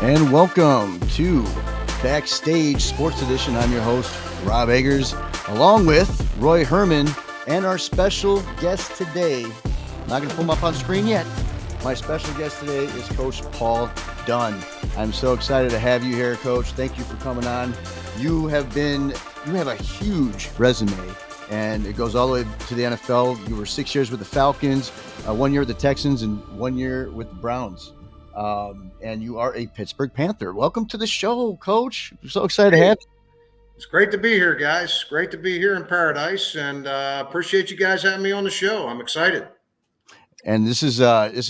And welcome to Backstage Sports Edition. I'm your host, Rob Eggers, along with Roy Herman and our special guest today. I'm not going to pull him up on screen yet. My special guest today is Coach Paul Dunn. I'm so excited to have you here, Coach. Thank you for coming on. You have a huge resume, and it goes all the way to the NFL. You were 6 years with the Falcons, 1 year with the Texans, and 1 year with the Browns. And you are a Pittsburgh Panther. Welcome to the show, Coach. I'm so excited to have you. It's great to be here, guys. Great to be here in paradise, and appreciate you guys having me on the show. I'm excited. And this is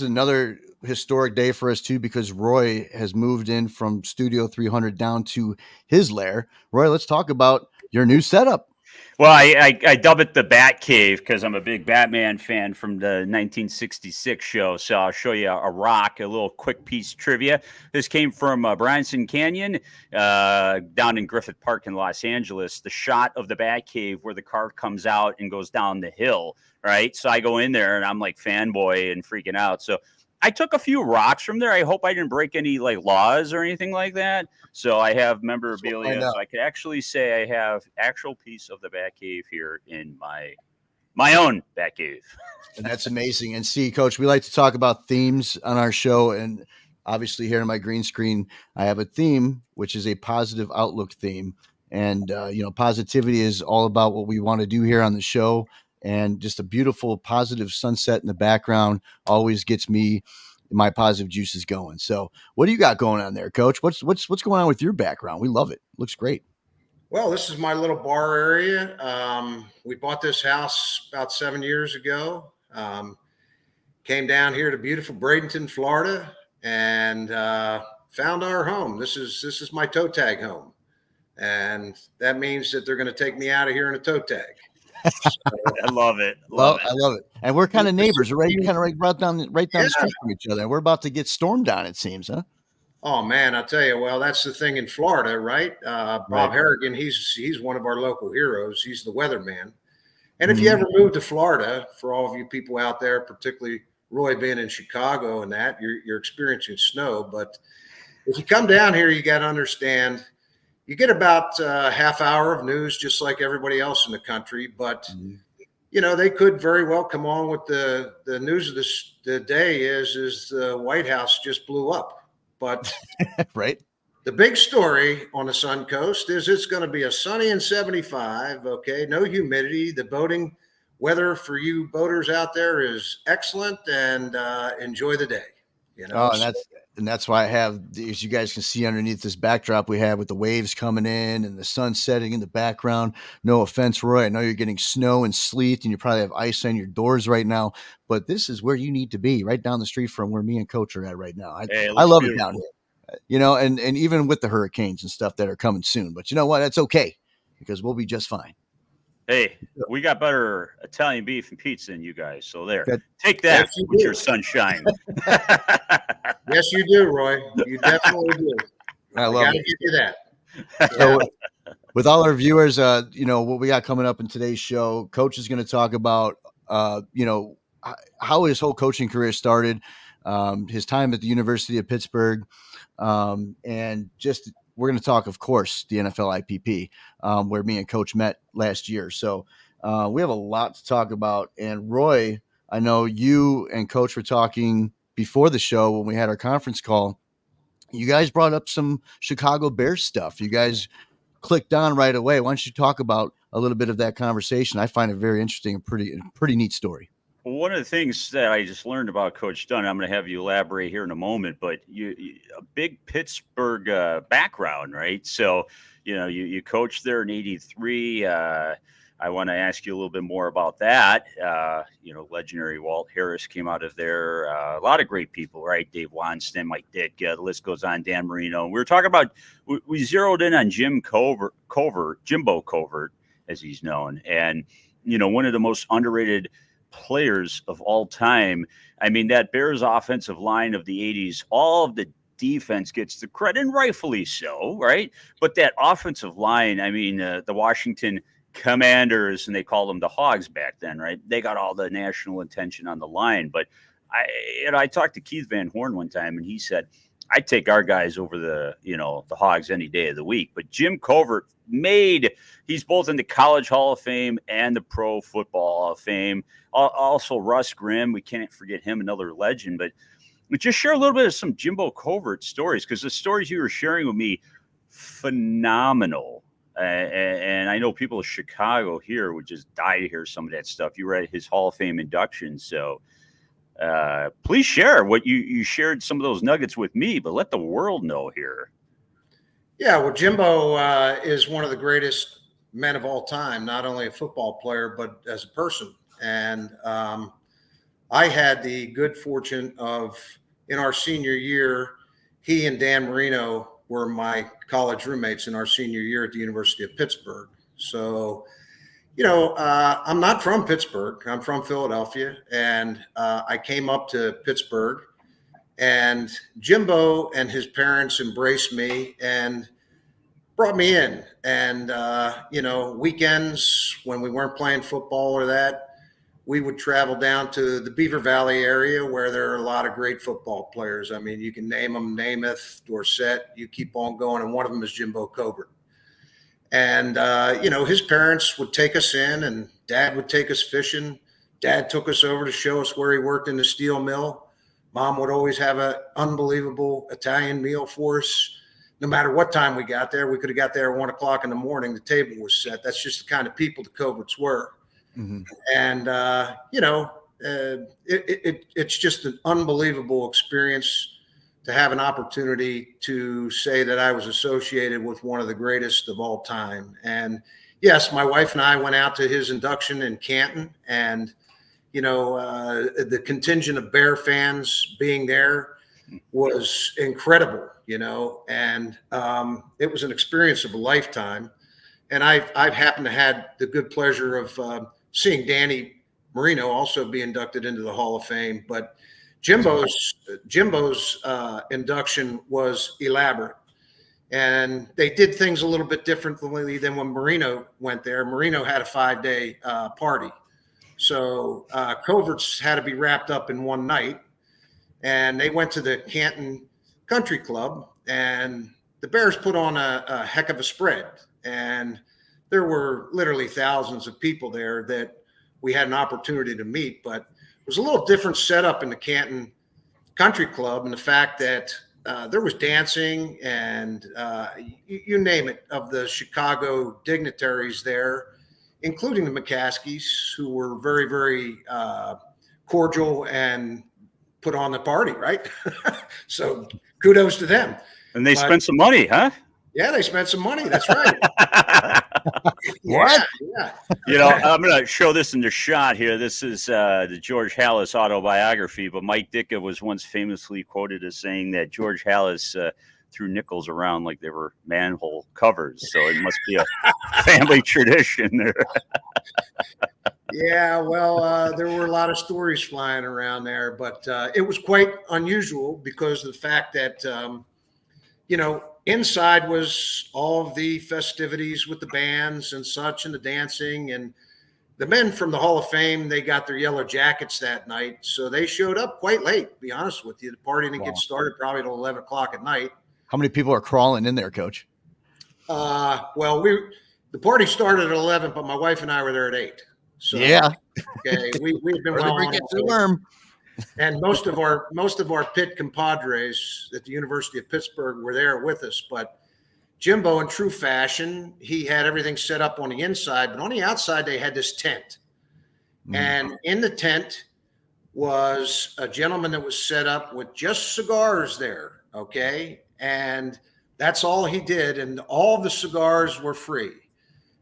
another historic day for us too, because Roy has moved in from Studio 300 down to his lair. Roy, let's talk about your new setup. Well, I dub it the Bat Cave because I'm a big Batman fan from the 1966 show. So I'll show you a little quick piece trivia. This came from Bronson Canyon down in Griffith Park in Los Angeles. The shot of the Bat Cave where the car comes out and goes down the hill, right? So I go in there and I'm like fanboy and freaking out. So I took a few rocks from there. I hope I didn't break any laws or anything like that. So I have memorabilia. So I could actually say I have actual piece of the Batcave here in my own Batcave. And that's amazing. And see, Coach, we like to talk about themes on our show. And obviously here on my green screen, I have a theme, which is a positive outlook theme. And, positivity is all about what we want to do here on the show. And just a beautiful, positive sunset in the background always gets me my positive juices going. So, what do you got going on there, Coach? What's going on with your background? We love it. Looks great. Well, this is my little bar area. We bought this house about 7 years ago. Came down here to beautiful Bradenton, Florida, and found our home. This is my toe tag home, and that means that they're going to take me out of here in a toe tag. I love it. I love it. And we're kind of neighbors, right? You're kind of right down the street from each other. We're about to get stormed on, it seems, huh? Oh man, I'll tell you. Well, that's the thing in Florida, right? Bob Harrigan, he's one of our local heroes. He's the weatherman. And if you ever move to Florida, for all of you people out there, particularly Roy being in Chicago and that, you're experiencing snow. But if you come down here, you got to understand. You get about a half hour of news, just like everybody else in the country. But, they could very well come on with the news of the day is the White House just blew up. But right. The big story on the Sun Coast is it's going to be a sunny and 75. Okay. No humidity. The boating weather for you boaters out there is excellent, and enjoy the day. And that's why I have, as you guys can see underneath this backdrop we have with the waves coming in and the sun setting in the background. No offense, Roy. I know you're getting snow and sleet and you probably have ice on your doors right now, but this is where you need to be, right down the street from where me and Coach are at right now. I love it down here, and even with the hurricanes and stuff that are coming soon. But you know what? That's okay because we'll be just fine. Hey, we got better Italian beef and pizza than you guys. So take that with your sunshine. Yes, you do, Roy. You definitely do. I love it. Give you that. So, with all our viewers, what we got coming up in today's show, Coach is going to talk about, how his whole coaching career started, his time at the University of Pittsburgh, and just we're going to talk, of course, the NFL IPP, where me and Coach met last year. So we have a lot to talk about. And Roy, I know you and Coach were talking before the show when we had our conference call. You guys brought up some Chicago Bears stuff. You guys clicked on right away. Why don't you talk about a little bit of that conversation? I find it very interesting and pretty neat story. Well, one of the things that I just learned about Coach Dunn, I'm going to have you elaborate here in a moment, but you a big Pittsburgh background, right? So, you coached there in '83. I want to ask you a little bit more about that. Legendary Walt Harris came out of there. A lot of great people, right? Dave Wannstedt, Mike Ditka, the list goes on, Dan Marino. We were talking about, we zeroed in on Jimbo Covert, as he's known. And, one of the most underrated players of all time. I mean, that Bears offensive line of the 80s, all of the defense gets the credit, and rightfully so, right? But that offensive line, I mean, the Washington Commanders, and they called them the Hogs back then, right? They got all the national attention on the line. But I talked to Keith Van Horn one time, and he said, I'd take our guys over the Hogs any day of the week. But Jim Covert he's both in the College Hall of Fame and the Pro Football Hall of Fame. Also, Russ Grimm, we can't forget him, another legend. But just share a little bit of some Jimbo Covert stories, because the stories you were sharing with me, phenomenal. And I know people in Chicago here would just die to hear some of that stuff. You were at his Hall of Fame induction, so please share what you shared, some of those nuggets with me, but let the world know here. Yeah, well, Jimbo is one of the greatest men of all time, not only a football player, but as a person. And I had the good fortune of, in our senior year, he and Dan Marino were my college roommates in our senior year at the University of Pittsburgh. So, I'm not from Pittsburgh. I'm from Philadelphia. And I came up to Pittsburgh, and Jimbo and his parents embraced me and brought me in. And, weekends when we weren't playing football or that, we would travel down to the Beaver Valley area where there are a lot of great football players. I mean, you can name them, Namath, Dorsett, you keep on going. And one of them is Jimbo Covert. And, his parents would take us in, and Dad would take us fishing. Dad took us over to show us where he worked in the steel mill. Mom would always have an unbelievable Italian meal for us. No matter what time we got there, we could have got there at 1 o'clock in the morning. The table was set. That's just the kind of people the Coverts were. Mm-hmm. And, it's just an unbelievable experience to have an opportunity to say that I was associated with one of the greatest of all time. And yes, my wife and I went out to his induction in Canton, and, the contingent of Bear fans being there was incredible, and it was an experience of a lifetime. And I've happened to had the good pleasure of seeing Danny Marino also be inducted into the Hall of Fame. But Jimbo's induction was elaborate, and they did things a little bit differently than when Marino went there. Marino had a 5-day party, so Coverts had to be wrapped up in one night, and they went to the Canton Country Club, and the Bears put on a heck of a spread, and there were literally thousands of people there that we had an opportunity to meet. But it was a little different setup in the Canton Country Club, and the fact that there was dancing and you name it, of the Chicago dignitaries there, including the McCaskies, who were very, very cordial and put on the party, right? So kudos to them. And they spent some money, huh? Yeah, they spent some money. That's right. What? Yeah. I'm going to show this in the shot here. This is the George Halas autobiography, but Mike Ditka was once famously quoted as saying that George Halas threw nickels around like they were manhole covers. So it must be a family tradition there. Yeah, well, there were a lot of stories flying around there, but it was quite unusual because of the fact that, inside was all of the festivities with the bands and such, and the dancing. And the men from the Hall of Fame, they got their yellow jackets that night, so they showed up quite late, to be honest with you. The party didn't get started probably till 11 o'clock at night. How many people are crawling in there, Coach? Well, the party started at 11, but my wife and I were there at 8. So, yeah. Okay, we've been well on. And most of our Pitt compadres at the University of Pittsburgh were there with us. But Jimbo, in true fashion, he had everything set up on the inside, but on the outside they had this tent. Mm-hmm. And in the tent was a gentleman that was set up with just cigars there, okay? And that's all he did, and all the cigars were free.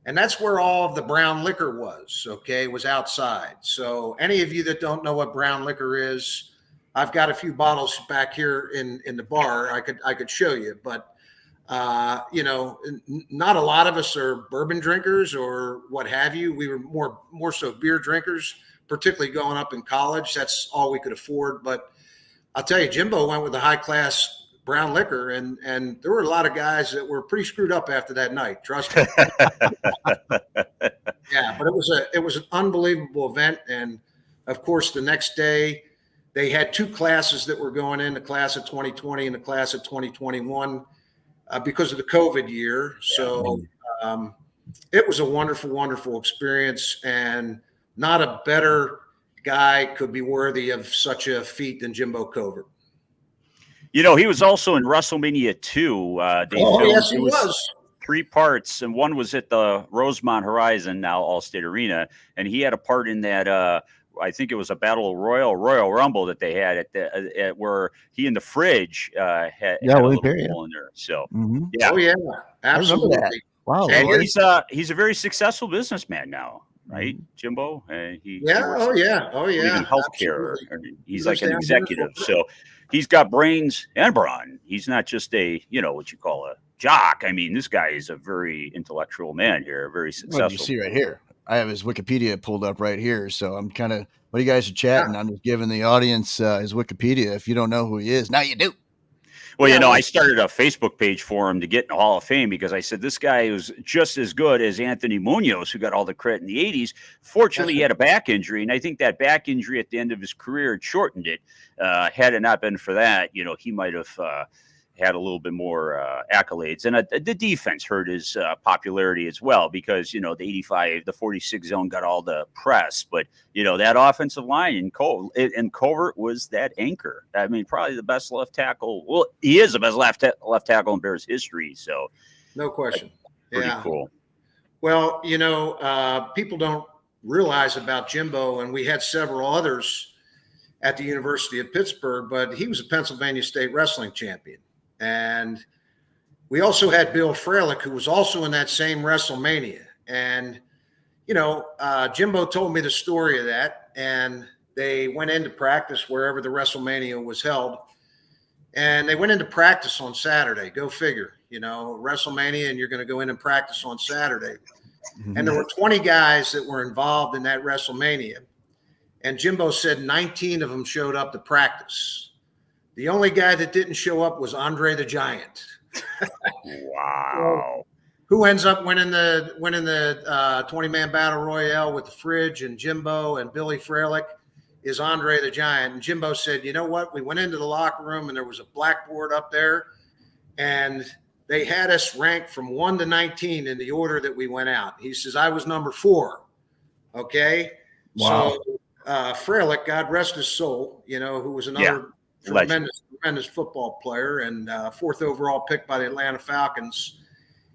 And that's where all of the brown liquor was, okay, was outside. So any of you that don't know what brown liquor is, I've got a few bottles back here in the bar. I could show you, but, not a lot of us are bourbon drinkers or what have you. We were more so beer drinkers, particularly going up in college. That's all we could afford. But I'll tell you, Jimbo went with the high-class brown liquor, and there were a lot of guys that were pretty screwed up after that night. Trust me. Yeah, but it was an unbelievable event, and of course the next day they had two classes that were going in, the class of 2020 and the class of 2021, because of the COVID year. So it was a wonderful, wonderful experience, and not a better guy could be worthy of such a feat than Jimbo Covert. You know, he was also in WrestleMania 2. Yes, he was. 3 parts, and one was at the Rosemont Horizon, now Allstate Arena, and he had a part in that. I think it was a Battle Royal Rumble that they had at where he in the fridge had a little hole in there. So oh yeah, absolutely. Wow, and he's a very successful businessman now, right, Jimbo? He oh yeah, in healthcare. He's like an executive, so he's got brains and brawn. He's not just a what you call a jock. I mean, this guy is a very intellectual man here, very successful. Well, you see right here, I have his Wikipedia pulled up right here. So I'm kind of, what you guys are chatting, I'm just giving the audience his Wikipedia. If you don't know who he is, now you do. Well, I started a Facebook page for him to get in the Hall of Fame because I said this guy was just as good as Anthony Munoz, who got all the credit in the 80s. Fortunately, he had a back injury, and I think that back injury at the end of his career had shortened it. Had it not been for that, he might have had a little bit more accolades. And the defense hurt his popularity as well because, the 46 zone got all the press. But, that offensive line and Covert was that anchor. I mean, probably the best left tackle. Well, he is the best left tackle in Bears history. So no question. Pretty cool. Well, people don't realize about Jimbo, and we had several others at the University of Pittsburgh, but he was a Pennsylvania State wrestling champion. And we also had Bill Fralick, who was also in that same WrestleMania. And, Jimbo told me the story of that. And they went into practice wherever the WrestleMania was held. And they went into practice on Saturday. Go figure, WrestleMania, and you're going to go in and practice on Saturday. And there were 20 guys that were involved in that WrestleMania. And Jimbo said 19 of them showed up to practice. The only guy that didn't show up was Andre the Giant. Wow. Who ends up winning the 20-man battle royale with the Fridge and Jimbo and Billy Fralick is Andre the Giant. And Jimbo said, you know what? We went into the locker room and there was a blackboard up there and they had us ranked from 1 to 19 in the order that we went out. He says, I was number 4. Okay. Wow. So Fralick, God rest his soul, who was another tremendous football player and 4th overall pick by the Atlanta Falcons.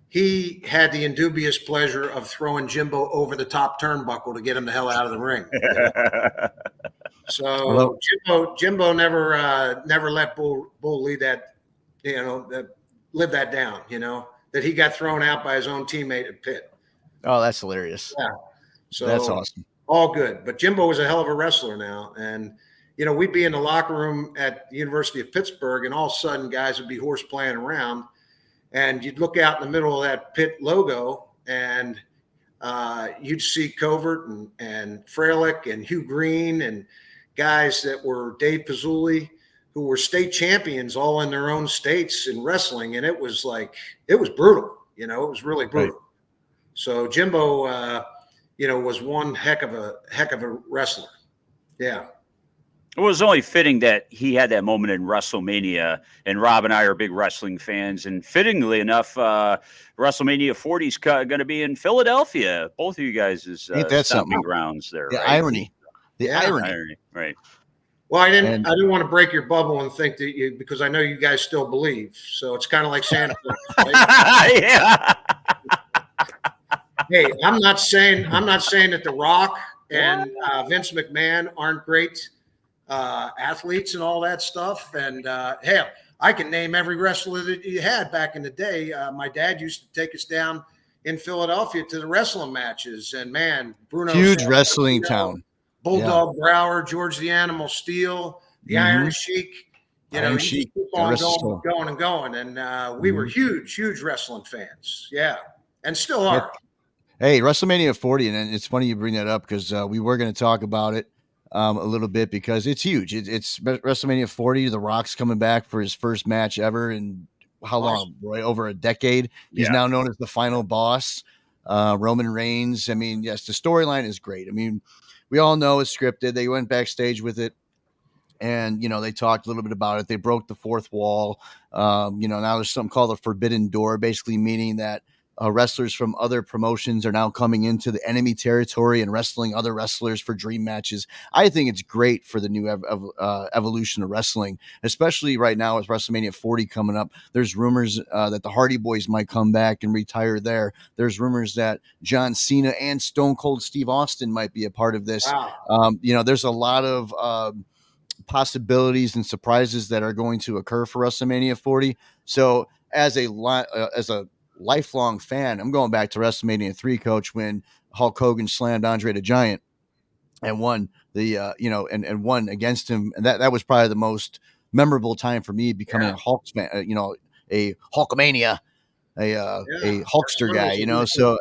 He had the indubious pleasure of throwing Jimbo over the top turnbuckle to get him the hell out of the ring. So Jimbo never let Bull lead that, live that down, that he got thrown out by his own teammate at Pitt. Oh, that's hilarious. Yeah. So that's awesome. All good. But Jimbo was a hell of a wrestler now. And we'd be in the locker room at the University of Pittsburgh, and all of a sudden guys would be horse playing around. And you'd look out in the middle of that Pitt logo, and you'd see Covert and Fralick and Hugh Green and guys that were Dave Pizzulli, who were state champions all in their own states in wrestling. And it was brutal. It was really brutal. Right. So Jimbo, was one heck of a wrestler. Yeah. It was only fitting that he had that moment in WrestleMania, and Rob and I are big wrestling fans. And fittingly enough, WrestleMania 40 is going to be in Philadelphia. Both of you guys' stomping grounds there. The right? irony. The irony. Right. Well, I didn't want to break your bubble and think that because I know you guys still believe. So it's kind of like Santa Claus. Right? Yeah. Hey, I'm not saying that The Rock and Vince McMahon aren't great athletes and all that stuff. And hell, I can name every wrestler that you had back in the day. My dad used to take us down in Philadelphia to the wrestling matches. And man, Bruno, huge wrestling town. Bulldog Brower, George the Animal Steel, the Iron Sheik. Iron Sheik. Keep on going. And we were huge wrestling fans. Yeah. And still are. Hey, WrestleMania 40. And it's funny you bring that up because we were going to talk about it a little bit because it's huge. It's WrestleMania 40. The Rock's coming back for his first match ever. And how long, Roy? Over a decade. He's now known as the final boss, Roman Reigns. I mean, yes, the storyline is great. I mean, we all know it's scripted. They went backstage with it. And, they talked a little bit about it. They broke the fourth wall. Now there's something called the forbidden door, basically meaning that wrestlers from other promotions are now coming into the enemy territory and wrestling other wrestlers for dream matches. I think it's great for the new evolution of wrestling, especially right now with WrestleMania 40 coming up. There's rumors that the Hardy Boys might come back and retire there. There's rumors that John Cena and Stone Cold Steve Austin might be a part of this. Wow. There's a lot of possibilities and surprises that are going to occur for WrestleMania 40. So as a lifelong fan, I'm going back to WrestleMania 3, Coach, when Hulk Hogan slammed Andre the Giant and won and won against him. And that was probably the most memorable time for me becoming a Hulk fan, a Hulkamania, a Hulkster guy, so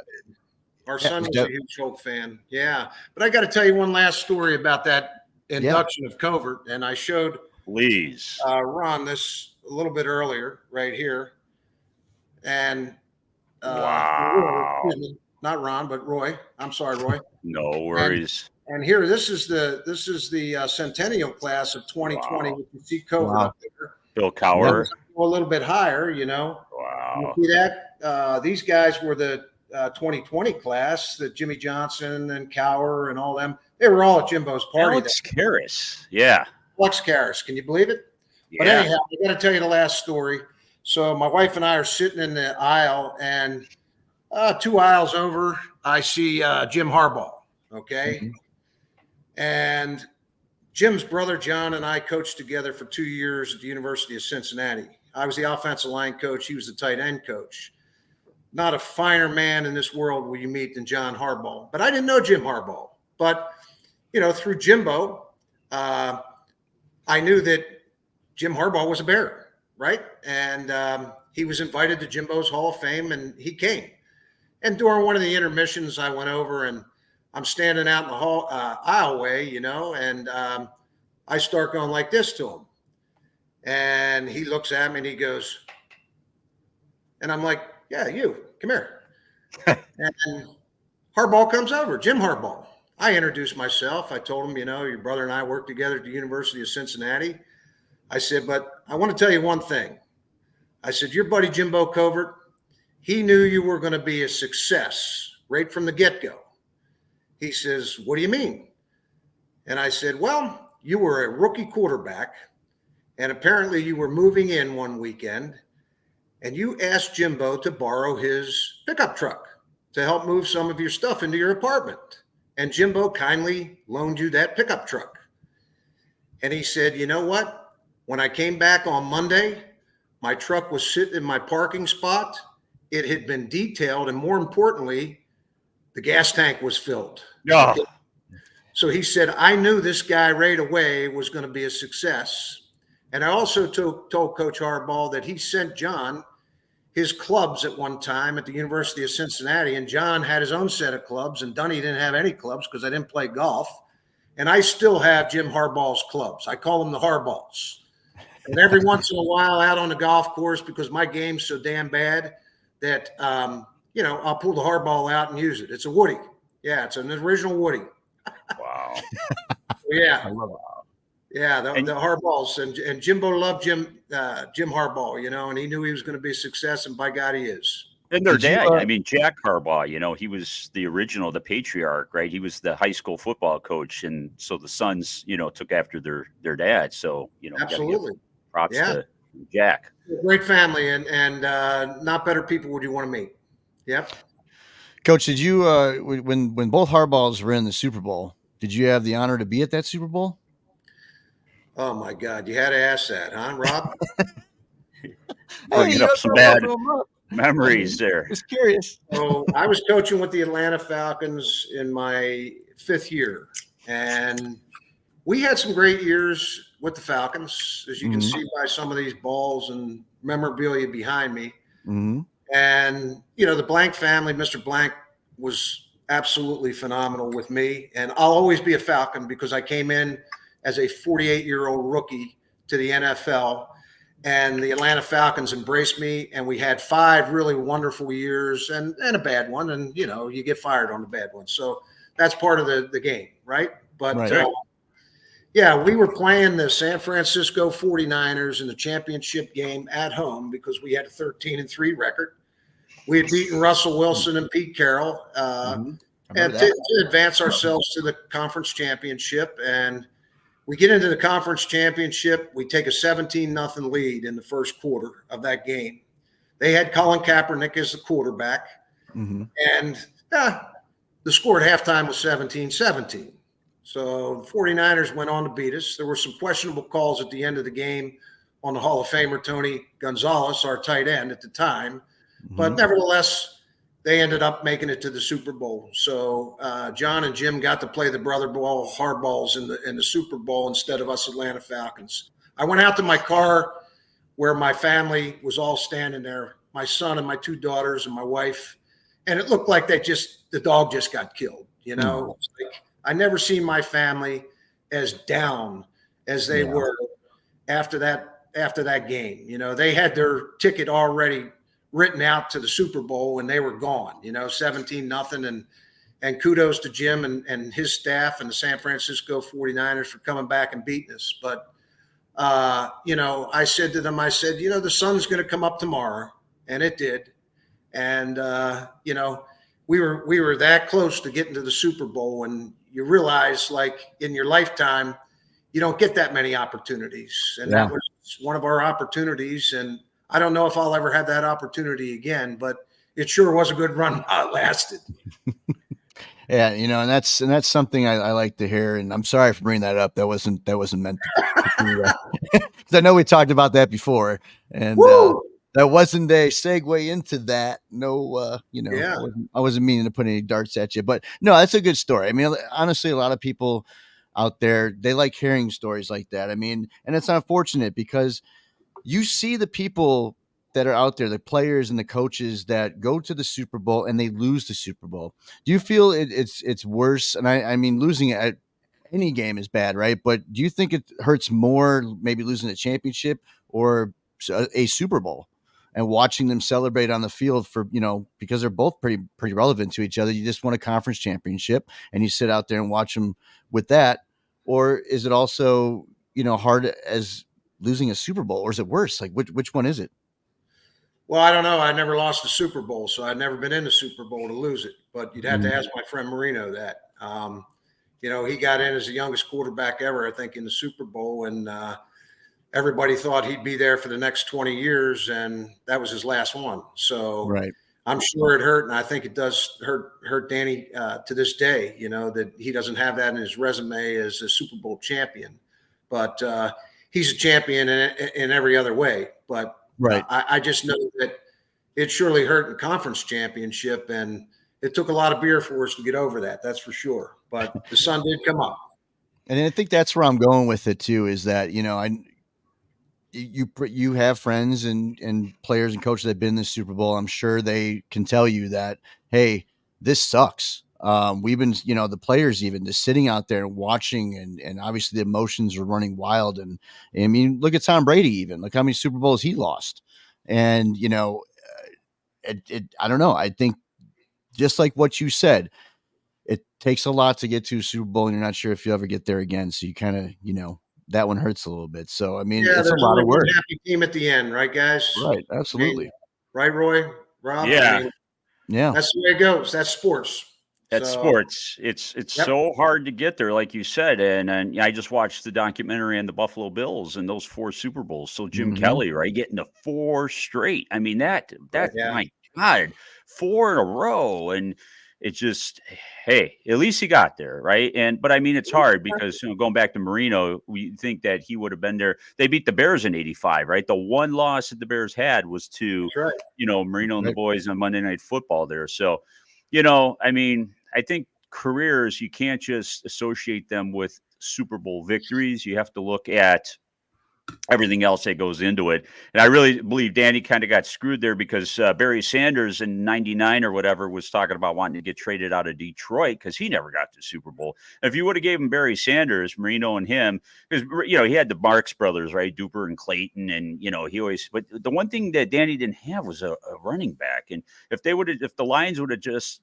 our son was a huge Hulk fan. Yeah. But I got to tell you one last story about that induction of Covert. And I showed Ron this a little bit earlier right here. And wow. Not Ron, but Roy. I'm sorry, Roy. No worries. And here, this is the centennial class of 2020. Wow. You can see Covert up there. Bill Cowher. A little bit higher, Wow. You see that? These guys were the 2020 class, that Jimmy Johnson and Cowher and all them. They were all at Jimbo's party. Alex Karras. Yeah. Alex Karras. Can you believe it? Yeah. But anyhow, I got to tell you the last story. So my wife and I are sitting in the aisle, and 2 aisles over, I see Jim Harbaugh. Okay. Mm-hmm. And Jim's brother, John, and I coached together for 2 years at the University of Cincinnati. I was the offensive line coach. He was the tight end coach. Not a finer man in this world will you meet than John Harbaugh. But I didn't know Jim Harbaugh. But, through Jimbo, I knew that Jim Harbaugh was a Bear, right? And he was invited to Jimbo's Hall of Fame, and he came. And during one of the intermissions, I went over, and I'm standing out in the hall aisleway, and I start going like this to him. And he looks at me and he goes, and I'm like, yeah, you, come here. And Harbaugh comes over, Jim Harbaugh. I introduced myself. I told him, your brother and I worked together at the University of Cincinnati. I said, but I want to tell you one thing. I said, your buddy Jimbo Covert, he knew you were going to be a success right from the get-go. He says, what do you mean? And I said, well, you were a rookie quarterback, and apparently you were moving in one weekend, and you asked Jimbo to borrow his pickup truck to help move some of your stuff into your apartment. And Jimbo kindly loaned you that pickup truck. And he said, you know what? When I came back on Monday, my truck was sitting in my parking spot. It had been detailed, and more importantly, the gas tank was filled. Yeah. So he said, I knew this guy right away was going to be a success. And I also told Coach Harbaugh that he sent John his clubs at one time at the University of Cincinnati, and John had his own set of clubs, and Dunny didn't have any clubs because I didn't play golf. And I still have Jim Harbaugh's clubs. I call them the Harbaughs. And every once in a while out on the golf course, because my game's so damn bad that, I'll pull the Harbaugh out and use it. It's a Woody. Yeah, it's an original Woody. Wow. Yeah. I love it. Yeah, the Harbaughs, and Jimbo loved Jim Harbaugh, and he knew he was going to be a success, and by God, he is. And their dad, Jack Harbaugh, he was the patriarch, right? He was the high school football coach, and so the sons, took after their dad. So, absolutely, props to Jack. Great family, and not better people would you want to meet. Yep. Coach, did you when both Harbaughs were in the Super Bowl, did you have the honor to be at that Super Bowl? Oh my God, you had to ask that, huh, Rob? Bringing up some bad memories there. Just curious. So I was coaching with the Atlanta Falcons in my 5th year, and we had some great years with the Falcons, as you can see by some of these balls and memorabilia behind me. Mm-hmm. And, the Blank family, Mr. Blank, was absolutely phenomenal with me. And I'll always be a Falcon because I came in as a 48-year-old rookie to the NFL. And the Atlanta Falcons embraced me, and we had 5 really wonderful years and a bad one. And, you get fired on the bad one. So that's part of the game, right? But, right. Yeah, we were playing the San Francisco 49ers in the championship game at home because we had a 13-3 record. We had beaten Russell Wilson and Pete Carroll and to advance ourselves to the conference championship. And we get into the conference championship. We take a 17-0 lead in the first quarter of that game. They had Colin Kaepernick as the quarterback. And the score at halftime was 17-17. So the 49ers went on to beat us. There were some questionable calls at the end of the game on the Hall of Famer Tony Gonzalez, our tight end at the time. But nevertheless, they ended up making it to the Super Bowl. So John and Jim got to play the brother ball hardballs in the Super Bowl instead of us Atlanta Falcons. I went out to my car where my family was all standing there, my son and my 2 daughters and my wife, and it looked like the dog just got killed. You know, it's like, I never seen my family as down as they were after that game. You know, they had their ticket already written out to the Super Bowl and they were gone, 17-0. And kudos to Jim and his staff and the San Francisco 49ers for coming back and beating us. But, I said to them, the sun's going to come up tomorrow. And it did. And, we were that close to getting to the Super Bowl, and you realize, like, in your lifetime, you don't get that many opportunities. And that was one of our opportunities. And I don't know if I'll ever have that opportunity again, but it sure was a good run while it lasted. Yeah, and that's something I like to hear. And I'm sorry for bringing that up. That wasn't meant to because I know we talked about that before, and that wasn't a segue into that. No, I wasn't meaning to put any darts at you, but no, that's a good story. I mean, honestly, a lot of people out there, they like hearing stories like that. I mean, and it's unfortunate because you see the people that are out there, the players and the coaches that go to the Super Bowl and they lose the Super Bowl. Do you feel it's worse? And I mean, losing it at any game is bad, right? But do you think it hurts more, maybe losing a championship or a Super Bowl and watching them celebrate on the field for, because they're both pretty relevant to each other? You just won a conference championship and you sit out there and watch them with that. Or is it also, hard as losing a Super Bowl, or is it worse? Like which one is it? Well, I don't know. I never lost a Super Bowl, so I'd never been in the Super Bowl to lose it. But you'd have to ask my friend Marino that. He got in as the youngest quarterback ever, I think, in the Super Bowl, and everybody thought he'd be there for the next 20 years, and that was his last one. So I'm sure it hurt, and I think it does hurt Danny to this day, that he doesn't have that in his resume as a Super Bowl champion. But he's a champion in every other way. But I just know that it surely hurt in conference championship, and it took a lot of beer for us to get over that. That's for sure. But the sun did come up. And I think that's where I'm going with it too, is that, you have friends and players and coaches that have been in the Super Bowl. I'm sure they can tell you that, hey, this sucks. We've been, the players even just sitting out there and watching, and obviously the emotions are running wild. And I mean, look at Tom Brady, even look how many Super Bowls he lost. And, I don't know. I think just like what you said, it takes a lot to get to a Super Bowl, and you're not sure if you'll ever get there again. So you kind of, that one hurts a little bit. So, I mean, it's a lot of work. Happy team at the end, right, guys? Right. Absolutely. Right, Roy? Rob? Yeah. I mean, that's the way it goes. That's sports. That's sports. It's so hard to get there, like you said. And I just watched the documentary on the Buffalo Bills and those 4 Super Bowls. So Jim Kelly, right, getting to 4 straight. I mean, that my God, 4 in a row. And it's just, hey, at least he got there, right? But I mean, it's hard because going back to Marino, we think that he would have been there. They beat the Bears in '85, right? The one loss that the Bears had was to, Marino and the boys on Monday Night Football there. So, I mean, I think careers, you can't just associate them with Super Bowl victories. You have to look at everything else that goes into it. And I really believe Danny kind of got screwed there because Barry Sanders in '99 or whatever was talking about wanting to get traded out of Detroit because he never got to Super Bowl. If you would have gave him Barry Sanders, Marino and him, because, he had the Marx brothers, right? Duper and Clayton. And, he always, but the one thing that Danny didn't have was a running back. And if the Lions would have just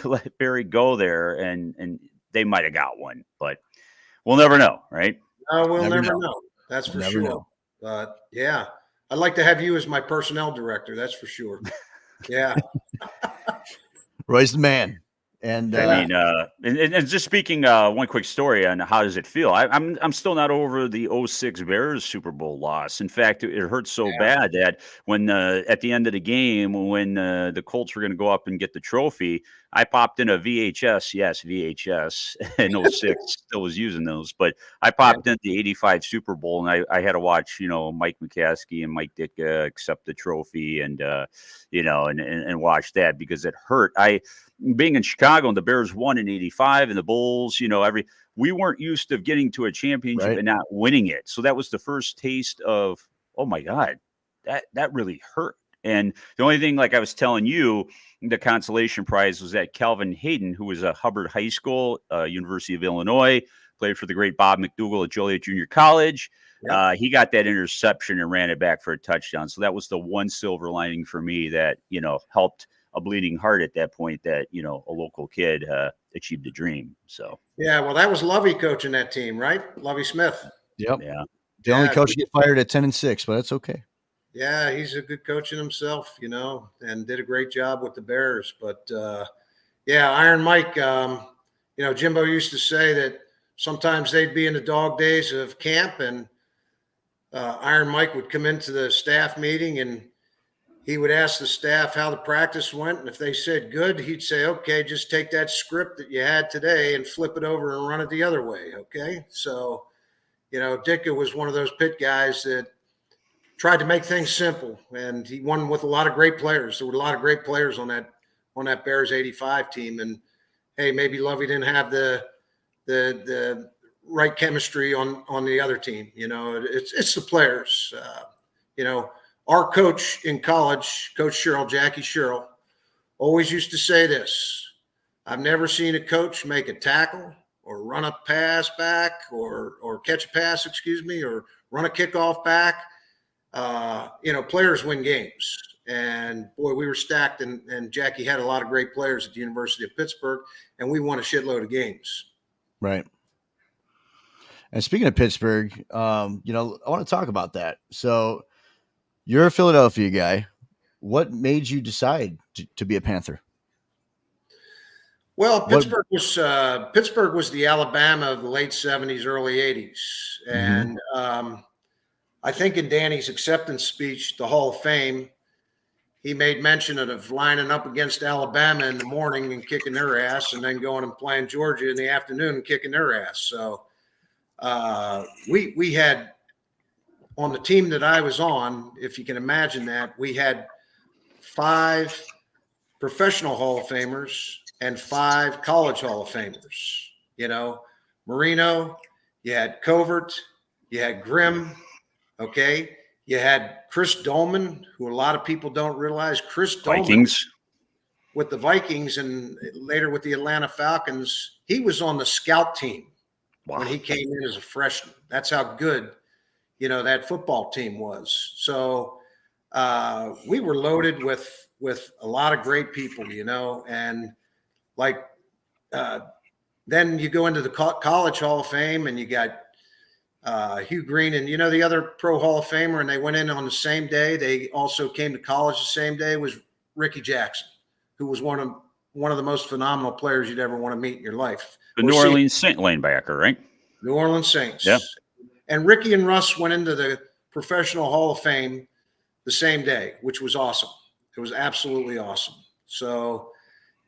let Barry go there and they might've got one, but we'll never know, right? No, we'll never know. That's for sure. Know. But yeah, I'd like to have you as my personnel director. That's for sure. Yeah. Roy's the man. And I mean, and just speaking, one quick story on how does it feel? I'm still not over the '06 Bears Super Bowl loss. In fact, it hurt so bad that when at the end of the game, when the Colts were going to go up and get the trophy, I popped in a VHS. Yes, VHS. In '06, still was using those, but I popped in the '85 Super Bowl, and I had to watch, Mike McCaskey and Mike Ditka accept the trophy, and and watch that because it hurt. Being in Chicago and the Bears won in '85 and the Bulls, we weren't used to getting to a championship and not winning it. So that was the first taste of, oh my God, that really hurt. And the only thing, like I was telling you, the consolation prize was that Calvin Hayden, who was a Hubbard High School, University of Illinois, played for the great Bob McDougall at Joliet Junior College. Yep. He got that interception and ran it back for a touchdown. So that was the one silver lining for me that, helped a bleeding heart at that point that, a local kid achieved a dream. So, yeah, well, that was Lovey coaching that team, right? Lovey Smith. Yep. Yeah. The only coach to get fired at 10-6, but that's okay. Yeah, he's a good coach in himself, and did a great job with the Bears. But, Iron Mike, Jimbo used to say that sometimes they'd be in the dog days of camp, and Iron Mike would come into the staff meeting, and he would ask the staff how the practice went. And if they said good, he'd say, okay, just take that script that you had today and flip it over and run it the other way. Okay. So, Ditka was one of those Pitt guys that tried to make things simple, and he won with a lot of great players. There were a lot of great players on that Bears '85 team. And hey, maybe Lovey didn't have the right chemistry on the other team. It's the players, Our coach in college, Coach Sherrill, Jackie Sherrill, always used to say this: I've never seen a coach make a tackle or run a pass back or catch a pass, or run a kickoff back. Players win games. And boy, we were stacked, and Jackie had a lot of great players at the University of Pittsburgh, and we won a shitload of games. Right. And speaking of Pittsburgh, I want to talk about that. So, you're a Philadelphia guy. What made you decide to be a Panther? Well, Pittsburgh was the Alabama of the late '70s, early '80s. And I think in Danny's acceptance speech, the Hall of Fame, he made mention of lining up against Alabama in the morning and kicking their ass, and then going and playing Georgia in the afternoon and kicking their ass. So we had, on the team that I was on, if you can imagine that, we had 5 professional Hall of Famers and 5 college Hall of Famers. Marino, you had Covert, you had Grimm, okay? You had Chris Dolman, who a lot of people don't realize. Chris Dolman, Vikings. With the Vikings and later with the Atlanta Falcons, he was on the scout team when he came in as a freshman. That's how good that football team was. So we were loaded with a lot of great people, and then you go into the college Hall of Fame, and you got Hugh Green and, the other pro Hall of Famer, and they went in on the same day. They also came to college the same day, was Ricky Jackson, who was one of the most phenomenal players you'd ever want to meet in your life. The New Orleans Saint linebacker, right? New Orleans Saints. Yeah. And Ricky and Russ went into the Professional Hall of Fame the same day, which was awesome. It was absolutely awesome. So,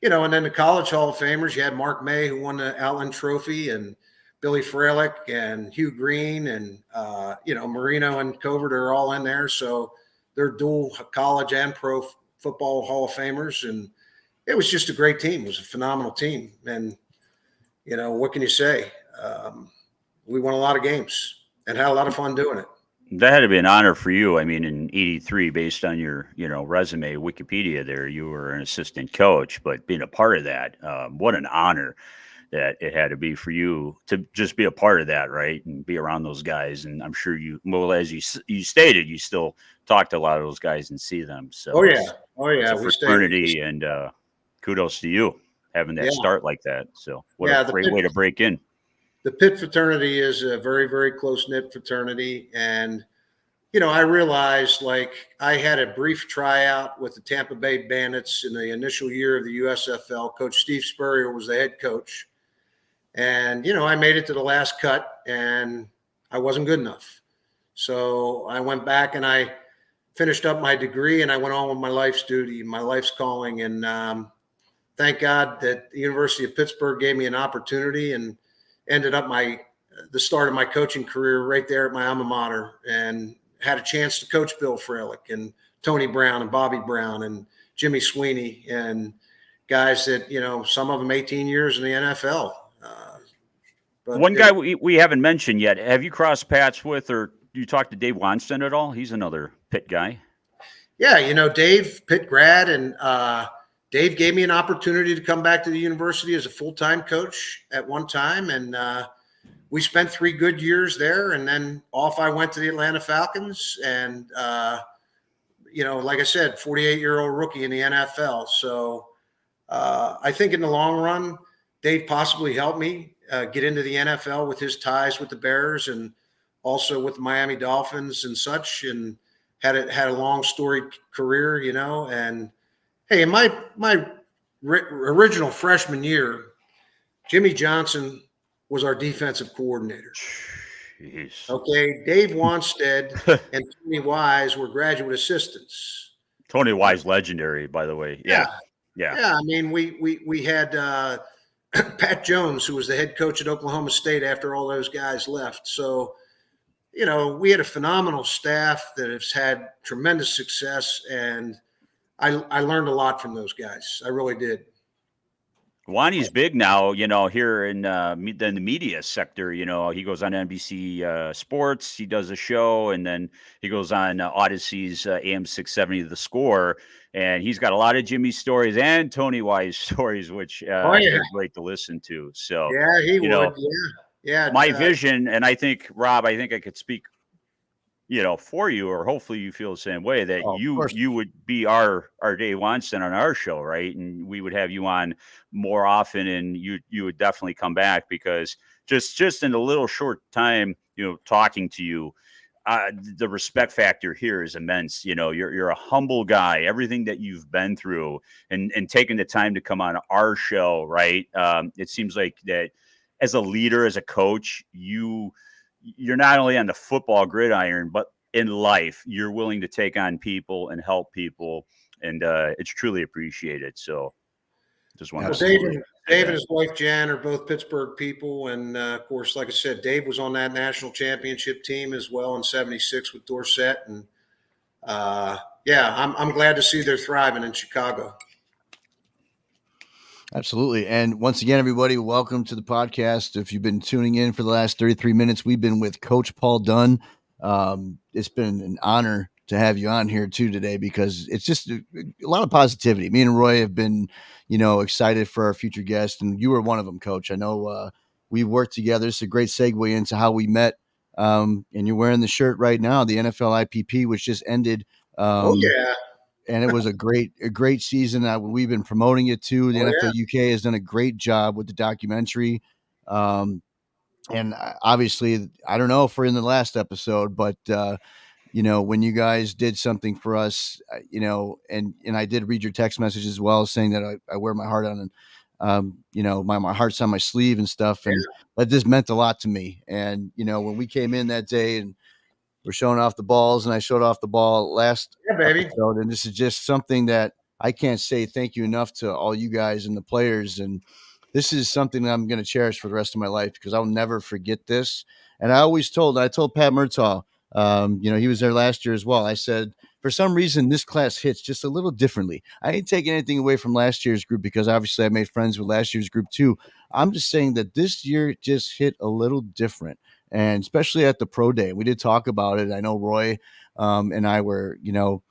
and then the college Hall of Famers, you had Mark May, who won the Outland Trophy, and Billy Fralick and Hugh Green and, Marino and Covert are all in there. So they're dual college and pro football Hall of Famers. And it was just a great team. It was a phenomenal team. And, what can you say? We won a lot of games and had a lot of fun doing it. That had to be an honor for you. I mean, in '83, based on your, resume, Wikipedia there, you were an assistant coach, but being a part of that, what an honor that it had to be for you to just be a part of that, right? And be around those guys. And I'm sure as you stated, you still talk to a lot of those guys and see them. So it's a fraternity, and kudos to you having that start like that. So what a great way to break in. the Pitt fraternity is a very, very close-knit fraternity. And, you know, I realized, like, I had a brief tryout with the Tampa Bay Bandits in the initial year of the USFL. Coach Steve Spurrier was the head coach. And, you know, I made it to the last cut and I wasn't good enough. So I went back and I finished up my degree and I went on with my life's duty, my life's calling. And thank God that the University of Pittsburgh gave me an opportunity and ended up the start of my coaching career right there at my alma mater, and had a chance to coach Bill Fralick and Tony Brown and Bobby Brown and Jimmy Sweeney and guys that, you know, some of them 18 years in the NFL. But one guy we haven't mentioned yet, have you crossed paths with, or you talked to Dave Wannstedt at all? He's another Pitt guy. Yeah, you know, Dave, Pitt grad, and Dave gave me an opportunity to come back to the university as a full-time coach at one time. And we spent 3 good years there. And then off I went to the Atlanta Falcons. And, you know, like I said, 48-year-old rookie in the NFL. So I think in the long run, Dave possibly helped me get into the NFL with his ties with the Bears and also with the Miami Dolphins and such, and had a long storied career, you know. And hey, in my original freshman year, Jimmy Johnson was our defensive coordinator. Jeez. Okay, Dave Wannstedt and Tony Wise were graduate assistants. Tony Wise, legendary, by the way. Yeah. I mean, we had Pat Jones, who was the head coach at Oklahoma State after all those guys left. So, you know, we had a phenomenal staff that has had tremendous success, and I learned a lot from those guys. I really did. Wani's big now, you know, here in the media sector. You know, he goes on NBC Sports. He does a show, and then he goes on Odyssey's AM 670, The Score. And he's got a lot of Jimmy stories and Tony Wise stories, which is great to listen to. So, yeah, he would. Know, yeah. My vision, and I think, Rob, I think I could speak, you know, for you, or hopefully you feel the same way, that you would be our Dave Wannstedt on our show, right? And we would have you on more often, and you would definitely come back, because just in a little short time, you know, talking to you, the respect factor here is immense. You know, you're a humble guy. Everything that you've been through, and taking the time to come on our show, right? It seems like that as a leader, as a coach, you're not only on the football gridiron, but in life, you're willing to take on people and help people, and it's truly appreciated. So, just want to. Dave and his wife Jan are both Pittsburgh people, and of course, like I said, Dave was on that national championship team as well in '76 with Dorsett, and I'm glad to see they're thriving in Chicago. Absolutely. And once again, everybody, welcome to the podcast. If you've been tuning in for the last 33 minutes, we've been with Coach Paul Dunn. It's been an honor to have you on here too today, because it's just a lot of positivity. Me and Roy have been, you know, excited for our future guests, and you were one of them, Coach. I know we worked together. It's a great segue into how we met. And you're wearing the shirt right now, the NFL IPP, which just ended. And it was a great season. We've been promoting it too. The NFL UK has done a great job with the documentary. And obviously, I don't know if we're in the last episode, but you know, when you guys did something for us, you know, and I did read your text message as well, saying that I wear my heart on, and you know, my heart's on my sleeve and stuff, and that just meant a lot to me. And you know, when we came in that day and we're showing off the balls, and I showed off the ball last episode, and this is just something that I can't say thank you enough to all you guys and the players. And this is something that I'm going to cherish for the rest of my life, because I'll never forget this. And I told Pat Murtaugh, you know, he was there last year as well. I said, for some reason, this class hits just a little differently. I ain't taking anything away from last year's group, because obviously I made friends with last year's group too. I'm just saying that this year just hit a little different. And especially at the pro day, we did talk about it. I know Roy and I were, you know,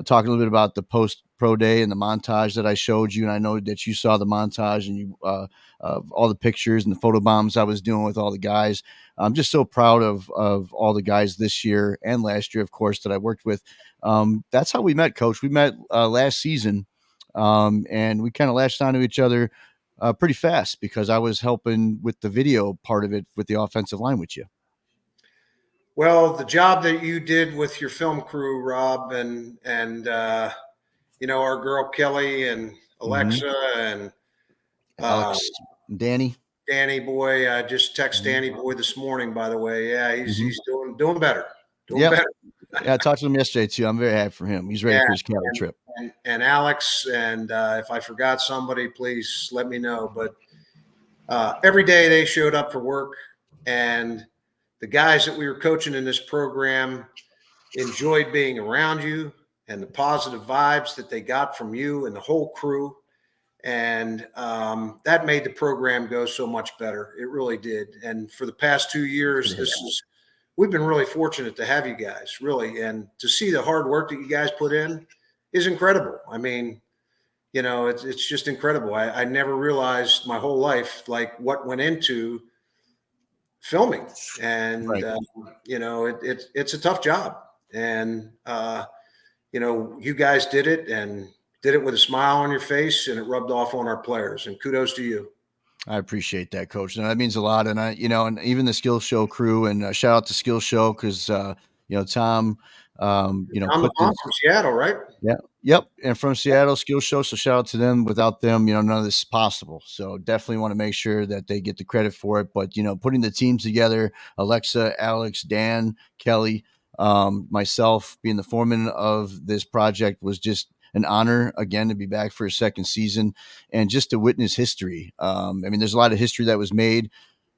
talking a little bit about the post pro day and the montage that I showed you. And I know that you saw the montage, and you of all the pictures and the photo bombs I was doing with all the guys. I'm just so proud of all the guys this year and last year, of course, that I worked with. That's how we met, Coach. We met last season, and we kind of latched onto each other pretty fast because I was helping with the video part of it with the offensive line with you. Well, the job that you did with your film crew, Rob, and our girl Kelly and Alexa and Alex, Danny. Danny boy, I just texted Danny boy this morning, by the way. Yeah, he's doing better. Doing better. Yeah, I talked to him yesterday too. I'm very happy for him. He's ready for his Cali trip. And Alex, and if I forgot somebody, please let me know. But every day they showed up for work, and the guys that we were coaching in this program enjoyed being around you and the positive vibes that they got from you and the whole crew. And that made the program go so much better. It really did. And for the past 2 years, we've been really fortunate to have you guys, really. And to see the hard work that you guys put in is incredible. I mean, it's just incredible. I never realized my whole life, like what went into filming. And, right. It's a tough job. And, you guys did it and did it with a smile on your face, and it rubbed off on our players. And kudos to you. I appreciate that, Coach. No, that means a lot. And and even the Skill Show crew, and shout out to Skill Show because Tom, I'm from Seattle, right? Yeah, yep, and from Seattle, Skill Show. So shout out to them. Without them, none of this is possible. So definitely want to make sure that they get the credit for it. But putting the team together, Alexa, Alex, Dan, Kelly, myself being the foreman of this project was just an honor again to be back for a second season and just to witness history. There's a lot of history that was made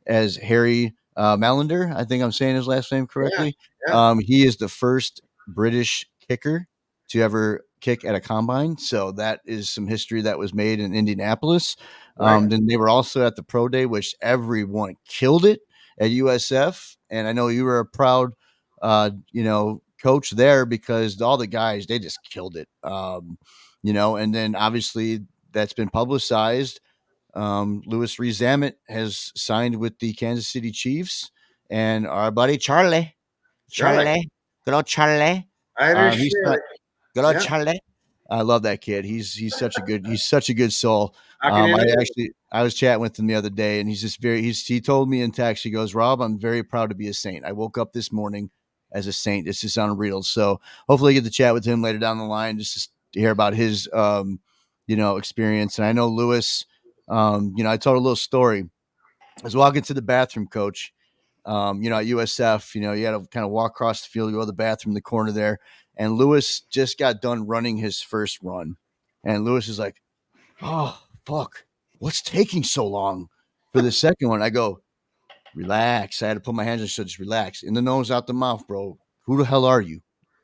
as Harry Malander. I think I'm saying his last name correctly. Yeah. He is the first British kicker to ever kick at a combine. So that is some history that was made in Indianapolis. Right. Then they were also at the pro day, which everyone killed it at USF. And I know you were a proud, coach there because all the guys, they just killed it. And then obviously that's been publicized. Louis Rees-Zammit has signed with the Kansas City Chiefs, and our buddy Charlie, good old Charlie. Good old Charlie. I love that kid. He's such a good soul. I was chatting with him the other day, and he told me in text, he goes, Rob, I'm very proud to be a Saint. I woke up this morning as a Saint. It's just unreal. So hopefully I get to chat with him later down the line just to hear about his, experience. And I know Louis, I told a little story. I was walking to the bathroom, Coach, at USF, you had to kind of walk across the field, go to the bathroom in the corner there. And Louis just got done running his first run. And Louis is like, oh, fuck, what's taking so long for the second one? I go, relax. I had to put my hands on so just relax. In the nose, out the mouth, bro. Who the hell are you?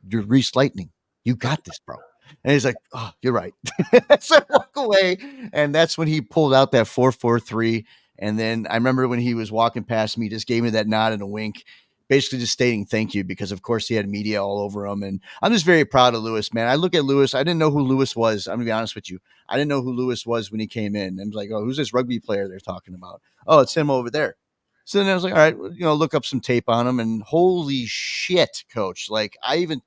You're Reese Lightning. You got this, bro. And he's like, oh, you're right. So I walk away. And that's when he pulled out that 4.43. And then I remember when he was walking past me, just gave me that nod and a wink, basically just stating thank you because, of course, he had media all over him. And I'm just very proud of Louis, man. I look at Louis. I didn't know who Louis was. I'm going to be honest with you. I didn't know who Louis was when he came in. I was like, oh, who's this rugby player they're talking about? Oh, it's him over there. So then I was like, all right, look up some tape on him. And holy shit, Coach. Like, I even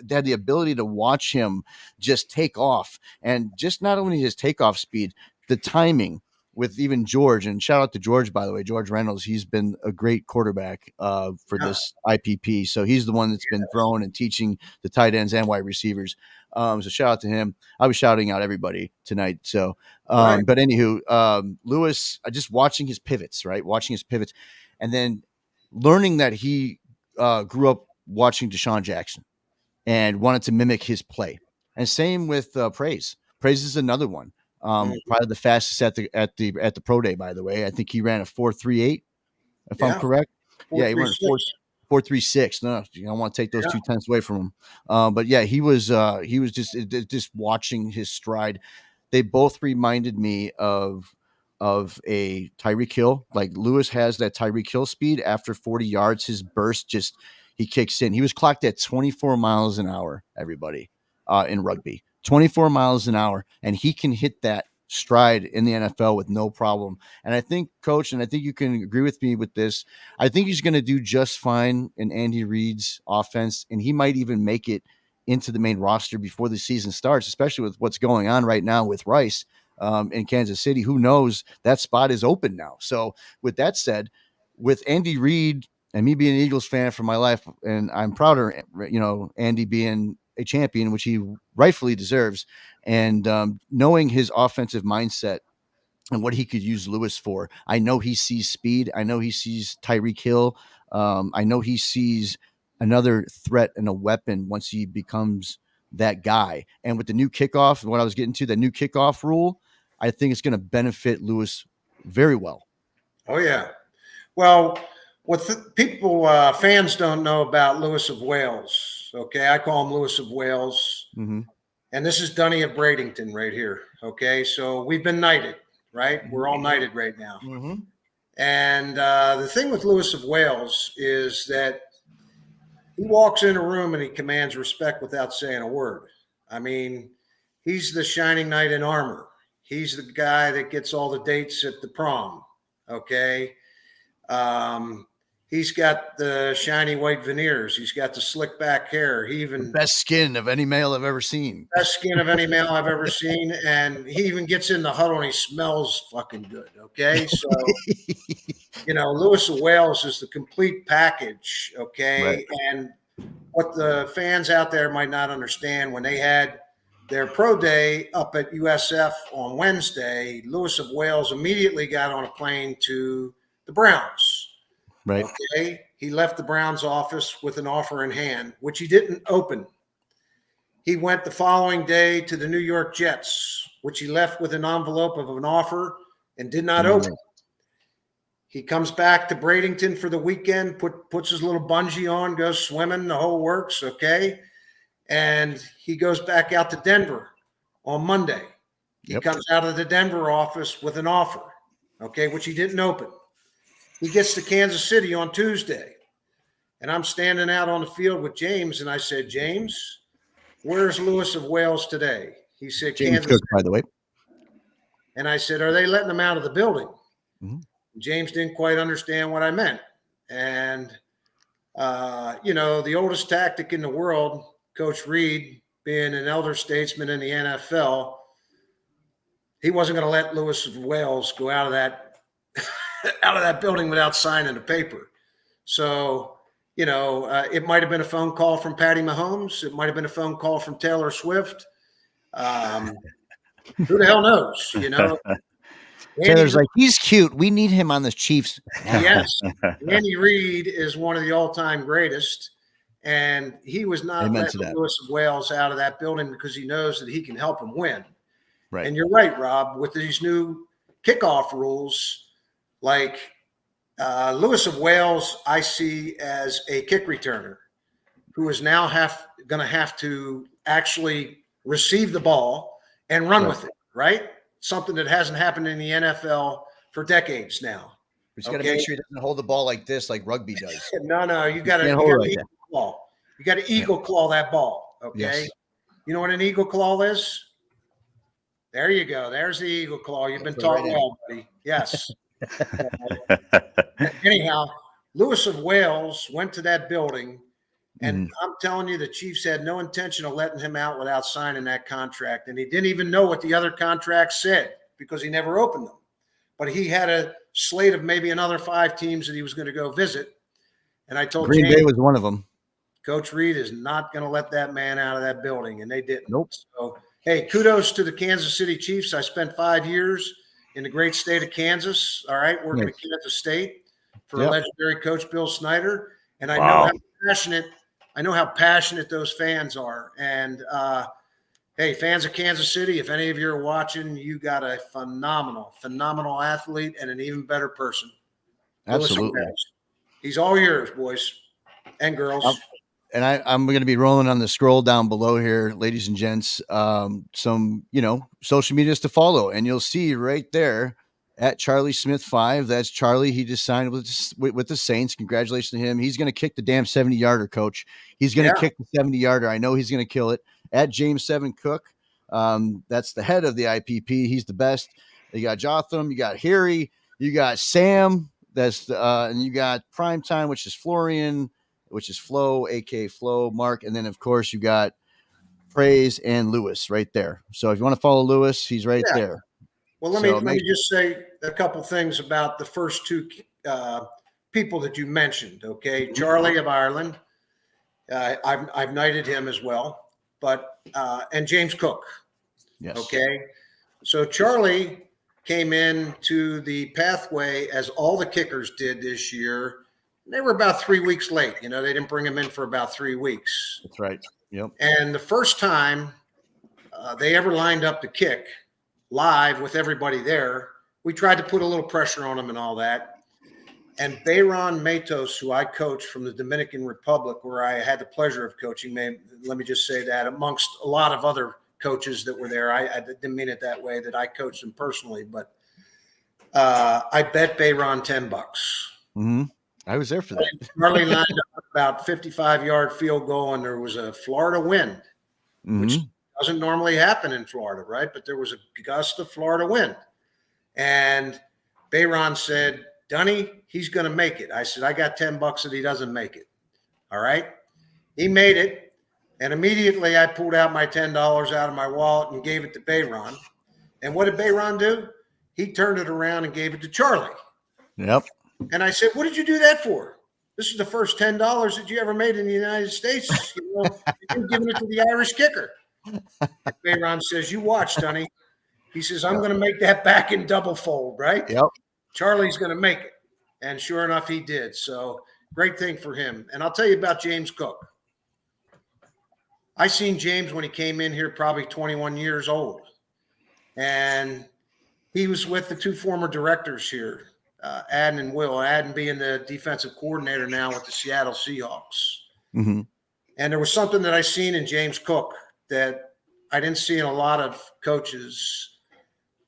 had the ability to watch him just take off, and just not only his takeoff speed, the timing with even George. And shout out to George, by the way, George Reynolds. He's been a great quarterback for this IPP. So he's the one that's been throwing and teaching the tight ends and wide receivers. So shout out to him. I was shouting out everybody tonight. So, right. But anywho, Louis, just watching his pivots, and then learning that he grew up watching Deshaun Jackson and wanted to mimic his play. And same with Praise. Praise is another one. Probably the fastest at the pro day, by the way. I think he ran a 4.38, if I'm correct. Yeah, he went 4.36. No, you don't want to take those 2 tenths away from him. But yeah, he was just watching his stride. They both reminded me of a Tyreek Hill. Like Louis has that Tyreek Hill speed after 40 yards. His burst he kicks in. He was clocked at 24 miles an hour, everybody, in rugby. 24 miles an hour, and he can hit that stride in the NFL with no problem. And I think, Coach, and I think you can agree with me with this, I think he's going to do just fine in Andy Reid's offense, and he might even make it into the main roster before the season starts, especially with what's going on right now with Rice. in Kansas City. Who knows? That spot is open now. So with that said, with Andy Reid and me being an Eagles fan for my life, and I'm prouder, Andy being a champion, which he rightfully deserves, and knowing his offensive mindset and what he could use Lewis for. I know he sees speed. I know he sees Tyreek Hill. I know he sees another threat and a weapon once he becomes that guy. And with the new kickoff, what I was getting to, the new kickoff rule, I think it's going to benefit Lewis very well. Oh, yeah. Well, what people, fans don't know about Lewis of Wales, okay? I call him Lewis of Wales. Mm-hmm. And this is Dunny of Bradenton right here, okay? So we've been knighted, right? We're all knighted right now. Mm-hmm. And the thing with Lewis of Wales is that he walks in a room and he commands respect without saying a word. I mean, he's the shining knight in armor. He's the guy that gets all the dates at the prom, okay? He's got the shiny white veneers. He's got the slick back hair. He even the best skin of any male I've ever seen. Best skin of any male I've ever seen. And he even gets in the huddle and he smells fucking good. Okay. So, Lewis of Wales is the complete package. Okay. Right. And what the fans out there might not understand, when they had their pro day up at USF on Wednesday, Lewis of Wales immediately got on a plane to the Browns. Right. Okay. He left the Browns office with an offer in hand, which he didn't open. He went the following day to the New York Jets, which he left with an envelope of an offer and did not open. He comes back to Bradenton for the weekend, puts his little bungee on, goes swimming, the whole works. Okay. And he goes back out to Denver on Monday. He comes out of the Denver office with an offer, okay, which he didn't open. He gets to Kansas City on Tuesday, and I'm standing out on the field with James, and I said, James, where's Lewis of Wales today? He said, James Kansas Cook, City. by the way. And I said, are they letting him out of the building? Mm-hmm. James didn't quite understand what I meant. And, the oldest tactic in the world, Coach Reid, being an elder statesman in the NFL, he wasn't going to let Lewis of Wales go out of that building without signing a paper. So, it might have been a phone call from Patty Mahomes. It might have been a phone call from Taylor Swift. Who the hell knows, Taylor's like, he's cute. We need him on the Chiefs. Yes. Andy Reid is one of the all-time greatest. And he was not letting Lewis of Wales out of that building because he knows that he can help him win. Right. And you're right, Rob, with these new kickoff rules, like Lewis of Wales, I see as a kick returner who is now going to have to actually receive the ball and run with it, right? Something that hasn't happened in the NFL for decades now. He's got to make sure he doesn't hold the ball like this, like rugby does. No, you got to eagle claw. You got to eagle claw that ball, okay? Yes. You know what an eagle claw is? There you go. There's the eagle claw. You've been taught well, buddy. Yes. Anyhow, Lewis of Wales went to that building, and I'm telling you, the Chiefs had no intention of letting him out without signing that contract. And he didn't even know what the other contracts said because he never opened them. But he had a slate of maybe another 5 teams that he was going to go visit. And I told Green Bay was one of them. Coach Reid is not going to let that man out of that building, and they didn't. Nope. So, hey, kudos to the Kansas City Chiefs. I spent 5 years in the great state of Kansas, all right, working at Kansas State for legendary coach Bill Snyder. And I know how passionate those fans are. And hey, fans of Kansas City, if any of you are watching, you got a phenomenal athlete and an even better person. Absolutely. He's all yours, boys and girls. And I'm going to be rolling on the scroll down below here, ladies and gents, some, social medias to follow. And you'll see right there at Charlie Smith 5. That's Charlie. He just signed with the Saints. Congratulations to him. He's going to kick the damn 70-yarder, coach. He's going to kick the 70-yarder. I know he's going to kill it. At James 7 Cook, that's the head of the IPP. He's the best. You got Jotham. You got Harry. You got Sam. And you got Primetime, which is Florian, which is Flo, aka Flo, Mark, and then of course you got Praise and Lewis right there. So if you want to follow Lewis, he's right there. Well, let me just say a couple things about the first two people that you mentioned. Okay, Mhm. Charlie of Ireland, I've knighted him as well, but and James Cook. Yes. Okay, so Charlie came into the pathway as all the kickers did this year. They were about 3 weeks late. You know, they didn't bring him in for about 3 weeks. That's right. Yep. And the first time they ever lined up to kick live with everybody there, we tried to put a little pressure on him and all that. And Bayron Matos, who I coached from the Dominican Republic, where I had the pleasure of coaching, let me just say that, amongst a lot of other coaches that were there. I didn't mean it that way, that I coached them personally, but I bet Bayron $10. Mm-hmm. I was there for that. Charlie lined up about 55-yard field goal, and there was a Florida wind, which doesn't normally happen in Florida, right? But there was a gust of Florida wind. And Bayron said, Dunny, he's going to make it. I said, I got $10 that he doesn't make it. All right. He made it. And immediately I pulled out my $10 out of my wallet and gave it to Bayron. And what did Bayron do? He turned it around and gave it to Charlie. Yep. And I said, what did you do that for? This is the first $10 that you ever made in the United States. You know, you're giving it to the Irish kicker. And Bayron says, you watch, Dunny. He says, I'm going to make that back in double fold, right? Yep. Charlie's going to make it. And sure enough, he did. So great thing for him. And I'll tell you about James Cook. I seen James when he came in here, probably 21 years old. And he was with the two former directors here, Adden and Will. Adden being the defensive coordinator now with the Seattle Seahawks. Mm-hmm. And there was something that I seen in James Cook that I didn't see in a lot of coaches.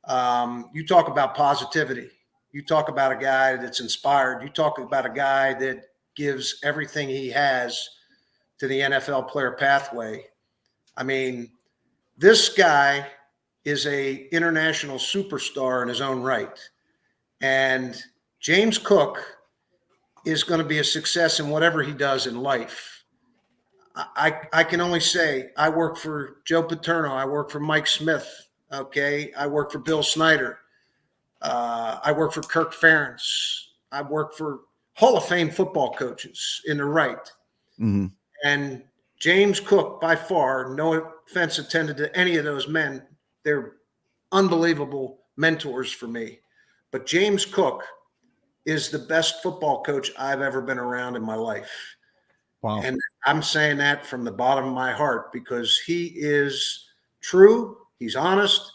You talk about positivity. You talk about a guy that's inspired. You talk about a guy that gives everything he has to the NFL player pathway. I mean, this guy is a international superstar in his own right. And James Cook is going to be a success in whatever he does in life. I can only say I work for Joe Paterno. I work for Mike Smith. Okay. I work for Bill Snyder. I work for Kirk Ferentz. I work for Hall of Fame football coaches in the right. Mm-hmm. And James Cook, by far, no offense intended to any of those men, they're unbelievable mentors for me. But James Cook is the best football coach I've ever been around in my life. Wow. And I'm saying that from the bottom of my heart because he is true. He's honest.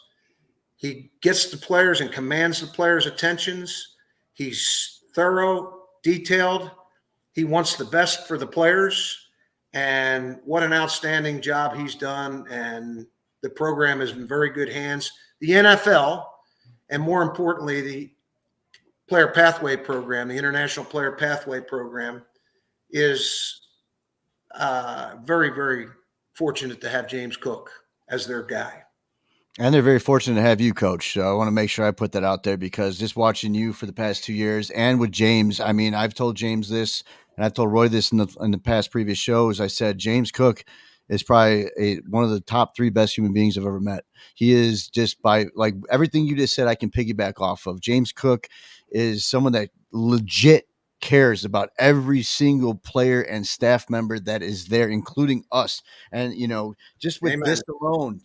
He gets the players and commands the players' attentions. He's thorough, detailed. He wants the best for the players. And what an outstanding job he's done. And the program is in very good hands. The NFL, and more importantly, the Player Pathway Program, the International Player Pathway Program, is very, very fortunate to have James Cook as their guy. And they're very fortunate to have you, Coach. So I want to make sure I put that out there because just watching you for the past 2 years and with James, I mean, I've told James this and I've told Roy this in the past previous shows. I said, James Cook is probably one of the top 3 best human beings I've ever met. He is just by like everything you just said, I can piggyback off of. James Cook is someone that legit cares about every single player and staff member that is there, including us. And, you know, just with this alone,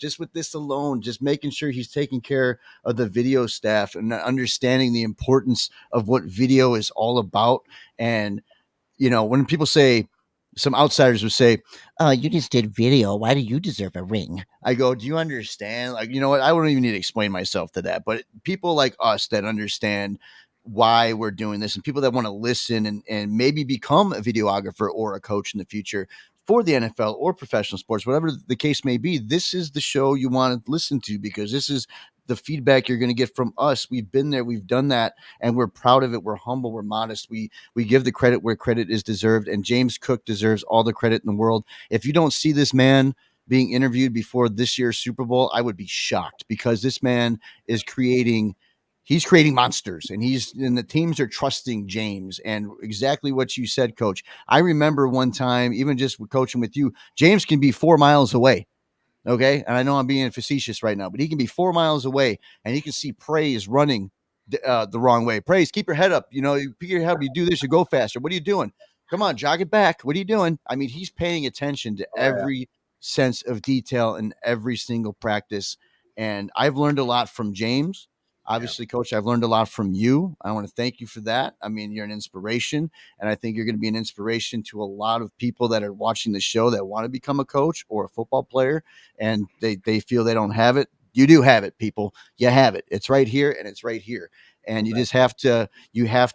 just making sure he's taking care of the video staff and understanding the importance of what video is all about. And, you know, when people say, some outsiders would say, you just did video. Why do you deserve a ring? I go, do you understand? Like, you know what? I wouldn't even need to explain myself to that. But people like us that understand why we're doing this and people that want to listen and maybe become a videographer or a coach in the future for the NFL or professional sports, whatever the case may be, this is the show you want to listen to because this is the feedback you're going to get from us. We've been there, we've done that, and we're proud of it. We're humble, we're modest. We give the credit where credit is deserved, and James Cook deserves all the credit in the world. If you don't see this man being interviewed before this year's Super Bowl, I would be shocked because this man is creating monsters and the teams are trusting James and exactly what you said, Coach. I remember one time, even just coaching with you, James can be 4 miles away Okay. And I know I'm being facetious right now, but he can be 4 miles away and he can see Praise running the wrong way. Praise, keep your head up. You pick your head up, you do this, you go faster. What are you doing? Come on, jog it back. What are you doing? I mean, he's paying attention to every sense of detail in every single practice. And I've learned a lot from James. Obviously, Coach, I've learned a lot from you. I want to thank you for that. I mean, you're an inspiration, and I think you're going to be an inspiration to a lot of people that are watching the show that want to become a coach or a football player, and they feel they don't have it. You do have it, people. You have it. It's right here, and it's right here. And you just have to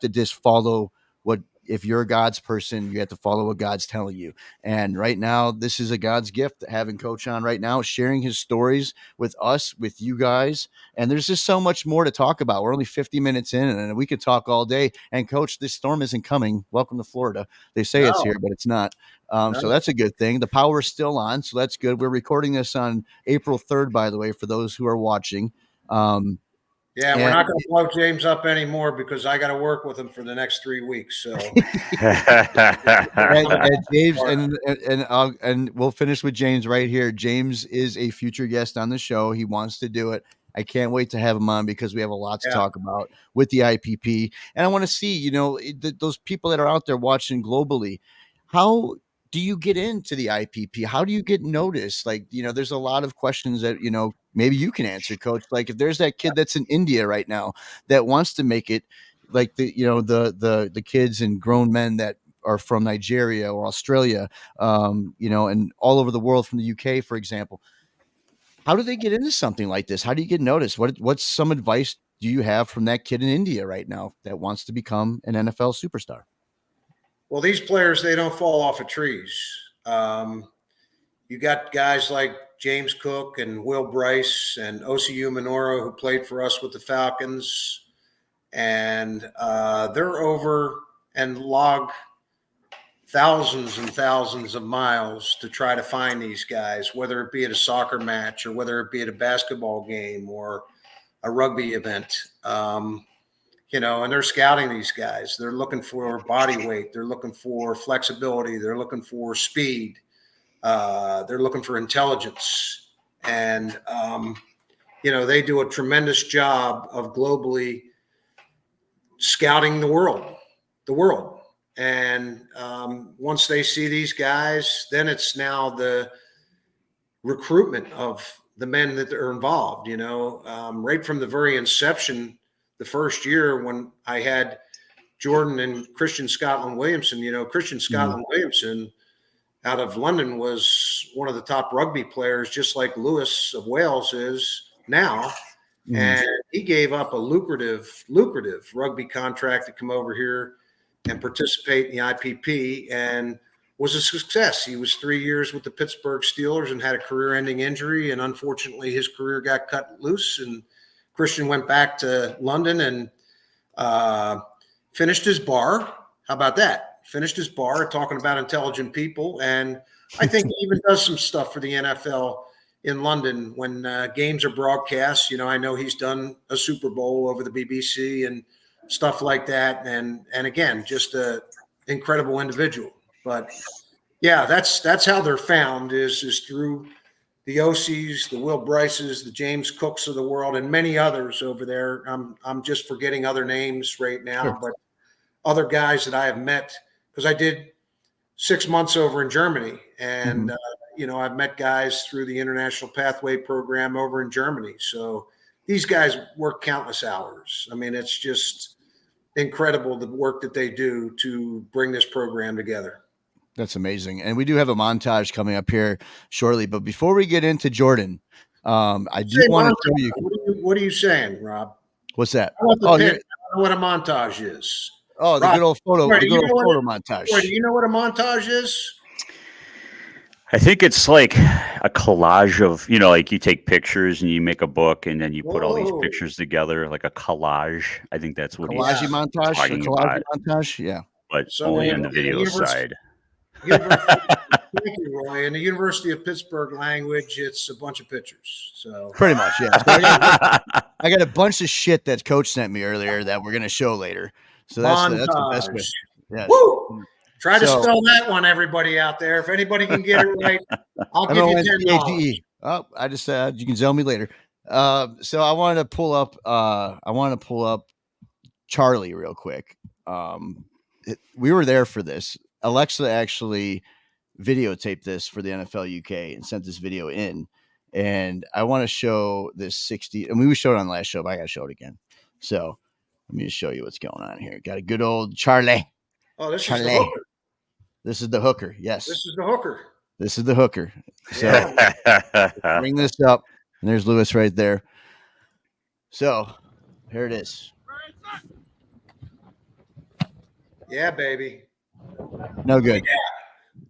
just follow what, if you're a God's person, you have to follow what God's telling you. And right now, this is a God's gift, having Coach on right now, sharing his stories with us, with you guys. And there's just so much more to talk about. We're only 50 minutes in, and we could talk all day. And Coach, this storm isn't coming. Welcome to Florida. They say it's here, but it's not. So that's a good thing. The power is still on, so that's good. We're recording this on April 3rd, by the way, for those who are watching. Yeah, we're not going to blow James up anymore because I got to work with him for the next 3 weeks. So, and James, and we'll finish with James right here. James is a future guest on the show. He wants to do it. I can't wait to have him on because we have a lot to talk about with the IPP. And I want to see, those people that are out there watching globally, how do you get into the IPP? How do you get noticed? Like, there's a lot of questions that, maybe you can answer, Coach. Like, if there's that kid that's in India right now that wants to make it, like the kids and grown men that are from Nigeria or Australia, and all over the world, from the UK, for example, how do they get into something like this? How do you get noticed? What's some advice do you have from that kid in India right now that wants to become an NFL superstar? Well, these players, they don't fall off of trees. You got guys like James Cook and Will Bryce and OCU Minoru, who played for us with the Falcons. And they're over and log thousands and thousands of miles to try to find these guys, whether it be at a soccer match or whether it be at a basketball game or a rugby event. And they're scouting these guys. They're looking for body weight. They're looking for flexibility. They're looking for speed. They're looking for intelligence. And, they do a tremendous job of globally scouting the world. And once they see these guys, then it's now the recruitment of the men that are involved, right from the very inception. The first year when I had Jordan and Christian Scotland Williamson, Christian Scotland Williamson out of London was one of the top rugby players, just like Lewis of Wales is now. And he gave up a lucrative rugby contract to come over here and participate in the IPP, and was a success. He was 3 years with the Pittsburgh Steelers and had a career-ending injury, and unfortunately his career got cut loose, and Christian went back to London and finished his bar. How about that? Finished his bar talking about intelligent people. And I think he even does some stuff for the NFL in London when games are broadcast. I know he's done a Super Bowl over the BBC and stuff like that. And again, just an incredible individual. But yeah, that's how they're found is through the OCs, the Will Bryces, the James Cooks of the world, and many others over there. I'm just forgetting other names right now, but other guys that I have met, because I did 6 months over in Germany, and I've met guys through the International Pathway Program over in Germany. So these guys work countless hours. I mean, it's just incredible the work that they do to bring this program together. That's amazing. And we do have a montage coming up here shortly. But before we get into Jordan, I do want to tell you. What are you saying, Rob? What's that? I don't know what a montage is. Oh, the Rob, good old photo, montage. Do you know what a montage is? I think it's like a collage of, like you take pictures and you make a book and then you put all these pictures together, like a collage. I think that's what montage. Montage, yeah. But only on the video side. Thank you, Roy. In the University of Pittsburgh language, it's a bunch of pictures. So pretty much, yeah. So I got a bunch of shit that Coach sent me earlier that we're gonna show later. So that's the best way. Yeah. Woo! Try to spell that one, everybody out there. If anybody can get it right, I'll give you $10. Oh, I just said you can tell me later. So I wanted to pull up. Charlie real quick. We were there for this. Alexa actually videotaped this for the NFL UK and sent this video in. And I want to show this 60. And we showed it on the last show, but I got to show it again. So let me just show you what's going on here. Got a good old Charlie. Oh, this is the Charlie. hooker. This is the hooker. Yes. This is the hooker. This is the hooker. So bring this up. And there's Lewis right there. So here it is. Yeah, baby. No good.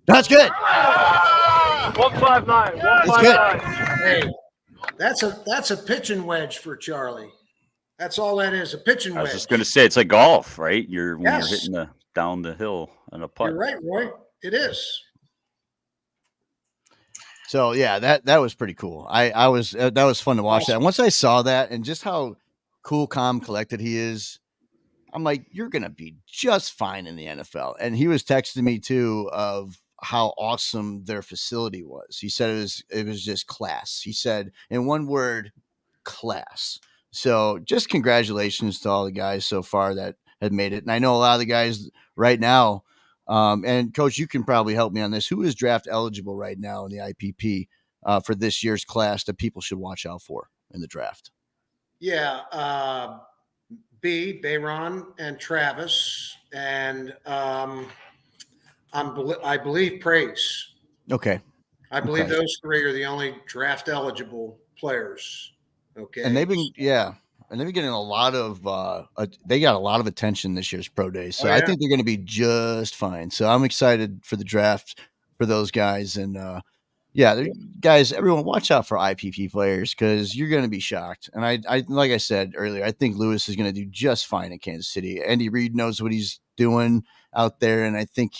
That's good. 159. That's good. Hey, that's a pitching wedge for Charlie. That's all that is, a pitching wedge. I was just going to say, it's like golf, right? When you're Yes. hitting down the hill on a putt. You're right, Roy. It is. So yeah, that was pretty cool. That was fun to watch that. And once I saw that and just how cool, calm, collected he is, I'm like, you're gonna be just fine in the NFL. And he was texting me too of how awesome their facility was. He said it was just class. He said in one word, class. So just congratulations to all the guys so far that had made it. And I know a lot of the guys right now. And Coach, you can probably help me on this. Who is draft eligible right now in the IPP for this year's class that people should watch out for in the draft? Yeah, Bayron and Travis, and I believe Praise. Okay. I believe those three are the only draft eligible players. Okay. And they've been getting a lot of they got a lot of attention this year's pro day. So I think they're going to be just fine. So I'm excited for the draft for those guys. And guys, everyone watch out for IPP players because you're going to be shocked. And I like I said earlier, I think Lewis is going to do just fine in Kansas City. Andy Reid knows what he's doing out there. And I think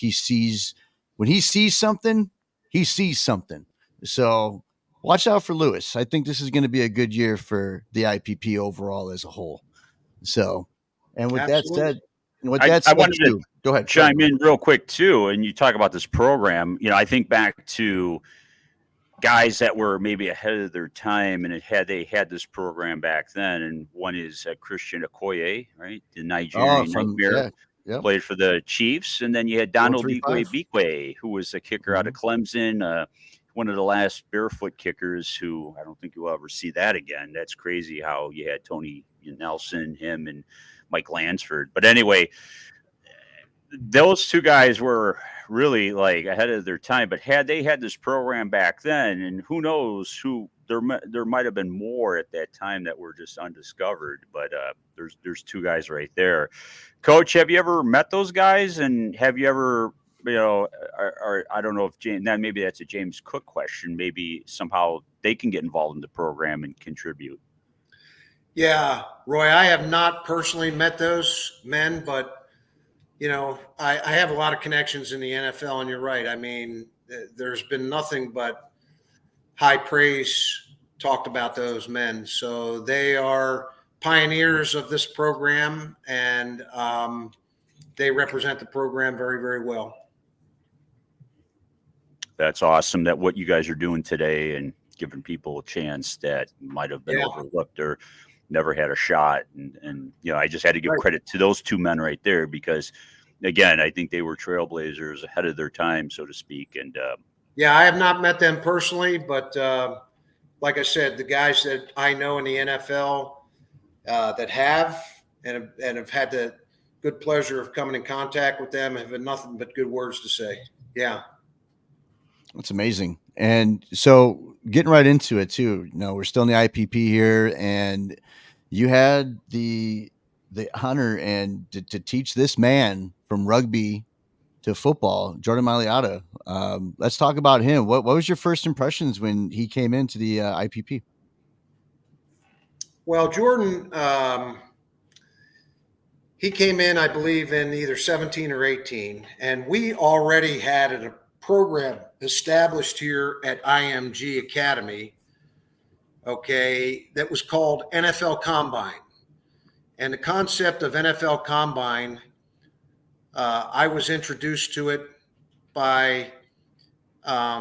when he sees something, he sees something. So watch out for Lewis. I think this is going to be a good year for the IPP overall as a whole. So, and with that said, I wanted to go ahead, chime in real quick too. And you talk about this program. I think back to guys that were maybe ahead of their time, and they had this program back then. And one is Christian Okoye, right, the Nigerian nightmare. Yep. Played for the Chiefs, and then you had Donald Bikwe, who was a kicker out of Clemson. One of the last barefoot kickers who I don't think you'll ever see that again. That's crazy how you had Tony Nelson, him, and Mike Lansford. But anyway, those two guys were really like ahead of their time. But had they had this program back then, and who knows there might have been more at that time that were just undiscovered. But there's two guys right there. Coach, have you ever met those guys? And have you ever or I don't know if maybe that's a James Cook question. Maybe somehow they can get involved in the program and contribute. Yeah, Roy, I have not personally met those men, but I have a lot of connections in the NFL, and you're right. I mean, there's been nothing but high praise talked about those men. So they are pioneers of this program, and they represent the program very, very well. That's awesome that what you guys are doing today and giving people a chance that might have been overlooked or never had a shot. And I just had to give credit to those two men right there because, again, I think they were trailblazers ahead of their time, so to speak. And I have not met them personally, but like I said, the guys that I know in the NFL that have had the good pleasure of coming in contact with them have had nothing but good words to say. Yeah. That's amazing. And so getting right into it too, we're still in the IPP here, and you had the honor and to teach this man from rugby to football, Jordan Mailata. Let's talk about him. What was your first impressions when he came into the IPP? Well, Jordan, he came in, I believe, in either 17 or 18, and we already had a program established here at IMG Academy, that was called NFL Combine. And the concept of NFL Combine, I was introduced to it by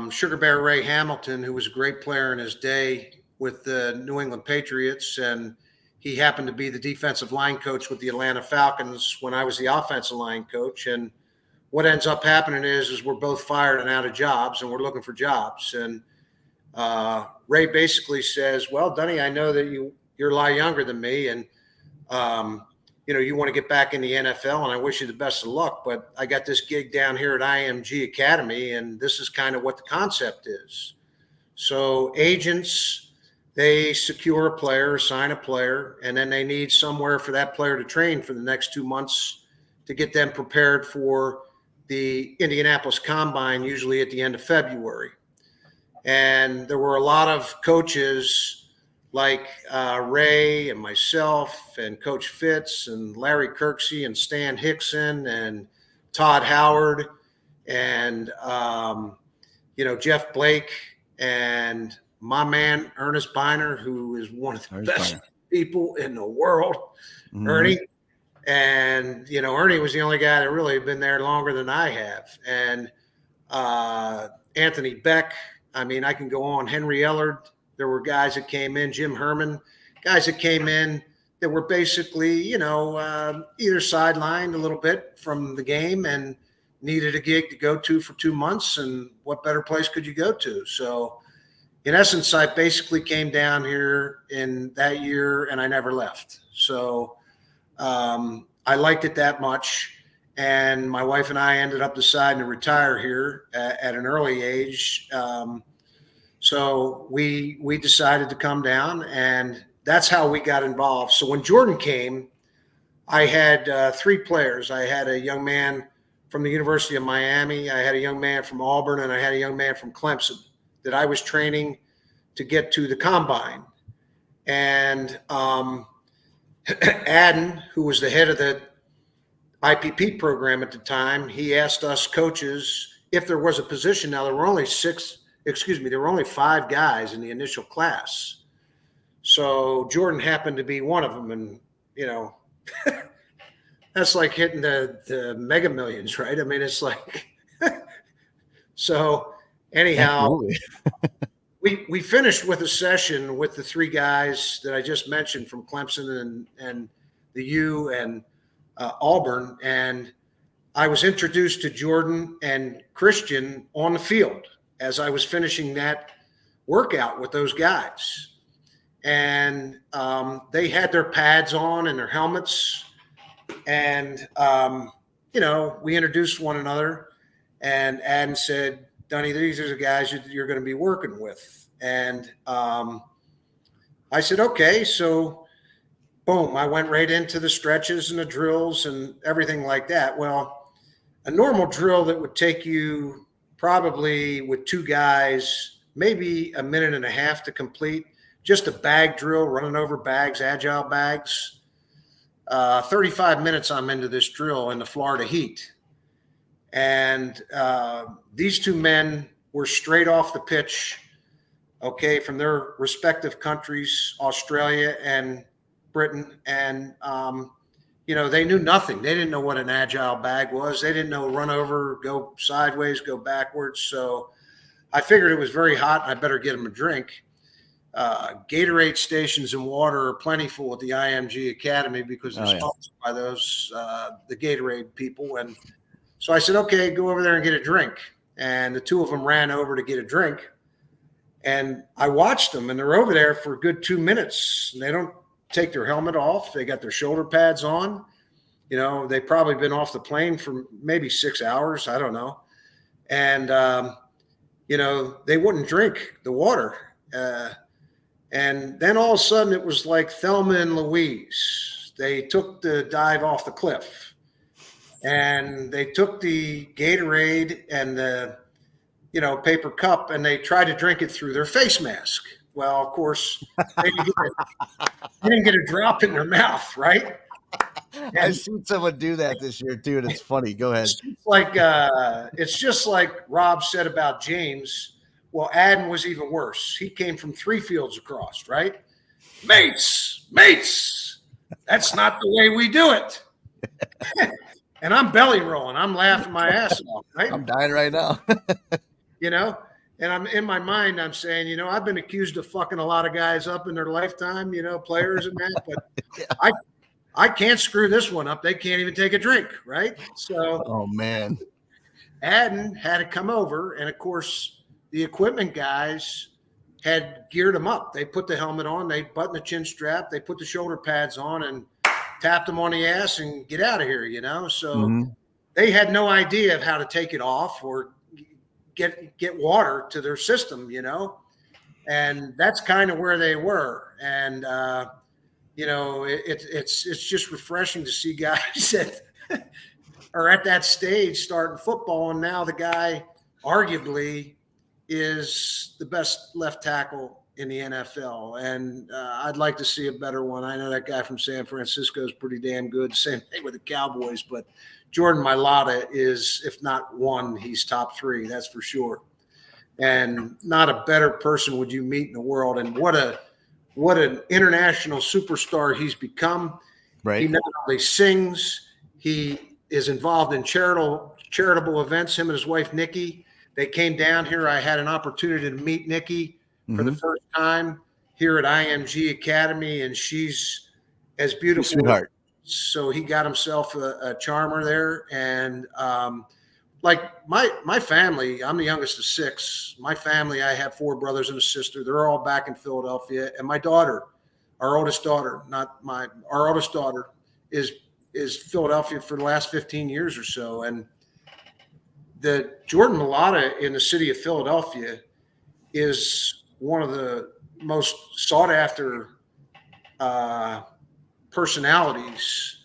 Sugar Bear Ray Hamilton, who was a great player in his day with the New England Patriots, and he happened to be the defensive line coach with the Atlanta Falcons when I was the offensive line coach. And what ends up happening is we're both fired and out of jobs, and we're looking for jobs. And Ray basically says, well, Dunny, I know that you're a lot younger than me, and you want to get back in the NFL, and I wish you the best of luck, but I got this gig down here at IMG Academy, and this is kind of what the concept is. So agents, they secure a player, sign a player, and then they need somewhere for that player to train for the next 2 months to get them prepared for the Indianapolis Combine, usually at the end of February. And there were a lot of coaches like Ray and myself and Coach Fitz and Larry Kirksey and Stan Hickson and Todd Howard and, Jeff Blake and my man, Ernest Biner, who is one of the best people in the world, Ernie. And, Ernie was the only guy that really had been there longer than I have. And Anthony Beck, I mean, I can go on, Henry Ellard. There were guys that came in, Jim Herman, guys that came in that were basically, either sidelined a little bit from the game and needed a gig to go to for 2 months. And what better place could you go to? So in essence, I basically came down here in that year and I never left. So I liked it that much. And my wife and I ended up deciding to retire here at an early age. So we decided to come down, and that's how we got involved. So when Jordan came, I had 3 players. I had a young man from the University of Miami. I had a young man from Auburn, and I had a young man from Clemson that I was training to get to the Combine. And Adden, who was the head of the IPP program at the time, he asked us coaches if there was a position. Now, there were only 5 guys in the initial class. So Jordan happened to be one of them. And, that's like hitting the Mega Millions, right? I mean, it's like, so anyhow, we finished with a session with the 3 guys that I just mentioned from Clemson and the U and Auburn. And I was introduced to Jordan and Christian on the field as I was finishing that workout with those guys. And they had their pads on and their helmets. And, we introduced one another. And Adden said, Dunny, these are the guys you're going to be working with. And I said, okay. So, boom, I went right into the stretches and the drills and everything like that. Well, a normal drill that would take you probably with 2 guys, maybe a minute and a half to complete, just a bag drill, running over bags, agile bags. 35 minutes I'm into this drill in the Florida heat. And these 2 men were straight off the pitch, okay, from their respective countries, Australia and Britain. And, they knew nothing. They didn't know what an agile bag was. They didn't know run over, go sideways, go backwards. So I figured it was very hot and I better get them a drink. Gatorade stations and water are plentiful at the IMG Academy because they're sponsored by those, the Gatorade people. And so I said, okay, go over there and get a drink. And the 2 of them ran over to get a drink. And I watched them, and they're over there for a good 2 minutes. And they don't take their helmet off. They got their shoulder pads on. They've probably been off the plane for maybe 6 hours. I don't know. And, they wouldn't drink the water. And then all of a sudden it was like Thelma and Louise. They took the dive off the cliff. And they took the Gatorade and the, paper cup, and they tried to drink it through their face mask. Well, of course, they didn't get a drop in their mouth, right? And I've seen someone do that this year too, and it's funny. Go ahead. It's just like Rob said about James. Well, Adden was even worse. He came from 3 fields across, right? Mates, that's not the way we do it. And I'm belly rolling. I'm laughing my ass off, right? I'm dying right now. you know. And I'm in my mind, I'm saying, I've been accused of fucking a lot of guys up in their lifetime, players and that, but yeah. I can't screw this one up. They can't even take a drink, right? So, oh man, Adden had to come over, and of course, the equipment guys had geared them up. They put the helmet on, they buttoned the chin strap, they put the shoulder pads on, and tapped them on the ass and get out of here, So they had no idea of how to take it off or get water to their system, and that's kind of where they were. And it's just refreshing to see guys that are at that stage starting football, and now the guy arguably is the best left tackle in the NFL, and I'd like to see a better one. I know that guy from San Francisco is pretty damn good. Same thing with the Cowboys, but Jordan Mailata is, if not one, he's top 3. That's for sure. And not a better person would you meet in the world. And what an international superstar he's become. Right. He not only sings, he is involved in charitable events. Him and his wife Nikki, they came down here. I had an opportunity to meet Nikki for the first time here at IMG Academy, and she's as beautiful. Sweetheart. So he got himself a charmer there. And like my family, I'm the youngest of 6. My family, I have 4 brothers and a sister. They're all back in Philadelphia. And my daughter, our oldest daughter is Philadelphia for the last 15 years or so. And the Jordan Mailata in the city of Philadelphia is one of the most sought after personalities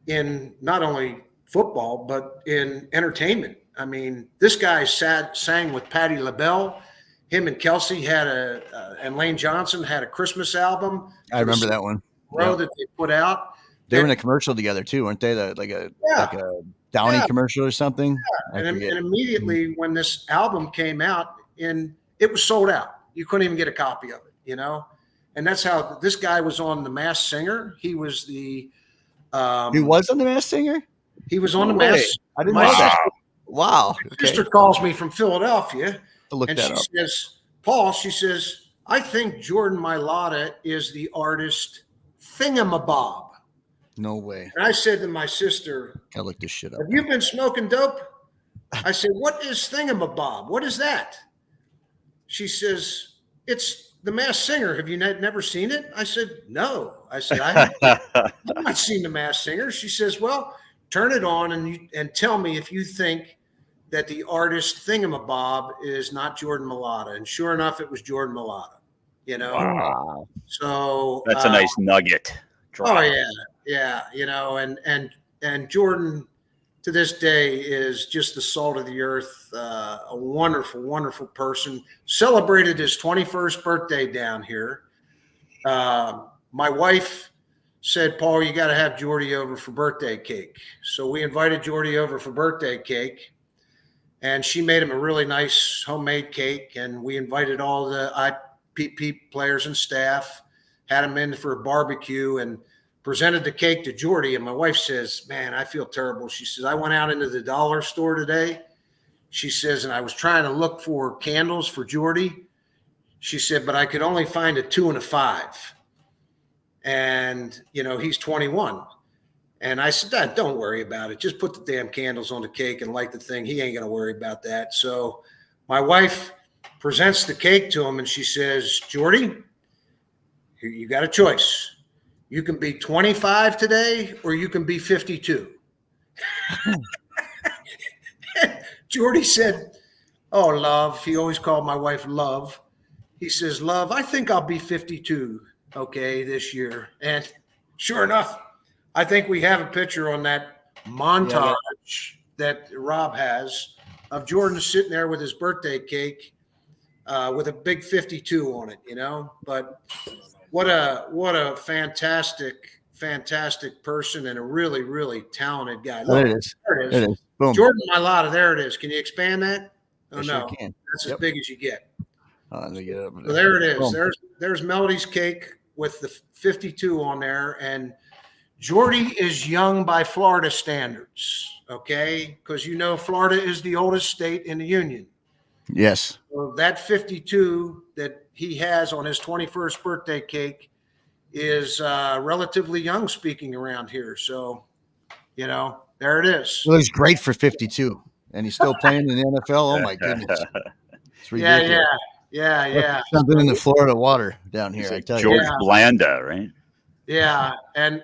in not only football, but in entertainment. I mean, this guy sang with Patti LaBelle. Him and Kelsey and Lane Johnson had a Christmas album. I remember that one. That they put out. They were in a commercial together too, weren't they? Like a Downy commercial or something. Yeah. And immediately when this album came out, it was sold out. You couldn't even get a copy of it, And that's how this guy was on The Masked Singer. He was the. He was on The Masked Singer. He was on The Masked. I didn't know that. Wow. My sister calls me from Philadelphia, and she says, "Paul," she says, "I think Jordan Mailata is the artist Thingamabob." No way. And I said to my sister, I looked this shit up. "Have you been smoking dope?" I said, "What is Thingamabob? What is that?" She says, "It's The Masked Singer. Have you never seen it?" I said, "No." I said, "I've not seen The Masked Singer." She says, "Well, turn it on and tell me if you think that the artist Thingamabob is not Jordan Mailata." And sure enough, it was Jordan Mailata. Wow. So that's a nice nugget. Oh yeah. And Jordan to this day is just the salt of the earth, a wonderful, wonderful person. Celebrated his 21st birthday down here. My wife said, "Paul, you got to have Jordy over for birthday cake." So we invited Jordy over for birthday cake, and she made him a really nice homemade cake. And we invited all the IPP players and staff, had them in for a barbecue, and presented the cake to Jordy. And my wife says, "Man, I feel terrible." She says, "I went out into the dollar store today." She says, "And I was trying to look for candles for Jordy." She said, "But I could only find a 2 and a 5. And, he's 21. And I said, "Dad, don't worry about it. Just put the damn candles on the cake and light the thing. He ain't going to worry about that." So my wife presents the cake to him, and she says, "Jordy, you got a choice. You can be 25 today, or you can be 52. Jordy said, "Oh, love." He always called my wife Love. He says, "Love, I think I'll be 52, okay, this year." And sure enough, I think we have a picture on that montage that Rob has of Jordan sitting there with his birthday cake with a big 52 on it, But what a fantastic person and a really, really talented guy. There it is. Boom. Jordan Mailata, there it is. Can you expand that? Oh, Sure no. can. That's as big as you get. Let me get it up. So there it is. Boom. There's Melody's cake with the 52 on there. And Jordy is young by Florida standards, okay? Because Florida is the oldest state in the union. Yes. So that 52 that he has on his 21st birthday cake is relatively young speaking around here. So, there it is. Well, he's great for 52, and he's still playing in the NFL. Oh my goodness, it's ridiculous. Yeah. Something in the Florida water down here, I tell George you. Blanda, right? Yeah, and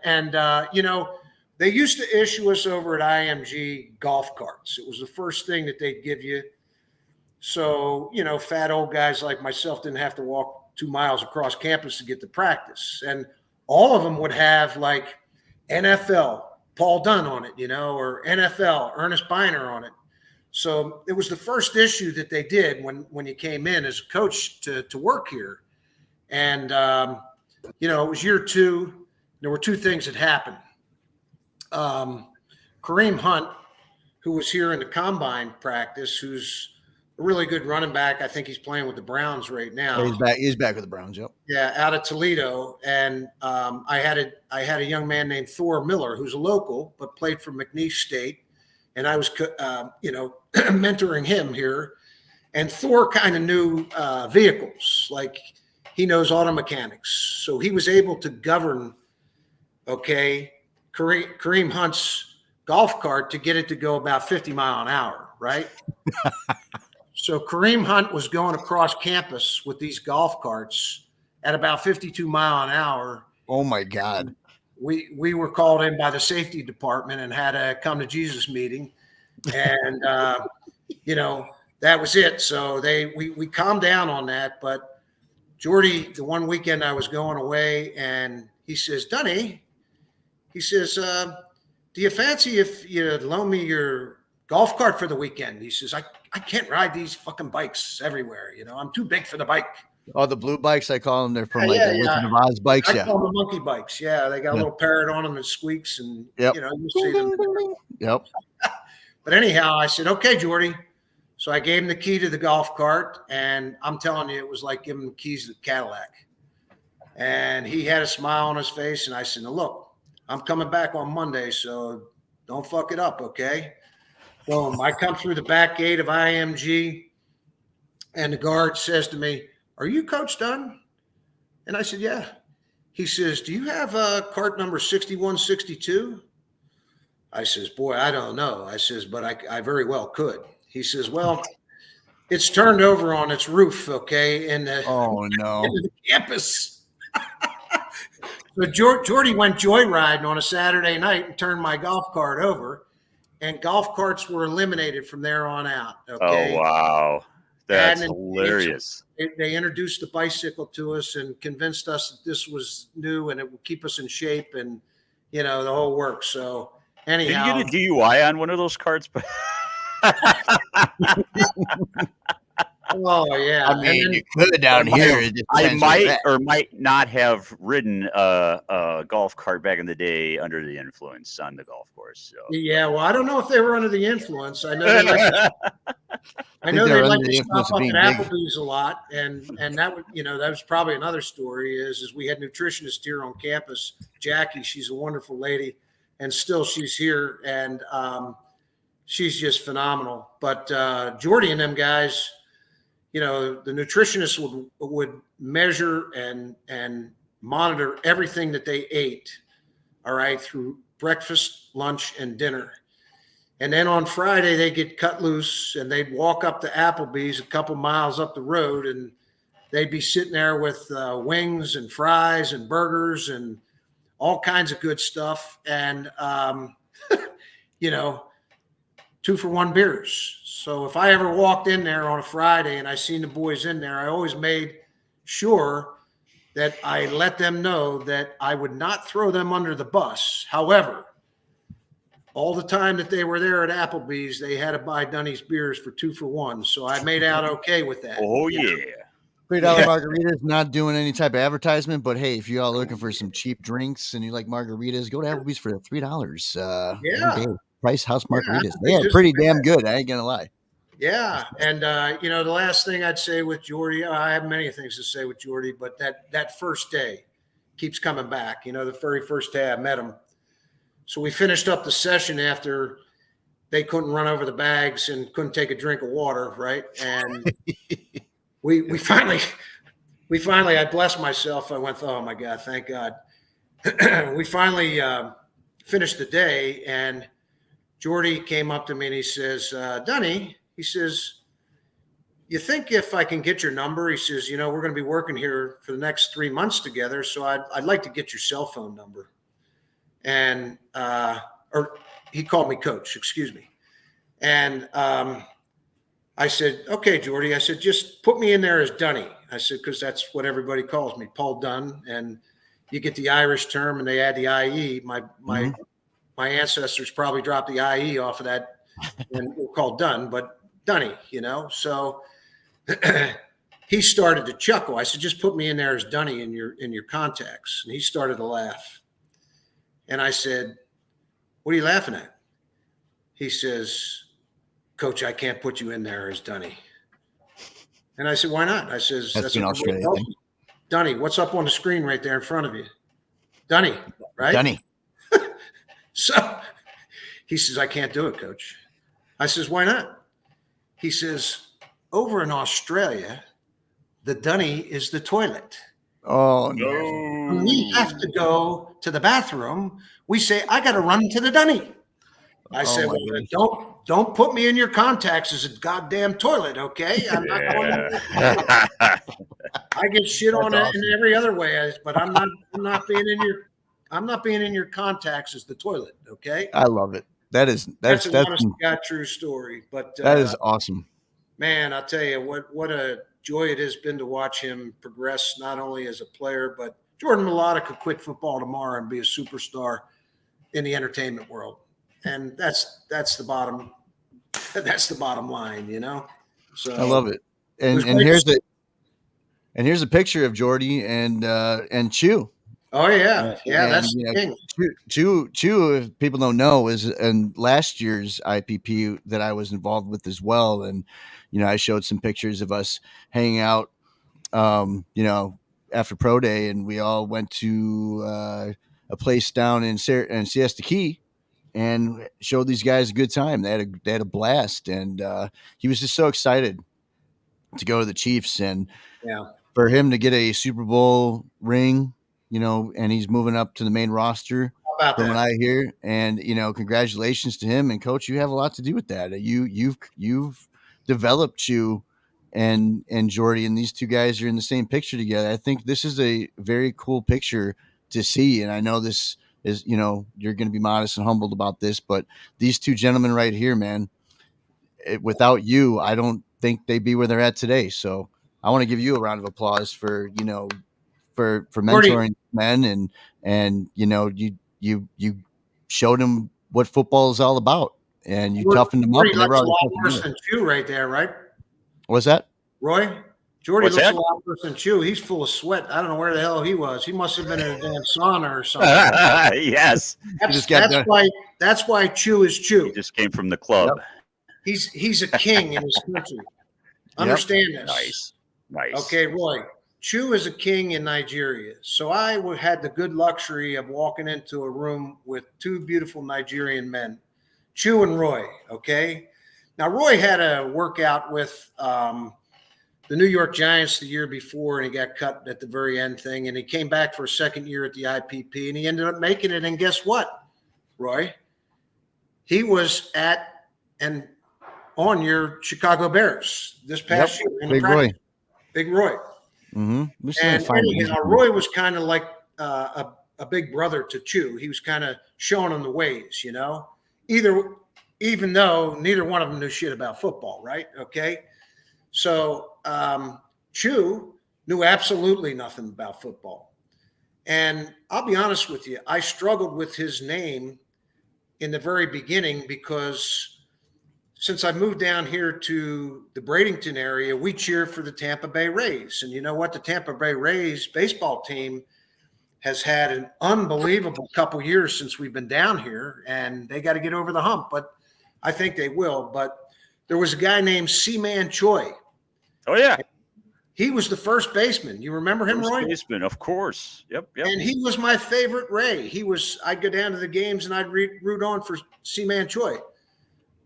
they used to issue us over at IMG golf carts. It was the first thing that they'd give you. So, fat old guys like myself didn't have to walk 2 miles across campus to get to practice. And all of them would have like NFL, Paul Dunn on it, or NFL, Ernest Biner on it. So it was the first issue that they did when you came in as a coach to work here. And, it was year 2. There were 2 things that happened. Kareem Hunt, who was here in the combine practice, who's a really good running back. I think he's playing with the Browns right now. He's back with the Browns. Yep. Yeah, out of Toledo. And I had a young man named Thor Miller, who's a local but played for McNeese State, and I was mentoring him here. And Thor kind of knew vehicles, like he knows auto mechanics, so he was able to govern Kareem Hunt's golf cart to get it to go about 50 miles an hour, right? So Kareem Hunt was going across campus with these golf carts at about 52 miles an hour. Oh my God. We were called in by the safety department and had a come to Jesus meeting. And, that was it. So we calmed down on that. But Jordy, the one weekend I was going away, and he says, Dunny, he says, do you fancy if you loan me your golf cart for the weekend? He says, I can't ride these fucking bikes everywhere. I'm too big for the bike. Oh, the blue bikes, I call them. They're from the Wizard of Oz bikes. I call them monkey bikes. Yeah, they got a little parrot on them and squeaks, and you see them. Yep. But anyhow, I said, okay, Jordy. So I gave him the key to the golf cart, and I'm telling you, it was like giving him the keys to the Cadillac. And he had a smile on his face, and I said, now look, I'm coming back on Monday, so don't fuck it up, okay? Boom. I come through the back gate of IMG, and the guard says to me, are you Coach Dunn? And I said, yeah. He says, do you have cart number 6162? I says, boy, I don't know. I says, but I very well could. He says, well, it's turned over on its roof, okay, in the, into the campus. So Jordy went joyriding on a Saturday night and turned my golf cart over, and golf carts were eliminated from there on out. Okay? Oh, wow. That's hilarious. They introduced the bicycle to us and convinced us that this was new and it would keep us in shape and, the whole work. So anyhow. Did you get a DUI on one of those carts? Oh, yeah. I mean, you could down here. I might or might not have ridden a golf cart back in the day under the influence on the golf course. So. Yeah, well, I don't know if they were under the influence. I know they like to stop up at Applebee's a lot, and that would that was probably another story. Is we had nutritionists here on campus. Jackie, she's a wonderful lady, and still she's here, and she's just phenomenal. But Jordy and them guys. The nutritionists would measure and monitor everything that they ate, all right, through breakfast, lunch, and dinner. And then on Friday, they get cut loose and they'd walk up to Applebee's a couple miles up the road, and they'd be sitting there with wings and fries and burgers and all kinds of good stuff. And, 2-for-1 beers. So if I ever walked in there on a Friday and I seen the boys in there, I always made sure that I let them know that I would not throw them under the bus. However, all the time that they were there at Applebee's, they had to buy Dunny's beers for 2-for-1. So I made out okay with that. Oh, yeah. $3 margaritas, not doing any type of advertisement, but hey, if you're all looking for some cheap drinks and you like margaritas, go to Applebee's for $3. Yeah. Price House margaritas. They are pretty damn good. I ain't gonna lie. Yeah, and the last thing I'd say with Jordy, I have many things to say with Jordy, but that first day keeps coming back. The very first day I met him. So we finished up the session after they couldn't run over the bags and couldn't take a drink of water, right? And we finally, I blessed myself. I went, oh my God, thank God. We finally finished the day, and Jordy came up to me and he says, Dunny, he says, you think if I can get your number, he says, we're going to be working here for the next 3 months together, so I'd like to get your cell phone number. And or he called me coach, excuse me. And I said, okay, Jordy. I said, just put me in there as Dunny. I said, because that's what everybody calls me, Paul Dunn. And you get the Irish term and they add the IE. My ancestors probably dropped the IE off of that and we're called Dunn, but Dunny, So he started to chuckle. I said, just put me in there as Dunny in your contacts. And he started to laugh. And I said, what are you laughing at? He says, Coach, I can't put you in there as Dunny. And I said, why not? I says, that's an Australia thing. Dunny, what's up on the screen right there in front of you? Dunny, right? Dunny. So he says, I can't do it, Coach. I says, why not? He says, over in Australia, the Dunny is the toilet. Oh, no. When we have to go to the bathroom, we say, I got to run to the Dunny. I said, well, don't put me in your contacts as a goddamn toilet, okay? I'm not going to. I get shit on it in every other way, but I'm not being in your contacts as the toilet, okay? I love it. That's an honest to God true story. But that is awesome. Man, I'll tell you what a joy it has been to watch him progress, not only as a player, but Jordan Mailata could quit football tomorrow and be a superstar in the entertainment world. And that's the bottom line, So I love it. And here's a picture of Jordy and Chew. Oh yeah, that's the king. Chew, if people don't know, is in last year's IPP that I was involved with as well. And I showed some pictures of us hanging out, after pro day, and we all went to a place down in Siesta Key and showed these guys a good time. They had a blast, and he was just so excited to go to the Chiefs, and for him to get a Super Bowl ring, and he's moving up to the main roster from what I hear. And congratulations to him. And Coach, you have a lot to do with that. You've developed you and Jordy, and these two guys are in the same picture together. I think this is a very cool picture to see, and I know this is, you're going to be modest and humbled about this, but these two gentlemen right here, man, without you, I don't think they'd be where they're at today. So I want to give you a round of applause for mentoring men, and you showed them what football is all about, and you toughened them up. And looks a lot worse than Chew right there, right? What's that, Roy? Jordy looks a lot worse than Chew. He's full of sweat. I don't know where the hell he was. He must have been in a damn sauna or something. Yes. That's why Chew is Chew. He just came from the club. Yep. He's a king in his country. Understand this. Nice. Okay, Roy. Chew is a king in Nigeria. So I had the good luxury of walking into a room with two beautiful Nigerian men, Chew and Roy, okay? Now, Roy had a workout with the New York Giants the year before, and he got cut at the very end thing, and he came back for a second year at the IPP, and he ended up making it. And guess what, Roy? He was at and on your Chicago Bears this past year. In Big Roy. Mm-hmm. And anyhow, Roy was kind of like a big brother to Chew. He was kind of showing him the ways, even though neither one of them knew shit about football, right? Okay. So Chew knew absolutely nothing about football. And I'll be honest with you, I struggled with his name in the very beginning because since I moved down here to the Bradenton area, we cheer for the Tampa Bay Rays. And you know what? The Tampa Bay Rays baseball team has had an unbelievable couple years since we've been down here, and they got to get over the hump, but I think they will. But there was a guy named Seaman Choi. Oh, yeah. He was the first baseman. You remember him, Roy? First baseman, of course. Yep. And he was my favorite Ray. I'd go down to the games and I'd root on for Seaman Choi.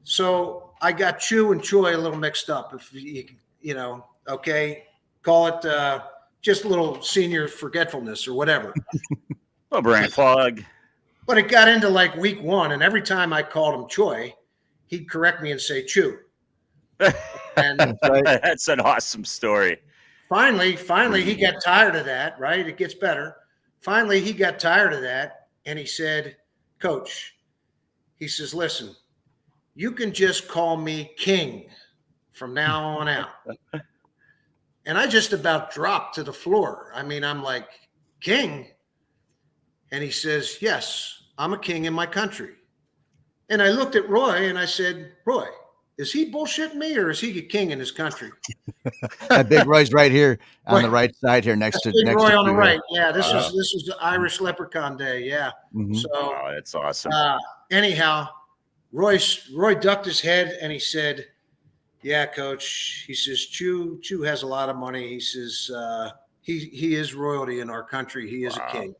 So I got Chew and Choi a little mixed up. If okay, call it just a little senior forgetfulness or whatever. Oh, brain fog. But it got into like week 1, and every time I called him Choi, he'd correct me and say Chew. And that's an awesome story. Finally, he got tired of that, right? It gets better. Finally, he got tired of that, and he said, Coach, he says, listen, you can just call me King from now on out. And I just about dropped to the floor. I mean, I'm like, King? And he says, yes, I'm a king in my country. And I looked at Roy and I said, Roy, is he bullshitting me or is he a king in his country? That big Roy's right here on the right side here next to Roy on the right. Yeah, this was Irish Leprechaun Day. Yeah. Mm-hmm. So that's awesome. Anyhow, Roy ducked his head and he said, yeah, Coach. He says, Chew has a lot of money. He says, he is royalty in our country. He is a king,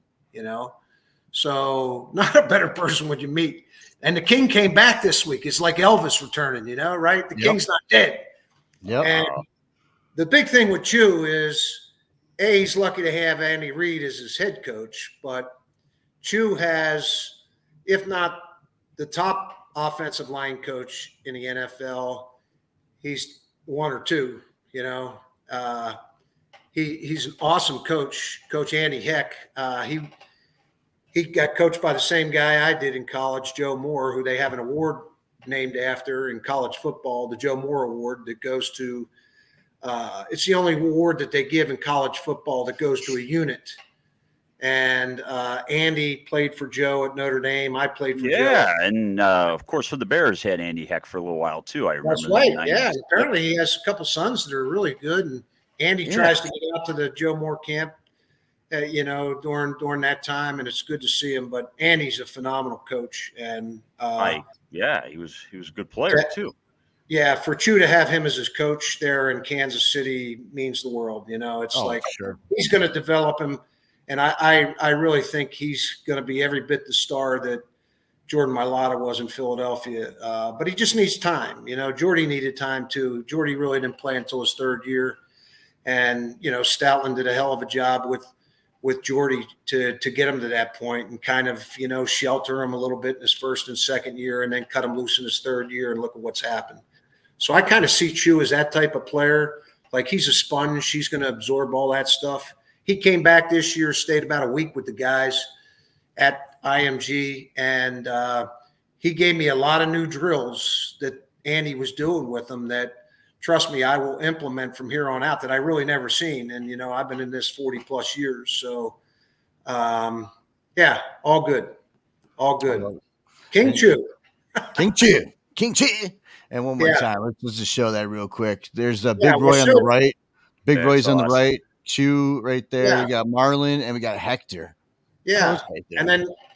So not a better person would you meet. And the king came back this week. It's like Elvis returning, right? The king's not dead. Yep. And the big thing with Chew is, he's lucky to have Andy Reid as his head coach, but Chew has, if not the top offensive line coach in the NFL, he's 1 or 2, he's an awesome coach, Coach Andy Heck. He got coached by the same guy I did in college, Joe Moore, who they have an award named after in college football, the Joe Moore Award that goes to it's the only award that they give in college football that goes to a unit. And Andy played for Joe at Notre Dame. I played for Joe. Yeah, and of course for the Bears had Andy Heck for a little while too. I remember. That's right. Yeah, apparently he has a couple sons that are really good, and Andy tries to get out to the Joe Moore camp, during that time, and it's good to see him. But Andy's a phenomenal coach, and he was a good player too. Yeah, for Chew to have him as his coach there in Kansas City means the world. It's he's going to develop him. And I really think he's going to be every bit the star that Jordan Mailata was in Philadelphia. But he just needs time. Jordy needed time too. Jordy really didn't play until his 3rd year. And, Stoutland did a hell of a job with Jordy to get him to that point and kind of, shelter him a little bit in his 1st and 2nd year and then cut him loose in his 3rd year and look at what's happened. So I kind of see Chew as that type of player. Like he's a sponge. He's going to absorb all that stuff. He came back this year, stayed about a week with the guys at IMG, and he gave me a lot of new drills that Andy was doing with them that, trust me, I will implement from here on out that I really never seen. And, I've been in this 40 plus years. So, all good. All good. King Chew. King Chew. King Chew. And one more time, let's just show that real quick. There's a Big Roy on the right. Big Roy's on the right. Chew right there. Yeah. We got Marlon and we got Hector. Yeah. Right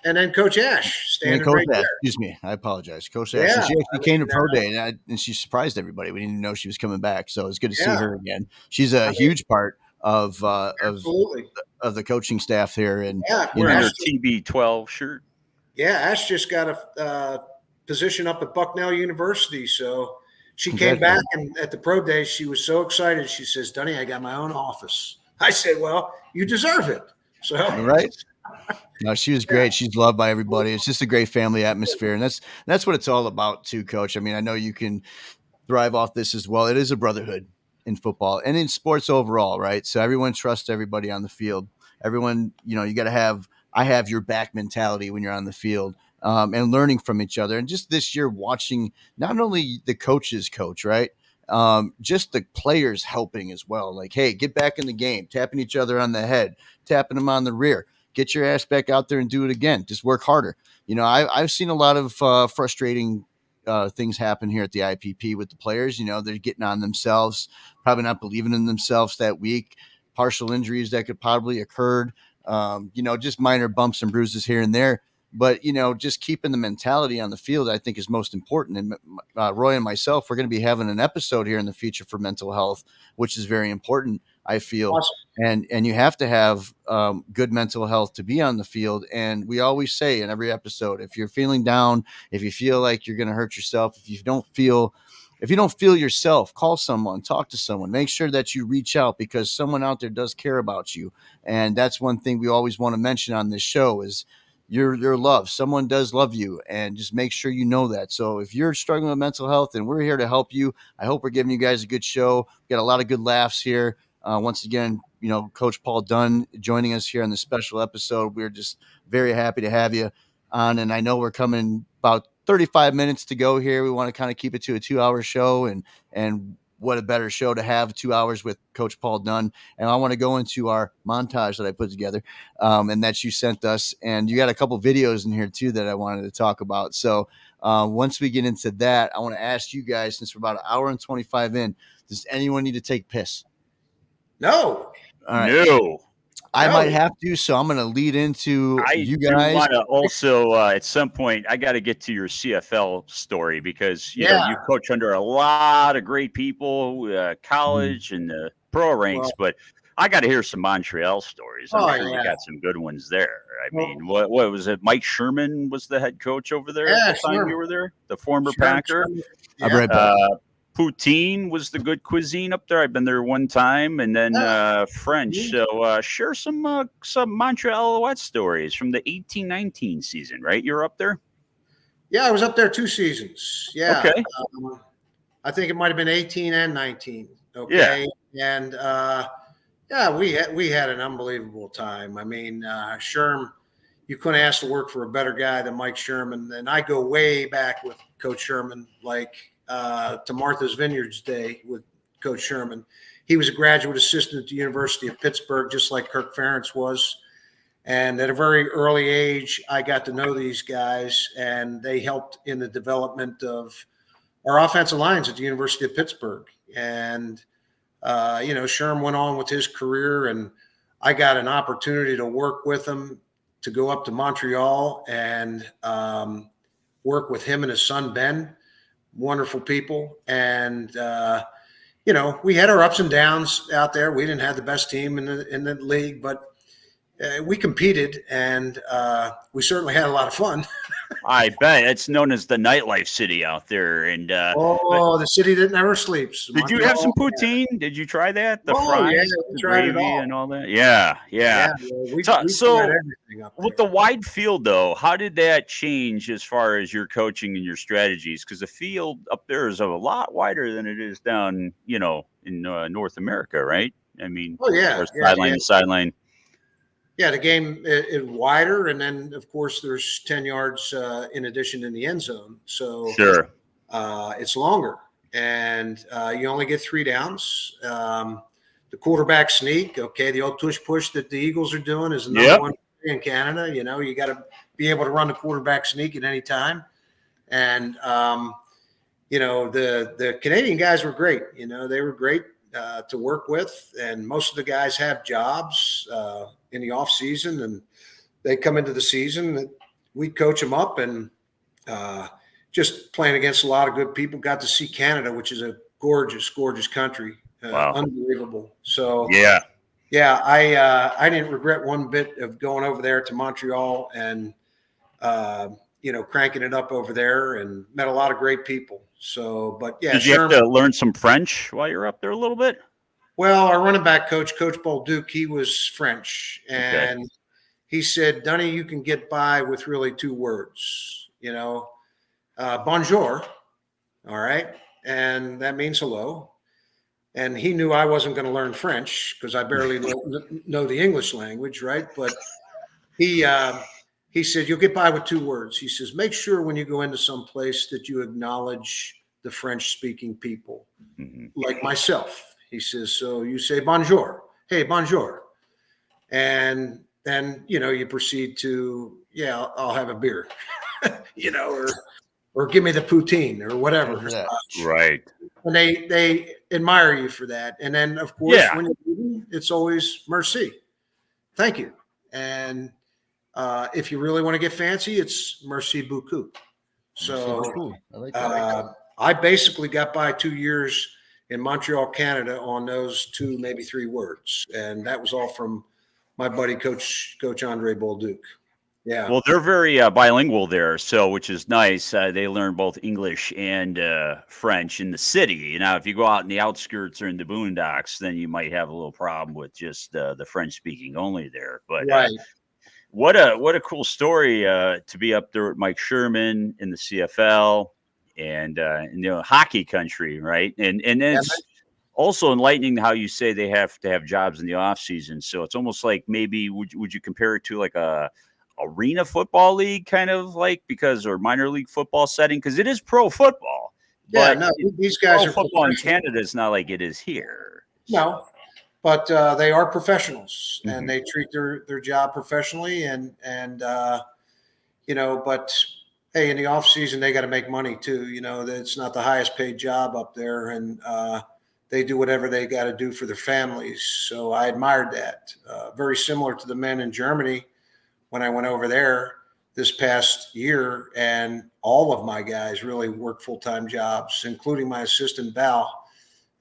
and then Coach Ash standing Coach right Ash, there. Excuse me. I apologize. Coach Ash. And she actually came to Pro Day and she surprised everybody. We didn't even know she was coming back. So it's good to see her again. She's a huge part of the coaching staff here. And wearing her TB12 shirt. Yeah, Ash just got a position up at Bucknell University. So she came back, and at the Pro Day, she was so excited. She says, Dunny, I got my own office. I said, well, you deserve it. So right. No, she was great. She's loved by everybody. It's just a great family atmosphere. And that's what it's all about too, Coach. I mean, I know you can thrive off this as well. It is a brotherhood in football and in sports overall, right? So everyone trusts everybody on the field. Everyone, you got to have, I have your back mentality when you're on the field. And learning from each other. And just this year watching not only the coaches coach, right? Just the players helping as well. Like, hey, get back in the game, tapping each other on the head, tapping them on the rear, get your ass back out there and do it again. Just work harder. I've seen a lot of frustrating things happen here at the IPP with the players. They're getting on themselves, probably not believing in themselves that week, partial injuries that could probably occurred, just minor bumps and bruises here and there. But, just keeping the mentality on the field, I think, is most important. And Roy and myself, we're going to be having an episode here in the future for mental health, which is very important. I feel. Awesome. And you have to have good mental health to be on the field. And we always say in every episode, if you're feeling down, if you feel like you're going to hurt yourself, if you don't feel yourself, call someone, talk to someone, make sure that you reach out, because someone out there does care about you. And that's one thing we always want to mention on this show is your love. Someone does love you, and just make sure you know that. So if you're struggling with mental health, and we're here to help you, I hope we're giving you guys a good show. We got a lot of good laughs here. Once again, Coach Paul Dunn joining us here on this special episode. We're just very happy to have you on. And I know we're coming about 35 minutes to go here. We want to kind of keep it to a 2-hour show, and what a better show to have 2 hours with Coach Paul Dunn. And I want to go into our montage that I put together and that you sent us. And you got a couple videos in here too that I wanted to talk about. So once we get into that, I want to ask you guys, since we're about an hour and 25 in, does anyone need to take piss? No. All right. No. I might have to, so I'm going to lead into you guys. I want to also, at some point, I got to get to your CFL story, because you coach under a lot of great people, college and the pro ranks, but I got to hear some Montreal stories. I'm sure you got some good ones there. I mean, what was it? Mike Sherman was the head coach over there at the time you were there, the former Packer. Poutine was the good cuisine up there. I've been there one time, and then French. So share some Montreal Alouettes stories from the 18-19 season, right? You're up there? Yeah, I was up there 2 seasons. Yeah. Okay. I think it might have been 18 and 19. Okay. Yeah. And we had an unbelievable time. I mean, Sherm, you couldn't ask to work for a better guy than Mike Sherman. And I go way back with Coach Sherman, like to Martha's Vineyards Day with Coach Sherman. He was a graduate assistant at the University of Pittsburgh, just like Kirk Ferentz was. And at a very early age, I got to know these guys, and they helped in the development of our offensive lines at the University of Pittsburgh. And, Sherm went on with his career, and I got an opportunity to work with him, to go up to Montreal and work with him and his son, Ben. Wonderful people. And, we had our ups and downs out there. We didn't have the best team in the league, but we competed, and we certainly had a lot of fun. I bet. It's known as the nightlife city out there. And the city that never sleeps. Did you have some poutine? Did you try that? The fries, we tried it all. And all that? Yeah. We so everything up with there. the wide field, though, how did that change as far as your coaching and your strategies? Because the field up there is a lot wider than it is down, in North America, right? I mean, sideline to sideline. Yeah, the game is wider, and then of course there's 10 yards in addition in the end zone, so sure, it's longer, and you only get 3 downs. The quarterback sneak, the old tush push that the Eagles are doing is another one in Canada. You got to be able to run the quarterback sneak at any time, and the Canadian guys were great. They were great to work with, and most of the guys have jobs in the off season, and they come into the season. We coach them up, and just playing against a lot of good people. Got to see Canada, which is a gorgeous, gorgeous country. Wow. Unbelievable. So I didn't regret one bit of going over there to Montreal and cranking it up over there, and met a lot of great people. So, but did you have to learn some French while you're up there a little bit? Well, our running back coach, Coach Paul Dunn, he was French, and he said, "Dunny, you can get by with really 2 words, bonjour, all right, and that means hello." And he knew I wasn't going to learn French because I barely know the English language, right? But he said, "You'll get by with 2 words." He says, "Make sure when you go into some place that you acknowledge the French-speaking people, like myself." He says, "So you say bonjour, hey, bonjour." And then, you proceed to, I'll have a beer, or give me the poutine or whatever. Right. And they admire you for that. And then, of course, when you're eating, it's always merci. Thank you. And if you really want to get fancy, it's merci beaucoup. So I like that. I basically got by 2 years in Montreal, Canada, on those 2, maybe 3 words. And that was all from my buddy, Coach Andre Bolduc. Yeah. Well, they're very bilingual there, so which is nice. They learn both English and French in the city. Now, if you go out in the outskirts or in the boondocks, then you might have a little problem with just the French speaking only there. But Right. What a cool story to be up there with Mike Sherman in the CFL and hockey country, right? And then it's also enlightening how you say they have to have jobs in the off season. So it's almost like maybe would you compare it to like a arena football league kind of like or minor league football setting, because it is pro football. Yeah, but no, these guys are football in Canada. It's not like it is here. No, but they are professionals and they treat their job professionally and but hey, in the off season they got to make money too. It's not the highest paid job up there, and they do whatever they got to do for their families. So I admired that. Very similar to the men in Germany when I went over there this past year, and all of my guys really work full-time jobs, including my assistant Val.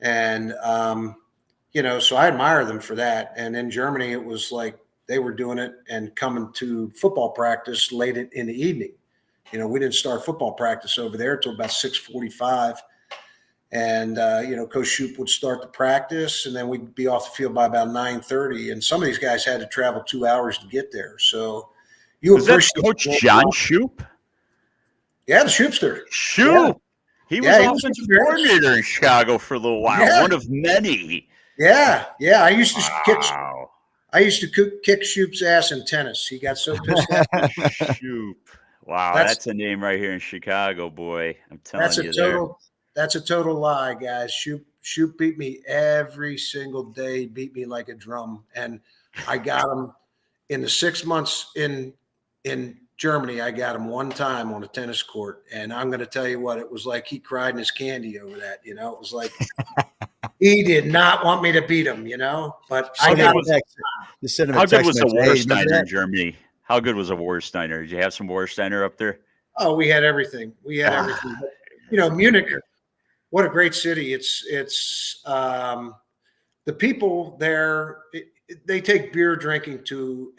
And, so I admire them for that. And in Germany, it was like they were doing it and coming to football practice late in the evening. We didn't start football practice over there until about 6:45. And, Coach Shoup would start the practice, and then we'd be off the field by about 9:30. And some of these guys had to travel 2 hours to get there. So you appreciate Coach John Shoup? Yeah, the Shoupster. Shoup. Yeah. He was offensive coordinator in Chicago for a little while, one of many. Yeah. I used to kick Shoup's ass in tennis. He got so pissed off. Shoup. Wow, that's a name right here in Chicago, boy. I'm telling you. That's a total lie, guys. Shoup beat me every single day, beat me like a drum. And I got him in the 6 months in Germany. I got him one time on a tennis court. And I'm going to tell you what, it was like he cried in his candy over that. It was like he did not want me to beat him, but I got it. How good was the Warsteiner in Germany? How good was a Warsteiner? Did you have some Warsteiner up there? Oh, we had everything. But, Munich, what a great city. It's the people there, they take beer drinking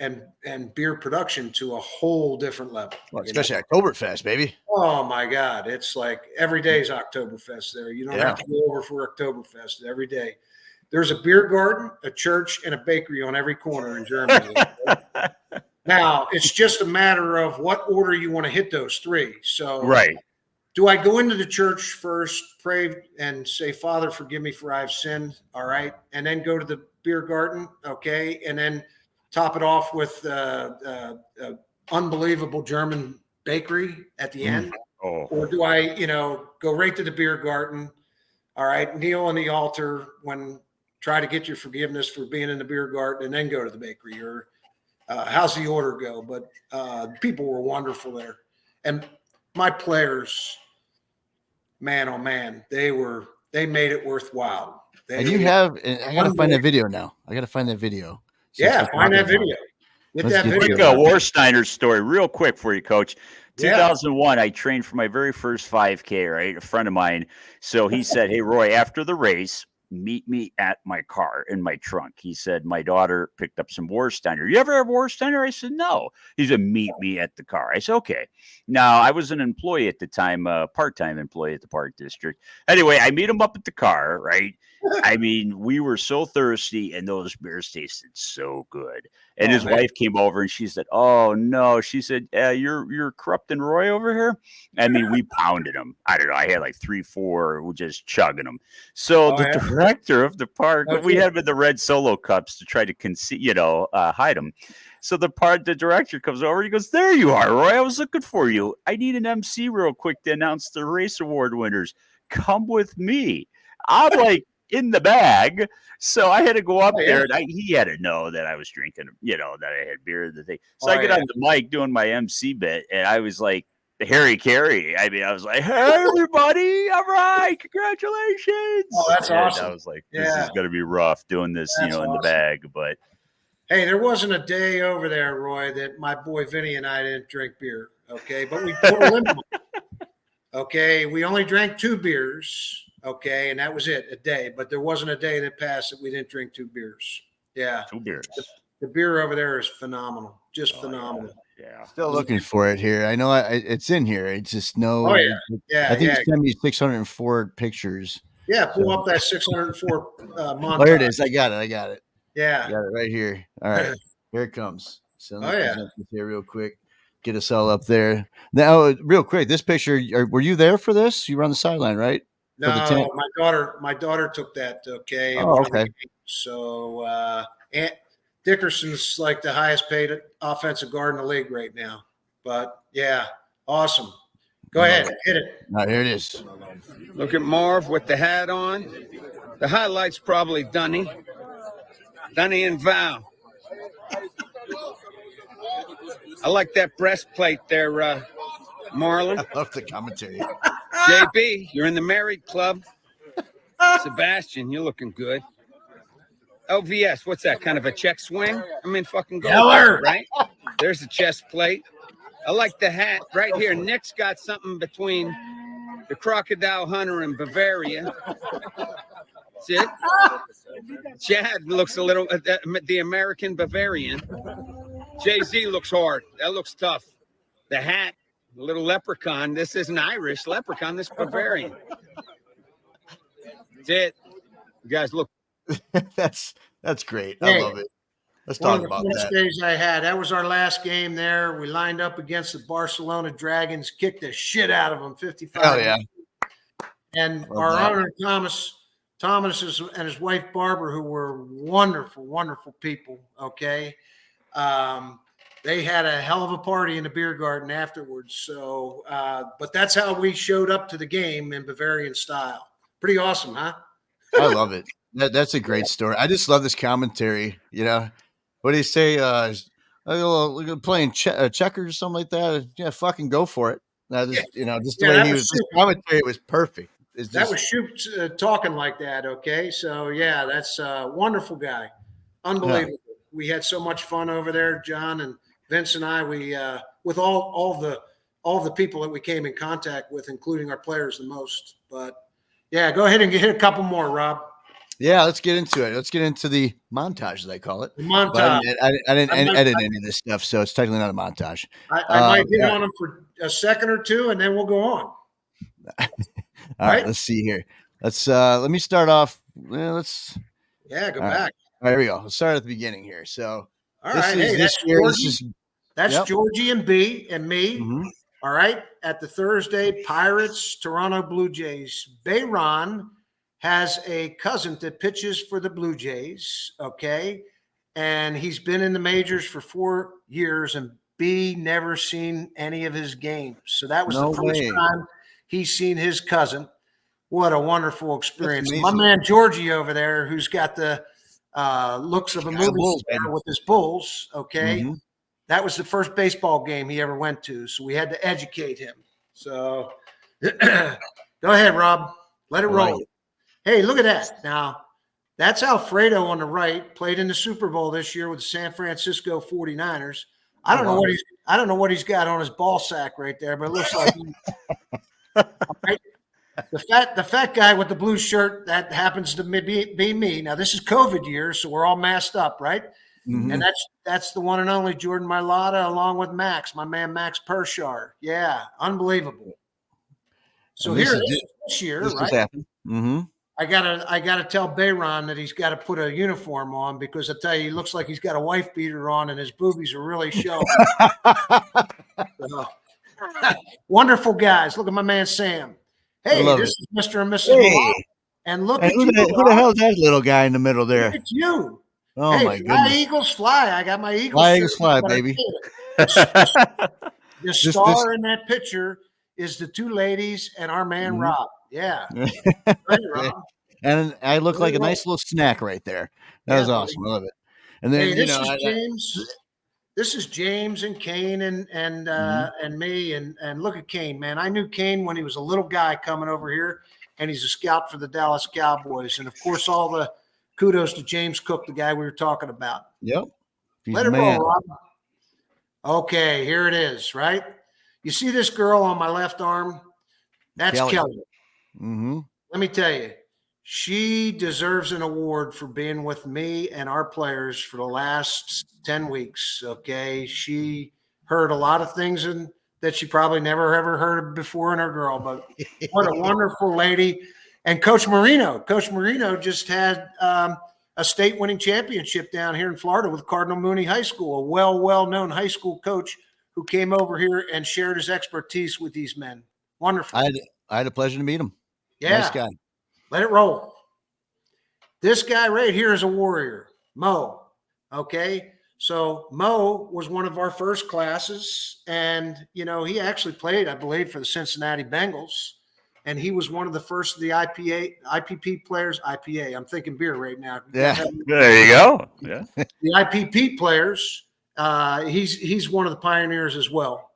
and beer production to a whole different level. Well, especially Oktoberfest, baby. Oh my God. It's like every day is Oktoberfest there. You don't have to go over for Oktoberfest every day. There's a beer garden, a church, and a bakery on every corner in Germany. Now, it's just a matter of what order you want to hit those 3. So, right. Do I go into the church first, pray, and say, Father, forgive me for I have sinned, all right, and then go to the beer garden, okay, and then top it off with unbelievable German bakery at the end? Oh. Or do I, go right to the beer garden, all right, kneel on the altar try to get your forgiveness for being in the beer garden, and then go to the bakery? Or how's the order go? But people were wonderful there. And my players, man, oh man, they made it worthwhile. I got to find that video now. I got to find that video. Find that video. Get that video. Quick Warsteiner story real quick for you, Coach. 2001, I trained for my very first 5K, right? A friend of mine. So he said, hey, Roy, after the race, meet me at my car in my trunk. He said, my daughter picked up some Warsteiner. You ever have Warsteiner? I said, no. He said, meet me at the car. I said, okay. Now, I was an employee at the time, a part-time employee at the Park District. Anyway, I meet him up at the car, right? I mean, we were so thirsty, and those beers tasted so good. And his wife came over, and she said, oh, no. She said, you're corrupting Roy over here? I mean, we pounded him. I don't know. I had like 3-4 just chugging them. So the director of the park, we had him in the red Solo cups to try to hide them. So the director comes over. He goes, there you are, Roy. I was looking for you. I need an MC real quick to announce the race award winners. Come with me. I'm like, in the bag. So I had to go up there, and he had to know that I was drinking, that I had beer. So I get on the mic doing my MC bit, and I was like, Harry Carey. I mean, I was like, hey, everybody, all right, congratulations. Oh, that's awesome. I was like, this is going to be rough doing this, in the bag. But hey, there wasn't a day over there, Roy, that my boy Vinny and I didn't drink beer. Okay, but we put a limit. Okay, we only drank 2 beers. Okay, and that was it, a day. But there wasn't a day that passed that we didn't drink 2 beers. Yeah. 2 beers. The beer over there is phenomenal. Just phenomenal. Yeah. Still looking for it here. I know it's in here. It's just no. Oh, yeah. Yeah. I think you sent me 604 pictures. Yeah. Pull up that 604 montage. Oh, here it is. I got it. Yeah. Got it right here. All right. Here it comes. So let me yeah. present this here real quick. Get us all up there. Now, real quick, this picture, were you there for this? You were on the sideline, right? No, my daughter took that. Okay. Oh, okay. So Aunt Dickerson's like the highest paid offensive guard in the league right now. But yeah, awesome. Go ahead, hit it. All right, here it is. Look at Marv with the hat on. The highlight's probably Dunny and Val. I like that breastplate there, Marlon. I love the commentary. JB, you're in the married club. Sebastian, you're looking good. LVS, what's that? Kind of a check swing? I mean, fucking go, right? There's a chest plate. I like the hat right here. Nick's got something between the Crocodile Hunter and Bavaria. That's it. Chad looks a little, the American Bavarian. Jay-Z looks hard. That looks tough. The hat, a little leprechaun. This isn't Irish leprechaun. This is Bavarian. That's it. You guys look. That's great. I love it. Let's talk about that. Days I had. That was our last game there. We lined up against the Barcelona Dragons, kicked the shit out of them, 55. Oh yeah. And our owner Thomas and his wife Barbara, who were wonderful, wonderful people. Okay. They had a hell of a party in the beer garden afterwards. So, but that's how we showed up to the game in Bavarian style. Pretty awesome, huh? I love it. That's a great story. I just love this commentary. You know, what do you say? Playing checkers or something like that. Yeah, fucking go for it. Just the way he was. This commentary was perfect. That was Shoop talking like that. Okay, so yeah, that's a wonderful guy, unbelievable. Yeah. We had so much fun over there, John and Vince and I. We with all the people that we came in contact with, including our players, the most. But yeah, go ahead and hit a couple more, Rob. Yeah, let's get into it. Let's get into the montage, as I call it. The montage. I didn't edit any of this stuff, so it's technically not a montage. I might hit on them for a second or two, and then we'll go on. All right, let's see here. Let me start off. Go back. All right, here we go. Let's start at the beginning here. So, that's Georgie and B and me. Mm-hmm. All right, at the Thursday Pirates Toronto Blue Jays. Bayron has a cousin that pitches for the Blue Jays, okay? And he's been in the majors for 4 years, and B never seen any of his games. So that was the first time he's seen his cousin. What a wonderful experience. My man Georgie over there, who's got the looks of a movie star with his Bulls, okay? Mm-hmm. That was the first baseball game he ever went to, so we had to educate him. So go ahead, Rob. Let it roll. Hey, look at that. Now, that's Alfredo on the right, played in the Super Bowl this year with the San Francisco 49ers. I don't know what he's got on his ball sack right there, but it looks like right? The fat guy with the blue shirt, that happens to be me. Now, this is COVID year, so we're all masked up, right? Mm-hmm. And that's the one and only Jordan Mailata, along with Max, my man Max Pershar. Yeah, unbelievable. So here it is this year, right? Mm-hmm. I gotta tell Bayron that he's got to put a uniform on, because I tell you, he looks like he's got a wife beater on and his boobies are really showing. Wonderful guys. Look at my man Sam. Hey, this is Mr. and Mrs. Malone. And look at you. Who the hell is that little guy in the middle there? Look at you. Oh, my goodness. Fly, Eagles, fly. I got my Eagles. Fly, Eagles, fly, baby. The star in that picture is the two ladies and our man Rob. Yeah. Right, Rob. And I look like a nice little snack right there. That was awesome. I love it. And then this is James. This is James and Kane and me and look at Kane, man. I knew Kane when he was a little guy coming over here, and he's a scout for the Dallas Cowboys. And of course, all the kudos to James Cook, the guy we were talking about. Yep. Let it roll, Rob. Okay, here it is, right? You see this girl on my left arm? That's Kelly. Mm-hmm. Let me tell you, she deserves an award for being with me and our players for the last 10 weeks. Okay. She heard a lot of things that she probably never ever heard before in her girl, but what a wonderful lady. And Coach Marino just had a state winning championship down here in Florida with Cardinal Mooney High School, a well-known high school coach who came over here and shared his expertise with these men. Wonderful. I had a pleasure to meet him. Yeah. Nice guy. Let it roll. This guy right here is a warrior, Mo. Okay. So Mo was one of our first classes, and, he actually played, I believe, for the Cincinnati Bengals, and he was one of the first of the IPP players. IPA. I'm thinking beer right now. Yeah. There you go. Yeah. The IPP players. He's one of the pioneers as well.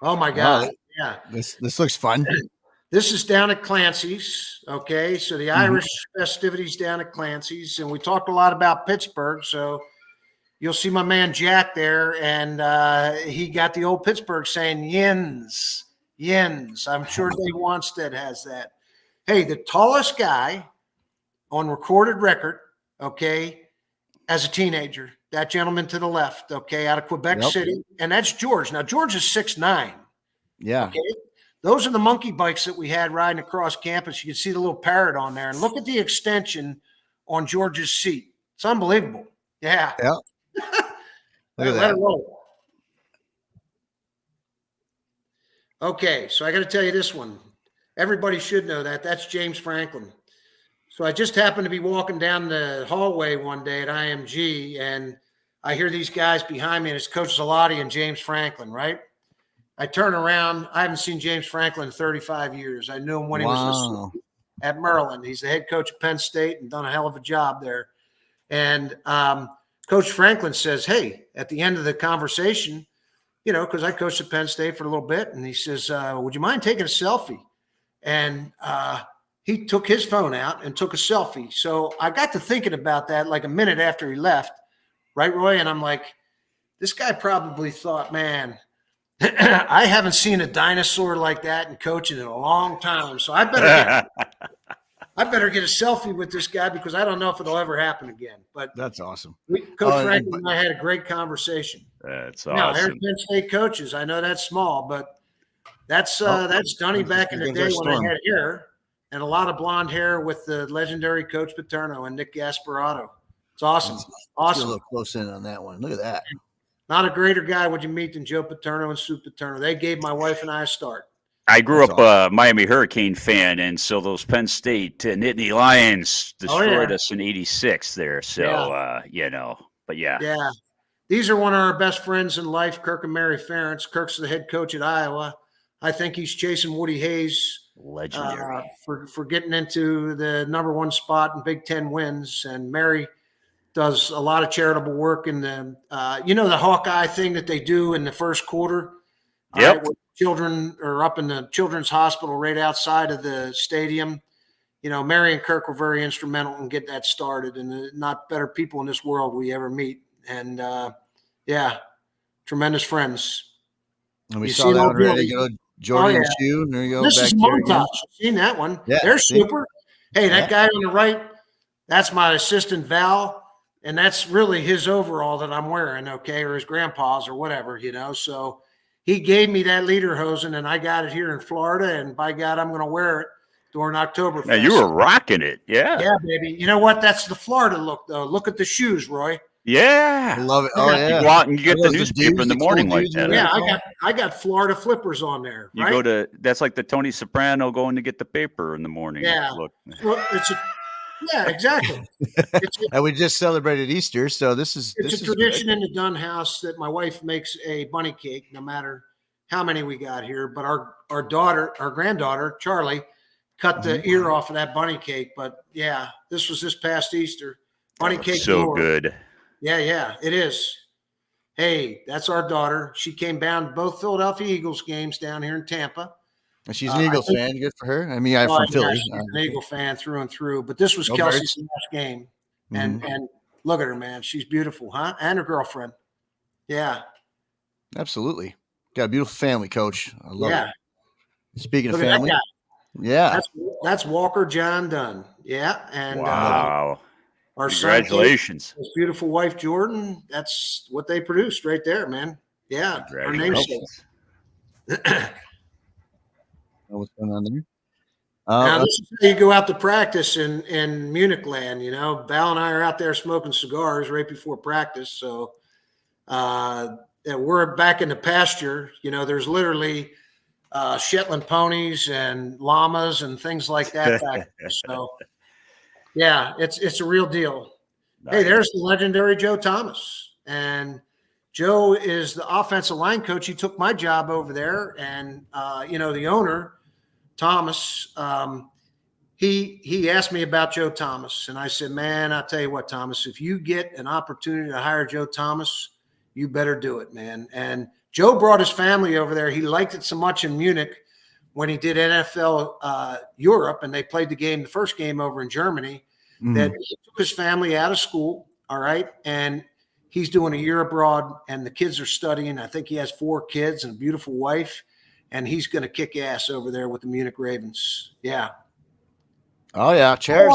Oh my God. Yeah. This looks fun. This is down at Clancy's. Okay. So the Irish festivities down at Clancy's. And we talked a lot about Pittsburgh. So you'll see my man Jack there. And he got the old Pittsburgh saying yins. I'm sure Dave Wanstead has that. Hey, the tallest guy on recorded record, okay, as a teenager, that gentleman to the left, okay, out of Quebec City. And that's George. Now, George is 6'9". Yeah. Okay. Those are the monkey bikes that we had riding across campus. You can see the little parrot on there. And look at the extension on George's seat. It's unbelievable. Yeah. Yeah. Look at Let that. it roll. Okay, so I got to tell you this one. Everybody should know that. That's James Franklin. So I just happened to be walking down the hallway one day at IMG, and I hear these guys behind me, and it's Coach Zalotti and James Franklin, right? I turn around. I haven't seen James Franklin in 35 years. I knew him when he was at Maryland. He's the head coach of Penn State and done a hell of a job there. And Coach Franklin says, hey, at the end of the conversation, because I coached at Penn State for a little bit, and he says, would you mind taking a selfie? And he took his phone out and took a selfie. So I got to thinking about that like a minute after he left, right, Roy? And I'm like, this guy probably thought, man, I haven't seen a dinosaur like that in coaching in a long time. So I better get a selfie with this guy because I don't know if it'll ever happen again. But that's awesome. Coach Franklin and I had a great conversation. That's now, awesome. Penn State coaches, I know that's small, but that's Dunny back in the day when I had hair and a lot of blonde hair with the legendary Coach Paterno and Nick Gasparotto. It's awesome. Awesome. A little close in on that one. Look at that. Not a greater guy would you meet than Joe Paterno and Sue Paterno. They gave my wife and I a start. I grew up a Miami Hurricane fan, and so those Penn State Nittany Lions destroyed us in '86 there. So, but yeah. Yeah. These are one of our best friends in life, Kirk and Mary Ferentz. Kirk's the head coach at Iowa. I think he's chasing Woody Hayes legendary for getting into the number one spot in Big Ten wins. And Mary does a lot of charitable work in the, the Hawkeye thing that they do in the first quarter. Yep. Right, where children are up in the children's hospital right outside of the stadium. Mary and Kirk were very instrumental in getting that started, and not better people in this world we ever meet. And tremendous friends. And we saw that one ready to go. Jordan and Shoe. There you go. This is montage. Seen that one? Yeah, they're super. Hey, that guy on the right, that's my assistant Val, and that's really his overall that I'm wearing, okay, or his grandpa's or whatever, So he gave me that lederhosen, and I got it here in Florida, and by God, I'm going to wear it during Oktoberfest. Now you were rocking it, yeah. Yeah, baby. You know what? That's the Florida look, though. Look at the shoes, Roy. Yeah, I love it. Oh yeah, you go out and you get the newspaper in the morning like that. Yeah, I got Florida flippers on there. You go to that's like the Tony Soprano going to get the paper in the morning. Yeah, look. Well, exactly. And we just celebrated Easter, so it's a tradition in the Dunn house that my wife makes a bunny cake, no matter how many we got here. But our granddaughter Charlie cut the ear off of that bunny cake. But yeah, this was this past Easter. Bunny cake, so good. Yeah, it is. Hey, that's our daughter. She came down to both Philadelphia Eagles games down here in Tampa. And she's an Eagles fan. Good for her. I mean, I'm from Philly. She's an Eagle fan through and through. But this was Kelsey's last game. And look at her, man. She's beautiful, huh? And her girlfriend. Yeah. Absolutely. Got a beautiful family, Coach. I love it. Speaking of family. Yeah. That's Walker John Dunn. Yeah. And Wow. our Congratulations. son, his beautiful wife, Jordan, that's what they produced right there, man. Yeah. Our namesake. What's going on there? Now, this is how you go out to practice in Munich land. You know, Val and I are out there smoking cigars right before practice. So we're back in the pasture. You know, there's literally Shetland ponies and llamas and things like that back there. So, yeah, it's a real deal. Nice. Hey, there's the legendary Joe Thomas. And Joe is the offensive line coach. He took my job over there. And, the owner, Thomas, he asked me about Joe Thomas, and I said, man, I'll tell you what, Thomas, if you get an opportunity to hire Joe Thomas, you better do it, man. And Joe brought his family over there. He liked it so much in Munich when he did NFL Europe, and they played the first game over in Germany, that he took his family out of school, all right, and he's doing a year abroad, and the kids are studying. I think he has 4 kids and a beautiful wife. And he's going to kick ass over there with the Munich Ravens. Yeah. Oh yeah. Cheers.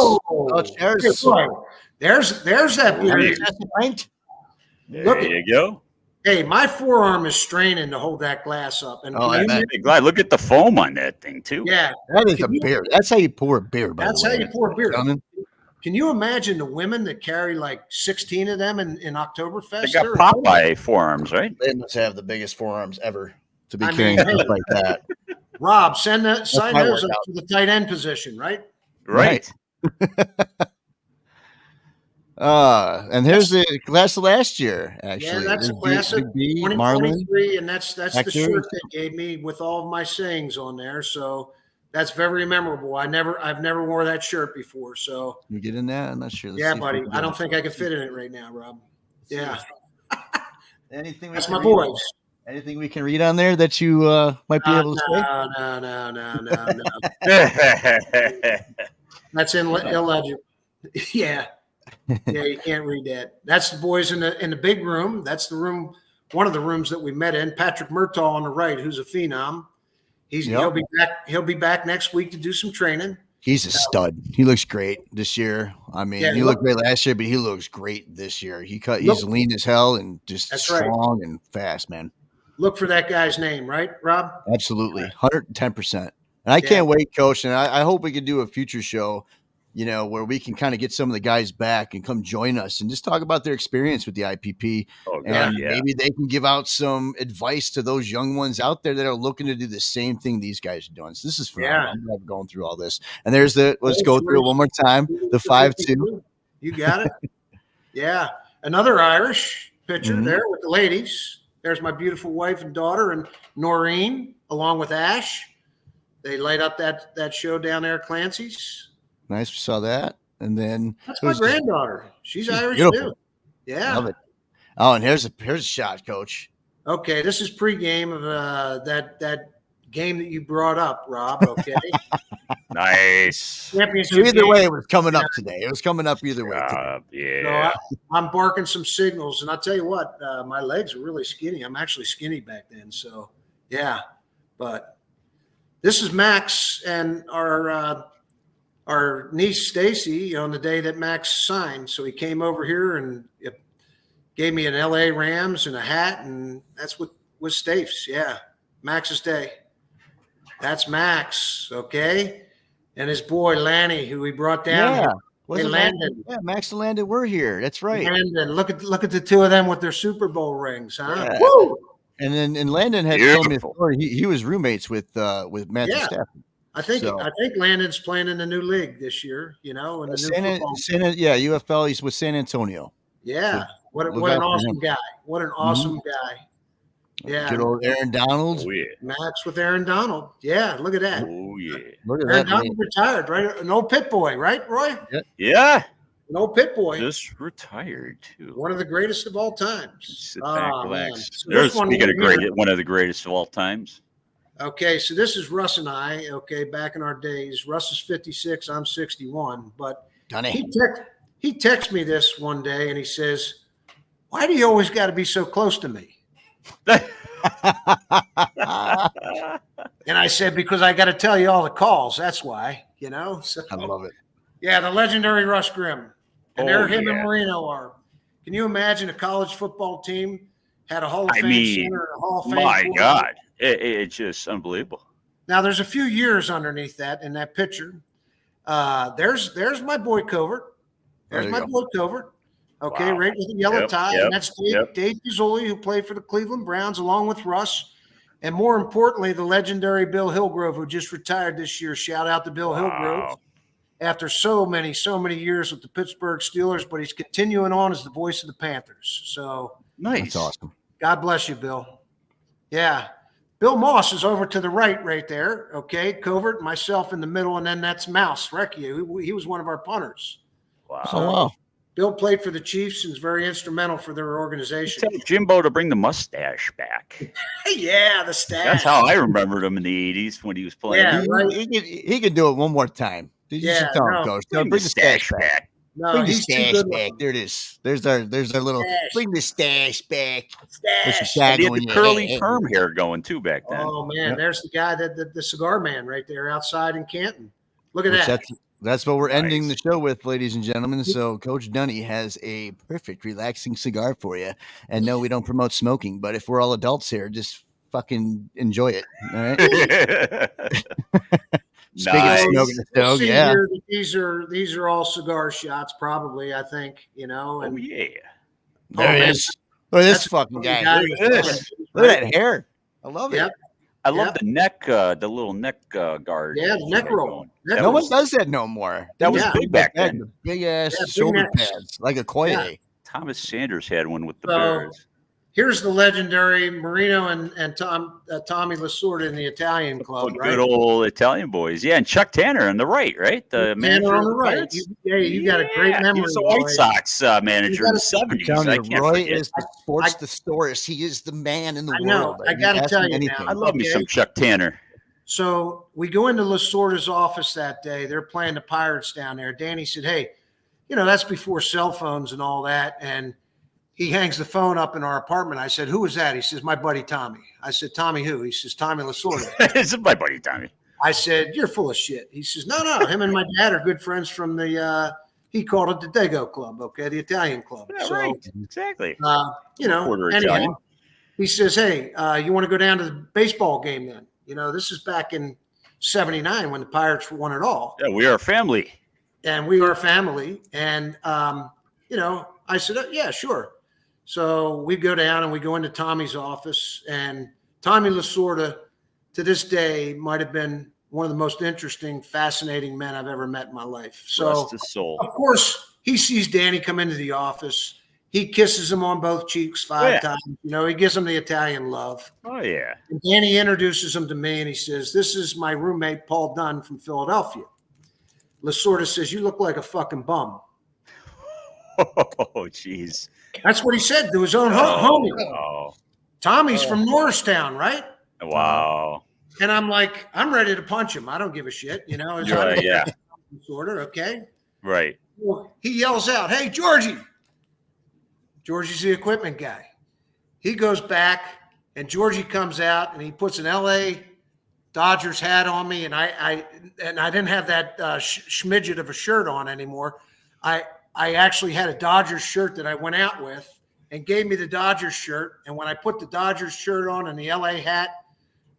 Cheers. There's that beer. There you go. Hey, my forearm is straining to hold that glass up. And glad. Look at the foam on that thing too. Yeah. That is beer. That's how you pour a beer. That's how you pour beer. Can you imagine the women that carry like 16 of them in Oktoberfest? They got Popeye forearms, right? They must have the biggest forearms ever. To be carrying stuff like that. Rob, sign those up to the tight end position, right? Right. And here's the class of last year, actually. Yeah, that's a class of 2023, and that's the shirt they gave me with all of my sayings on there. So that's very memorable. I've never wore that shirt before. So you get in that? I'm not sure. Let's buddy. I don't think I can fit in it right now, Rob. Yeah. Anything? That's my boys. Anything we can read on there that you might be able to say? No. That's illegible. Yeah. Yeah, you can't read that. That's the boys in the big room. That's the room, one of the rooms that we met in. Patrick Murtaugh on the right, who's a phenom. He'll be back next week to do some training. He's a stud. He looks great this year. I mean, he looked great last year, but he looks great this year. He's lean as hell and just strong and fast, man. Look for that guy's name, right, Rob? Absolutely. 110%. And I can't wait, Coach. And I hope we can do a future show, where we can kind of get some of the guys back and come join us and just talk about their experience with the IPP. Maybe they can give out some advice to those young ones out there that are looking to do the same thing these guys are doing. So this is fun. I'm going through all this. And there's let's go through it one more time. The 5-2. You got it. Yeah. Another Irish pitcher there with the ladies. There's my beautiful wife and daughter and Noreen, along with Ash. They light up that show down there at Clancy's. Nice. We saw that. And then that's my granddaughter. She's Irish too. Yeah. Love it. Oh, and here's a shot, Coach. Okay. This is pregame of that game that you brought up, Rob. Okay. Nice. Championship either way, it was coming up today. It was coming up either way. Yeah. So I'm barking some signals, and I'll tell you what, my legs are really skinny. I'm actually skinny back then. So, yeah. But this is Max and our niece Stacy on the day that Max signed. So he came over here and gave me an LA Rams and a hat, and that's what was Stafe's. Yeah, Max's day. That's Max, okay? And his boy Lanny, who he brought down. Yeah. Hey, Landon. Yeah, Max and Landon were here. That's right. Landon, look at the two of them with their Super Bowl rings, huh? Yeah. Woo! And Landon had told me a story. He was roommates with Matthew Stafford. I think Landon's playing in the new league this year, in the new UFL. He's with San Antonio. Yeah. So what an awesome guy. What an awesome guy. Yeah. Good old Aaron Donald. Oh, yeah. Max with Aaron Donald. Yeah, look at that. Oh, yeah. Look at Aaron that. Donald retired, right? An old pit boy, right, Roy? Yeah. An old pit boy. Just retired, too. One of the greatest of all times. Sit back, relax. There's speaking of one of the greatest of all times. Okay, so this is Russ and I, back in our days. Russ is 56, I'm 61. But he texted me this one day, and he says, "Why do you always got to be so close to me?" And I said, because I got to tell you all the calls. That's why, you know. So, I love it. yeah, the legendary Russ Grimm. And there him and yeah. Marino are. Can you imagine a college football team had a Hall of Fame center and a Hall of Fame? My God. It's just unbelievable. Now, there's a few years underneath that in that picture. There's my boy Covert. There's my boy Covert. Okay, Wow. right with the yellow tie. And that's Dave Pizzoli, who played for the Cleveland Browns, along with Russ. And more importantly, the legendary Bill Hillgrove, who just retired this year. Shout out to Bill Hillgrove. After so many years with the Pittsburgh Steelers, but he's continuing on as the voice of the Panthers. So nice. That's awesome. God bless you, Bill. Yeah. Bill Moss is over to the right there. Okay. Covert, myself in the middle, and then that's Mouse Recchia. He was one of our punters. Wow. Oh, wow. Bill played for the Chiefs and is very instrumental for their organization. Tell Jimbo to bring the mustache back. Yeah, the stash. That's how I remembered him in the 80s when he was playing. Yeah, right. He could do it one more time. Yeah, Coach. Bring the stash back. No, Bring the he's too stash good back. looking. There it is. There's our little. Stash. Bring the stash back. Stash. And he had the curly perm hair going too back then. Oh man, there's the guy the cigar man right there outside in Canton. Look at that. That's what we're ending the show with, ladies and gentlemen. So Coach Dunny has a perfect relaxing cigar for you. And no, we don't promote smoking, but if we're all adults here, just fucking enjoy it. All right. Speaking of smoking the stove, yeah. Here, these are all cigar shots, probably. I think, you know. And there it is. Look at this fucking guy. Look at this. Look at that hair. I love it. I love the neck, the little neck guard. Yeah, the neck roll. No one does that no more. That was big back then. Big ass shoulder pads, like a Koye. Thomas Sanders had one with the Bears. Here's the legendary Marino and Tommy Lasorda in the Italian club, right? Good old Italian boys. Yeah, and Chuck Tanner on the right? The manager on the right. You got a great memory. He was a White Sox manager in the 70s. Roy is the sports thesaurus. He is the man in the world. I got to tell you now. I love me some Chuck Tanner. So we go into Lasorda's office that day. They're playing the Pirates down there. Danny said, hey, you know, that's before cell phones and all that. And he hangs the phone up in our apartment. I said, who is that? He says, my buddy Tommy. I said, Tommy who? He says, Tommy Lasorda. It's my buddy Tommy. I said, you're full of shit. He says, no. Him and my dad are good friends from the he called it the Dago Club, okay, the Italian club. Yeah, right. Exactly. You know, anyhow, he says, hey, you want to go down to the baseball game then? You know, this is back in 79 when the Pirates won it all. Yeah, we are family. And we are family. And, you know, I said, yeah, sure. So we go down and we go into Tommy's office, and Tommy Lasorda to this day might have been one of the most interesting, fascinating men I've ever met in my life. So rest his soul. Of course, he sees Danny come into the office. He kisses him on both cheeks 5 times. You know, he gives him the Italian love. Oh, yeah. And Danny introduces him to me, and he says, this is my roommate, Paul Dunn from Philadelphia. Lasorda says, you look like a fucking bum. Oh, jeez. That's what he said to his own homie. Oh. Tommy's from Norristown, right? Wow. And I'm like, I'm ready to punch him. I don't give a shit. You know, yeah. Sort of, okay? Right. Well, he yells out, hey, Georgie. Georgie's the equipment guy. He goes back, and Georgie comes out, and he puts an LA Dodgers hat on me, and I didn't have that schmidget of a shirt on anymore. I actually had a Dodgers shirt that I went out with, and gave me the Dodgers shirt. And when I put the Dodgers shirt on and the LA hat,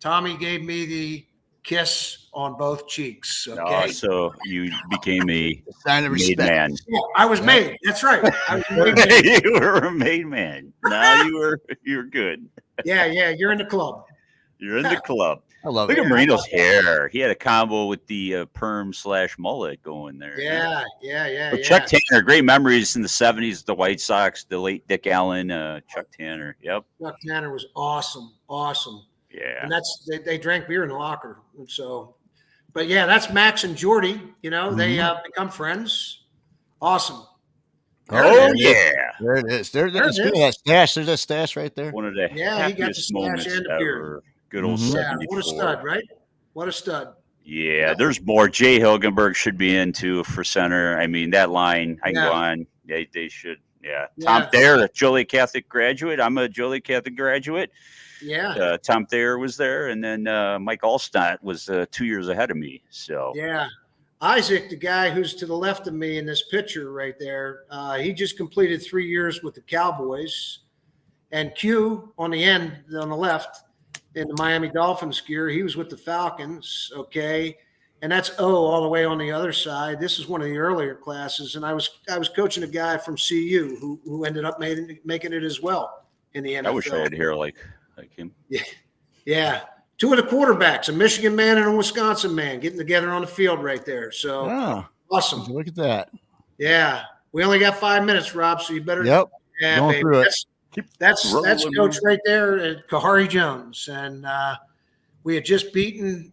Tommy gave me the kiss on both cheeks. Okay. Oh, so you became a sign of made man. Yeah, I was made. That's right. I was made. You were a made man. Now you're good. Yeah. You're in the club. You're in the club. I love Look it. at Marino's hair. He had a combo with the perm / mullet going there. Yeah. But Chuck Tanner, great memories in the 70s, the White Sox, the late Dick Allen, Chuck Tanner. Yep. Chuck Tanner was awesome. Yeah. And they drank beer in the locker. And so, but yeah, that's Max and Jordy. You know, they become friends. Awesome. Yeah. There it is. There's that stash. There's that stash right there. One of the he got the happiest stash moments and the beer. ever. Good old 74. What a stud, right? What a stud. Yeah, there's more. Jay Hilgenberg should be in too for center. I mean, that line, I can go on. They should. Yeah. Yeah. Tom Thayer, a Joliet Catholic graduate. I'm a Joliet Catholic graduate. Yeah. Tom Thayer was there, and then Mike Allstott was 2 years ahead of me. So Yeah. Isaac, the guy who's to the left of me in this picture right there, he just completed 3 years with the Cowboys. And Q on the end, on the left, in the Miami Dolphins gear, he was with the Falcons, okay? And that's O all the way on the other side. This is one of the earlier classes, and I was coaching a guy from CU who ended up making it as well in the NFL. I wish I had hair like him. Yeah. Two of the quarterbacks, a Michigan man and a Wisconsin man, getting together on the field right there. So awesome. Look at that. Yeah. We only got 5 minutes, Rob, so you better Yep. Yeah, Going baby. through it. That's Coach right there, Kahari Jones. And we had just beaten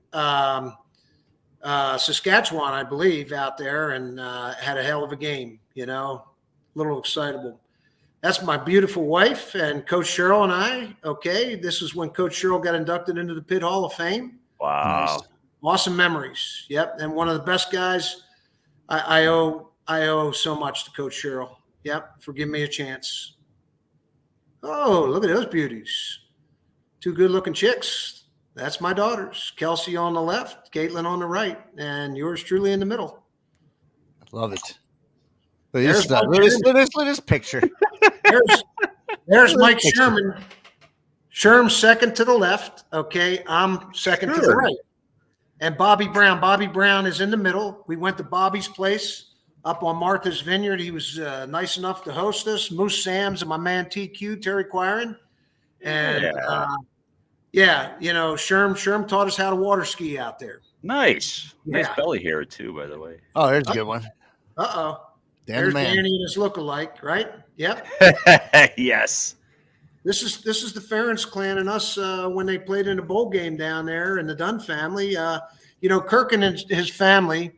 Saskatchewan, I believe, out there, and had a hell of a game, a little excitable. That's my beautiful wife and Coach Cheryl and I. Okay, this is when Coach Cheryl got inducted into the Pitt Hall of Fame. Wow. Nice. Awesome memories. Yep, and one of the best guys. I owe so much to Coach Cheryl. Yep, for giving me a chance. Oh, look at those beauties. Two good-looking chicks. That's my daughters. Kelsey on the left, Caitlin on the right, and yours truly in the middle. Love it. Look at this picture. There's Mike Sherman. Sherm's second to the left. Okay, I'm second to the right. And Bobby Brown. Bobby Brown is in the middle. We went to Bobby's place up on Martha's Vineyard. He was nice enough to host us. Moose Sam's and my man TQ, Terry Quirin. And Sherm taught us how to water ski out there. Nice. Yeah. Nice belly hair too, by the way. Oh, there's a good one. There's Danny and his lookalike, right? Yep. Yes. This is the Ferentz clan and us when they played in a bowl game down there, and the Dunn family. Kirk and his family,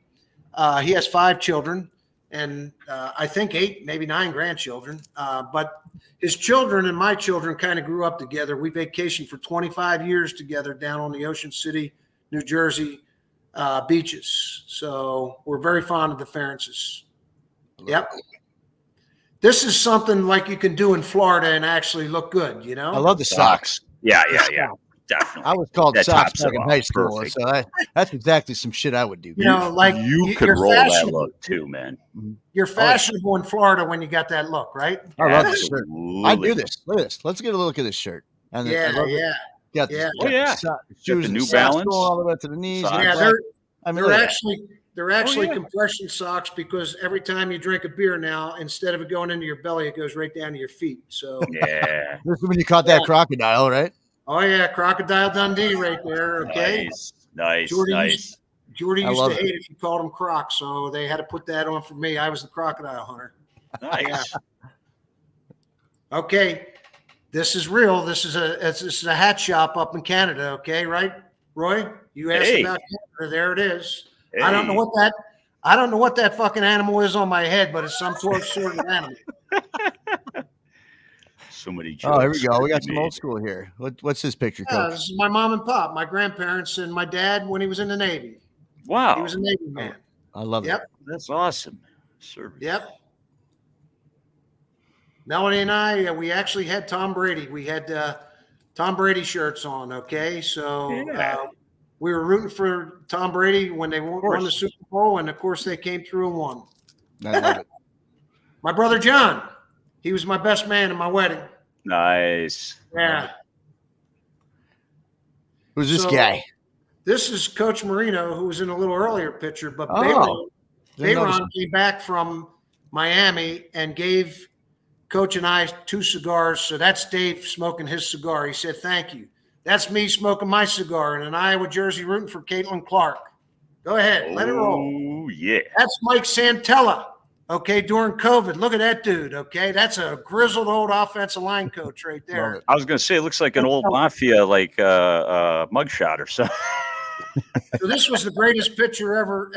he has 5 children, and I think 8, maybe 9 grandchildren. But his children and my children kind of grew up together. We vacationed for 25 years together down on the Ocean City, New Jersey beaches. So we're very fond of the Ferentzes. Yep. This is something like you can do in Florida and actually look good, I love the socks. Yeah. Definitely. I was called That socks tops back it in off. high school, Perfect. so that's exactly some shit I would do. You could roll that look too, man. You're fashionable in Florida when you got that look, right? I love this shirt. Absolutely. I do this. Look at this. Let's get a look at this shirt. And Yeah. Got the New socks Balance. going all the way to the knees. Socks. Yeah, look at they're actually compression socks because every time you drink a beer now, instead of it going into your belly, it goes right down to your feet. So Yeah. this is when you caught that crocodile, right? Oh yeah, Crocodile Dundee right there. Okay. Nice. Jordy Nice. Jordy I used love to hate it if you called him Croc, so they had to put that on for me. I was the crocodile hunter. Nice. Okay, this is real. This is a hat shop up in Canada. Okay, right, Roy? You asked about Canada. There it is. Hey. I don't know what that fucking animal is on my head, but it's some sort of animal. So many jokes. Oh, here we go. We got some old school here. What's this picture, Coach? This is my mom and pop, my grandparents, and my dad when he was in the Navy. Wow. He was a Navy man. I love it. Yep. That's awesome. Service. Yep. Melanie and I, we actually had Tom Brady. We had Tom Brady shirts on. Okay, so we were rooting for Tom Brady when they won the Super Bowl, and of course they came through and won. I love it. My brother John, he was my best man in my wedding. Nice. Yeah. Who's this guy? This is Coach Marino, who was in a little earlier picture, but Oh. Bayron came back from Miami and gave Coach and I 2 cigars. So that's Dave smoking his cigar. He said, "Thank you." That's me smoking my cigar in an Iowa jersey rooting for Caitlin Clark. Go ahead. Let it roll. Oh, yeah. That's Mike Santella. Okay, during COVID. Look at that dude. Okay, that's a grizzled old offensive line coach right there. I was going to say, it looks like an old mafia, like mugshot or something. So this was the greatest picture ever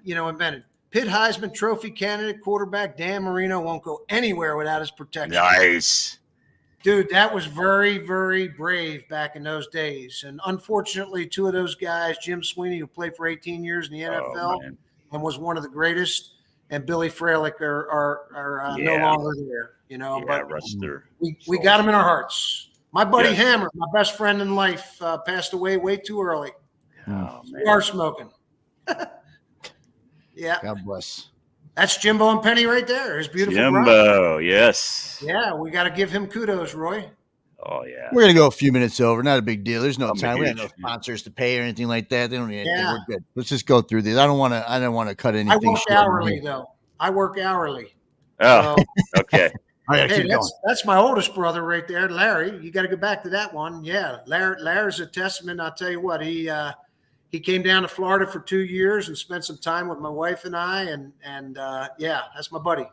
invented. Pitt Heisman Trophy candidate quarterback Dan Marino won't go anywhere without his protection. Nice. Dude, that was very, very brave back in those days. And unfortunately, 2 of those guys, Jim Sweeney, who played for 18 years in the NFL and was one of the greatest, and Billy Fralick are no longer there. But we got them in our hearts. My buddy Hammer, my best friend in life, passed away way too early. Oh, Cigar smoking. Yeah. God bless. That's Jimbo and Penny right there. His beautiful Jimbo, bride. yes. Yeah, we got to give him kudos, Roy. Oh, yeah. We're going to go a few minutes over. Not a big deal. There's no time. We have no huge. sponsors to pay or anything like that. They don't need anything. We're good. Let's just go through these. I don't want to cut anything. I work short hourly, though. I work hourly. Oh, okay. Hey, that's my oldest brother right there, Larry. You got to go back to that one. Yeah, Larry's a testament. I'll tell you what, he came down to Florida for 2 years and spent some time with my wife and I, and yeah, that's my buddy.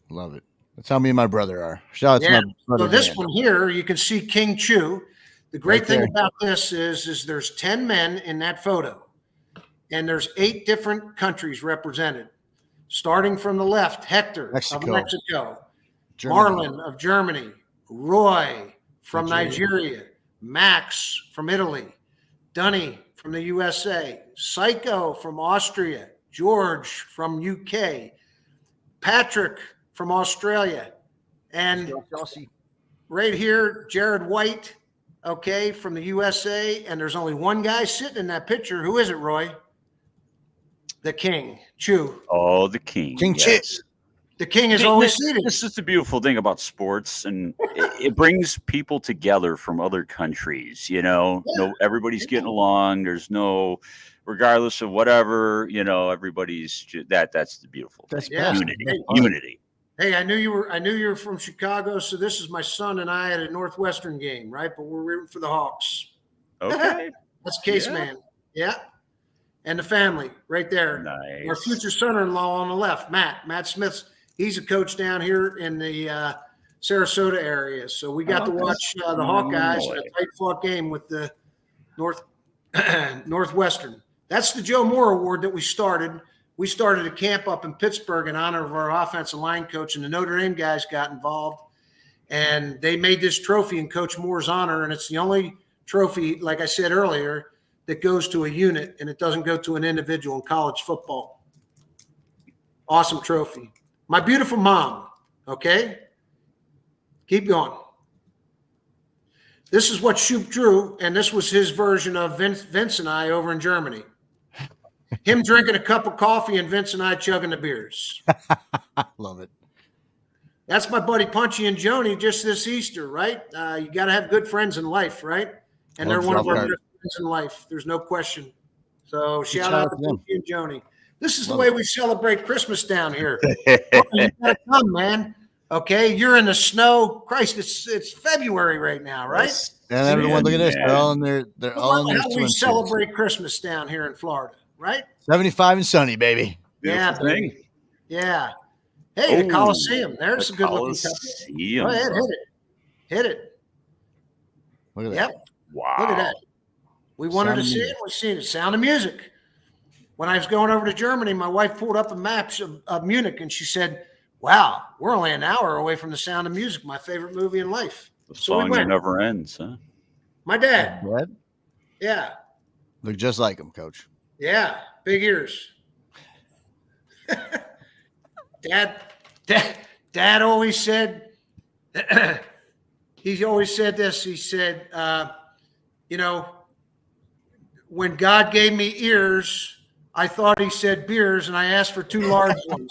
Love it. That's how me and my brother are. Shout out to my brother. So this one here, you can see King Chu. The great thing about this is there's 10 men in that photo, and there's 8 different countries represented. Starting from the left, Hector of Mexico. Marlon of Germany, Roy from Nigeria, Max from Italy, Dunny from the USA, Psycho from Austria, George from UK, Patrick from Australia, and right here, Jared White, from the USA, and there's only one guy sitting in that picture. Who is it, Roy? The King, Chu. Oh, the King. King Chu. The King is always seated. This is the beautiful thing about sports, and it brings people together from other countries. No, everybody's getting along. There's no, regardless of whatever, everybody's that's the beautiful thing. That's unity. Hey, I knew you were from Chicago, so this is my son and I at a Northwestern game, right? But we're rooting for the Hawks. Okay, that's Case Man. Yeah, and the family right there. Nice. Our future son-in-law on the left, Matt Smith. He's a coach down here in the Sarasota area. So we got to watch the Hawkeyes in a tight-fought game with the Northwestern. That's the Joe Moore Award that we started. We started a camp up in Pittsburgh in honor of our offensive line coach, and the Notre Dame guys got involved. And they made this trophy in Coach Moore's honor, and it's the only trophy, like I said earlier, that goes to a unit, and it doesn't go to an individual in college football. Awesome trophy. My beautiful mom, okay? Keep going. This is what Shoop drew, and this was his version of Vince and I over in Germany. Him drinking a cup of coffee and Vince and I chugging the beers. Love it. That's my buddy Punchy and Joni just this Easter, right? You got to have good friends in life, right? And they're one of our best friends in life. There's no question. So shout out to Punchy and Joni. This is the way we celebrate Christmas down here. You gotta come, man. Okay, you're in the snow. Christ, it's February right now, right? And everyone, look at this. They're all in their. They're all in their. How do we celebrate Christmas down here in Florida, right? 75 and sunny, baby. Yeah, baby. Yeah. Hey, the Coliseum. There's a good looking company. Go ahead, hit it. Look at that. Yep. Wow. Look at that. We wanted to see it. We've seen it. Sound of Music. When I was going over to Germany, my wife pulled up a map of Munich, and she said, wow, we're only an hour away from The Sound of Music, my favorite movie in life. The song that never ends, huh? My dad. What? Yeah. Look just like him, Coach. Yeah, big ears. Dad always said, he always said this. He said, when God gave me ears, I thought he said beers, and I asked for 2 large ones.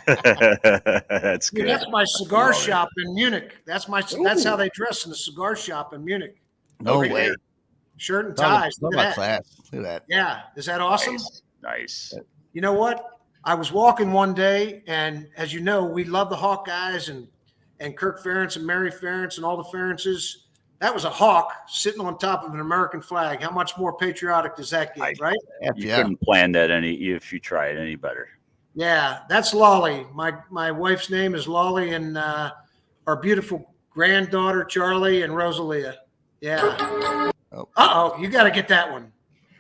That's good. That's my cigar shop in Munich. That's how they dress in the cigar shop in Munich. No way. Shirt and ties. Look at that. Class. Look at that. Yeah. Is that awesome? Nice. You know what? I was walking one day, and as you know, we love the Hawkeyes and Kirk Ferentz and Mary Ferentz and all the Ferentzes. That was a hawk sitting on top of an American flag. How much more patriotic does that get, right? You couldn't plan that if you tried any better. Yeah, that's Lolly. My wife's name is Lolly, and our beautiful granddaughter, Charlie, and Rosalia. Yeah. Uh-oh, you got to get that one.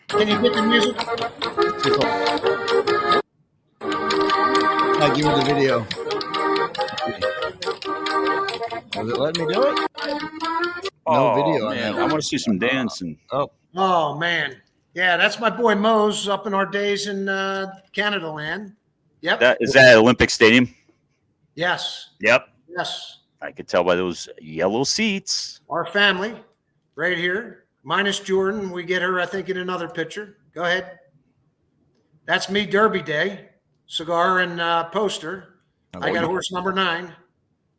Can you get the music? I'll give you the video. Does it let me do it? No video. Man. I want to see some dancing. Oh, man. Yeah, that's my boy Mose up in our days in Canada land. Yep. Is that Olympic Stadium? Yes. Yep. Yes. I could tell by those yellow seats. Our family right here, minus Jordan. We get her, I think, in another picture. Go ahead. That's me, Derby Day, cigar and poster. I got horse number 9.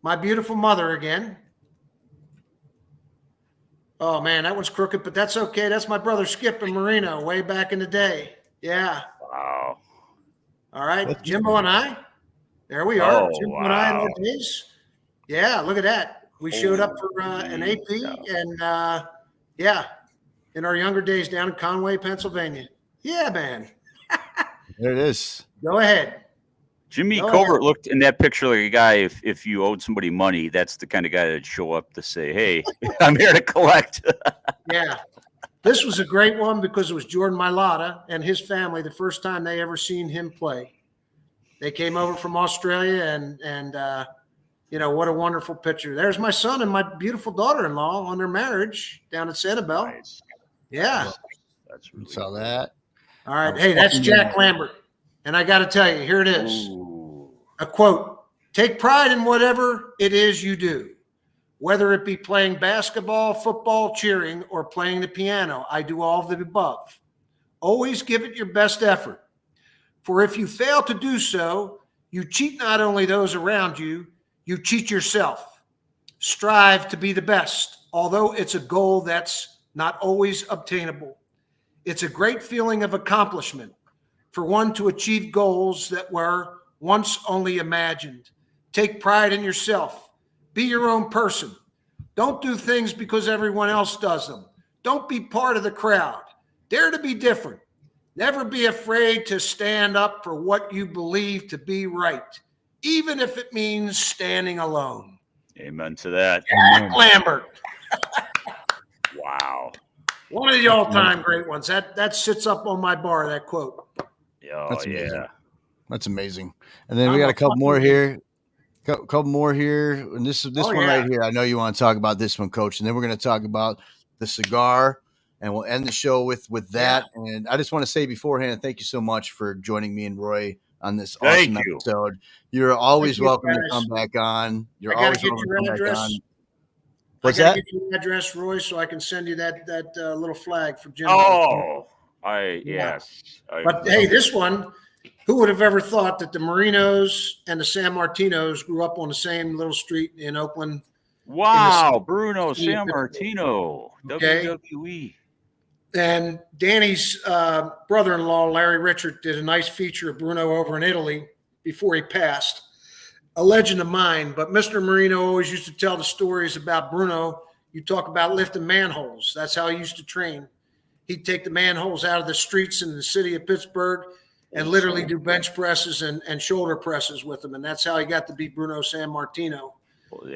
My beautiful mother again. Oh, man, that one's crooked, but that's okay. That's my brother Skip and Marino way back in the day. Yeah. Wow. All right. Jimbo and I. There we are. Jimbo and I in our days. Yeah, look at that. We showed up for an AP and, in our younger days down in Conway, Pennsylvania. Yeah, man. There it is. Go ahead. Jimmy Covert looked in that picture like a guy, if you owed somebody money, that's the kind of guy that'd show up to say, hey, I'm here to collect. Yeah. This was a great one because it was Jordan Mailata and his family, the first time they ever seen him play. They came over from Australia and what a wonderful picture. There's my son and my beautiful daughter-in-law on their marriage down at Sanibel. Nice. Yeah. That's really saw that. All right. Hey, that's Jack Lambert. And I got to tell you, here it is. Ooh. A quote: take pride in whatever it is you do, whether it be playing basketball, football, cheering, or playing the piano. I do all of the above. Always give it your best effort. For if you fail to do so, you cheat not only those around you, you cheat yourself. Strive to be the best, although it's a goal that's not always obtainable. It's a great feeling of accomplishment for one to achieve goals that were once only imagined. Take pride in yourself. Be your own person. Don't do things because everyone else does them. Don't be part of the crowd. Dare to be different. Never be afraid to stand up for what you believe to be right, even if it means standing alone. Amen to that. Jack Lambert. Wow. One of the all-time great ones. That sits up on my bar, that quote. Oh, That's amazing. yeah. That's amazing. And then we got a couple more here. Couple more here. And this one right here, I know you want to talk about this one, Coach. And then we're going to talk about the cigar, and we'll end the show with that. Yeah. And I just want to say beforehand, thank you so much for joining me and Roy on this awesome episode. You're always welcome to come back on. You're always welcome to come back on. What's that? Get your address, Roy, so I can send you that little flag for Jim. Oh, yes. But hey, this one, who would have ever thought that the Marinos and the San Martinos grew up on the same little street in Oakland? Wow, Bruno San Martino, WWE. And Danny's brother-in-law, Larry Richard, did a nice feature of Bruno over in Italy before he passed. A legend of mine, but Mr. Marino always used to tell the stories about Bruno. You talk about lifting manholes. That's how he used to train. He'd take the manholes out of the streets in the city of Pittsburgh and literally do bench presses and shoulder presses with them. And that's how he got to be Bruno San Martino. Well,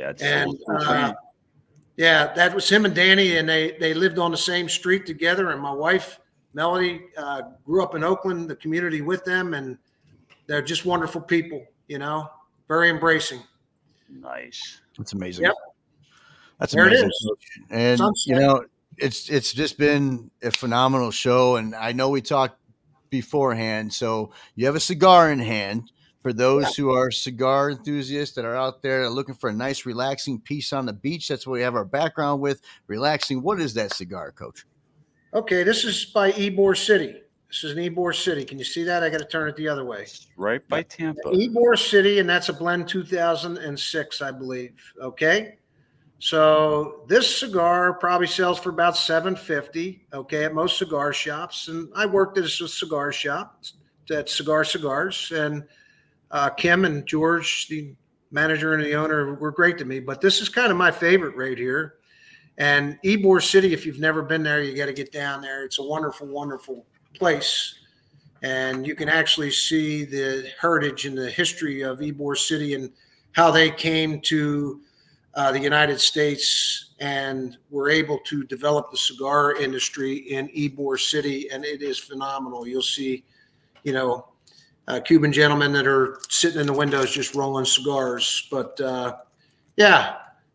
yeah, that was him and Danny, and they lived on the same street together. And my wife, Melody, grew up in Oakland, the community with them, and they're just wonderful people, very embracing. Nice. That's amazing. Yep. That's there amazing. It is. And Sunset. It's just been a phenomenal show. And I know we talked beforehand. So you have a cigar in hand. For those who are cigar enthusiasts that are out there looking for a nice, relaxing piece on the beach, that's what we have our background with. Relaxing. What is that cigar, Coach? Okay, this is by Ybor City. This is an Ybor City. Can you see that? I got to turn it the other way. Right by Tampa. Ybor City, and that's a blend 2006, I believe. Okay, so this cigar probably sells for about $7.50. Okay, at most cigar shops, and I worked at a cigar shop at Cigar Cigars, and Kim and George, the manager and the owner, were great to me. But this is kind of my favorite right here. And Ybor City, if you've never been there, you got to get down there. It's a wonderful, wonderful place. And you can actually see the heritage and the history of Ybor City and how they came to the United States and were able to develop the cigar industry in Ybor City. And it is phenomenal. You'll see, Cuban gentlemen that are sitting in the windows just rolling cigars. But,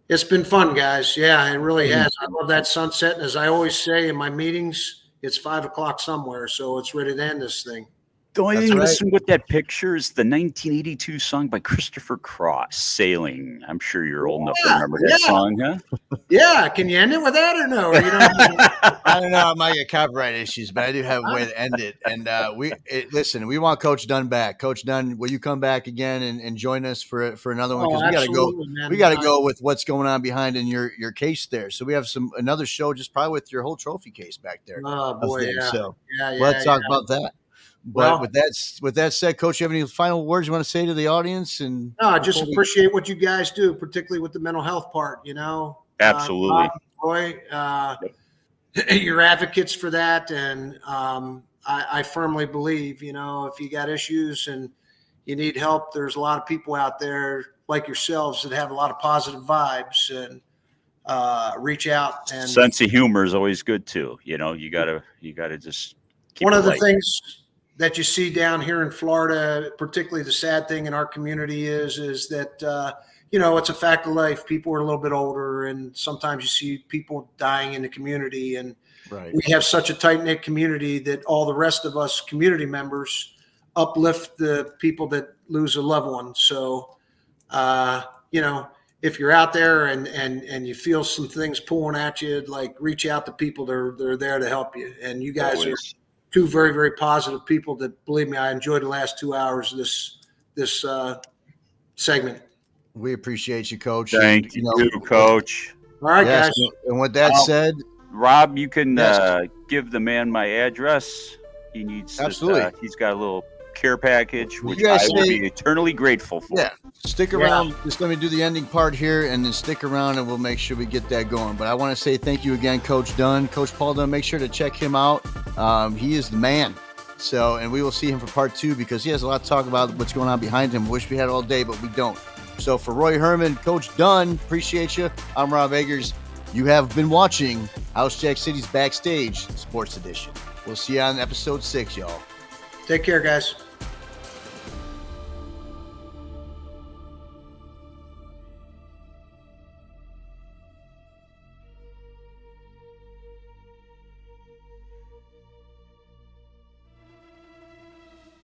it's been fun, guys. Yeah, it really has. I love that sunset. And as I always say in my meetings, it's 5 o'clock somewhere, so it's ready to end this thing. The only That's thing right. missing with that picture is the 1982 song by Christopher Cross, "Sailing." I'm sure you're old enough to remember that song, huh? Yeah, can you end it with that or no? Or you don't I don't know. I might get copyright issues, but I do have a way to end it. And listen, we want Coach Dunn back. Coach Dunn, will you come back again and join us for another one? Because we got to go. man. We got to go with what's going on behind in your case there. So we have another show, just probably with your whole trophy case back there. Oh boy, yeah. So Yeah, let's talk about that. But Well, with that said, Coach, you have any final words you want to say to the audience? And no, I just appreciate what you guys do, particularly with the mental health part. You know, Absolutely. Roy, you're advocates for that, and I firmly believe, you know, if you got issues and you need help, there's a lot of people out there like yourselves that have a lot of positive vibes, and reach out. And sense of humor is always good too. You know, you gotta just keep one it of the light. things that you see down here in Florida, particularly the sad thing in our community is that, you know, it's a fact of life. People are a little bit older, and sometimes you see people dying in the community, and we have such a tight knit community that all the rest of us community members uplift the people that lose a loved one. So, you know, if you're out there and you feel some things pulling at you, like reach out to people that are there to help you. And you guys are two very, very positive people that, believe me, I enjoyed the last 2 hours of this segment. We appreciate you, Coach. Thank you, Coach. All right, guys. And with that said, Rob, you can give the man my address. He needs absolutely. He's got a little care package, which I will be eternally grateful for. Yeah, stick around. Just let me do the ending part here, and then stick around, and we'll make sure we get that going. But I want to say thank you again, Coach Dunn, Coach Paul Dunn. Make sure to check him out. He is the man. So, and we will see him for part 2 because he has a lot to talk about what's going on behind him. Wish we had all day, but we don't. So for Roy Herman, Coach Dunn, appreciate you. I'm Rob Eggers. You have been watching House Jack City's Backstage Sports Edition. We'll see you on episode 6, y'all. Take care, guys.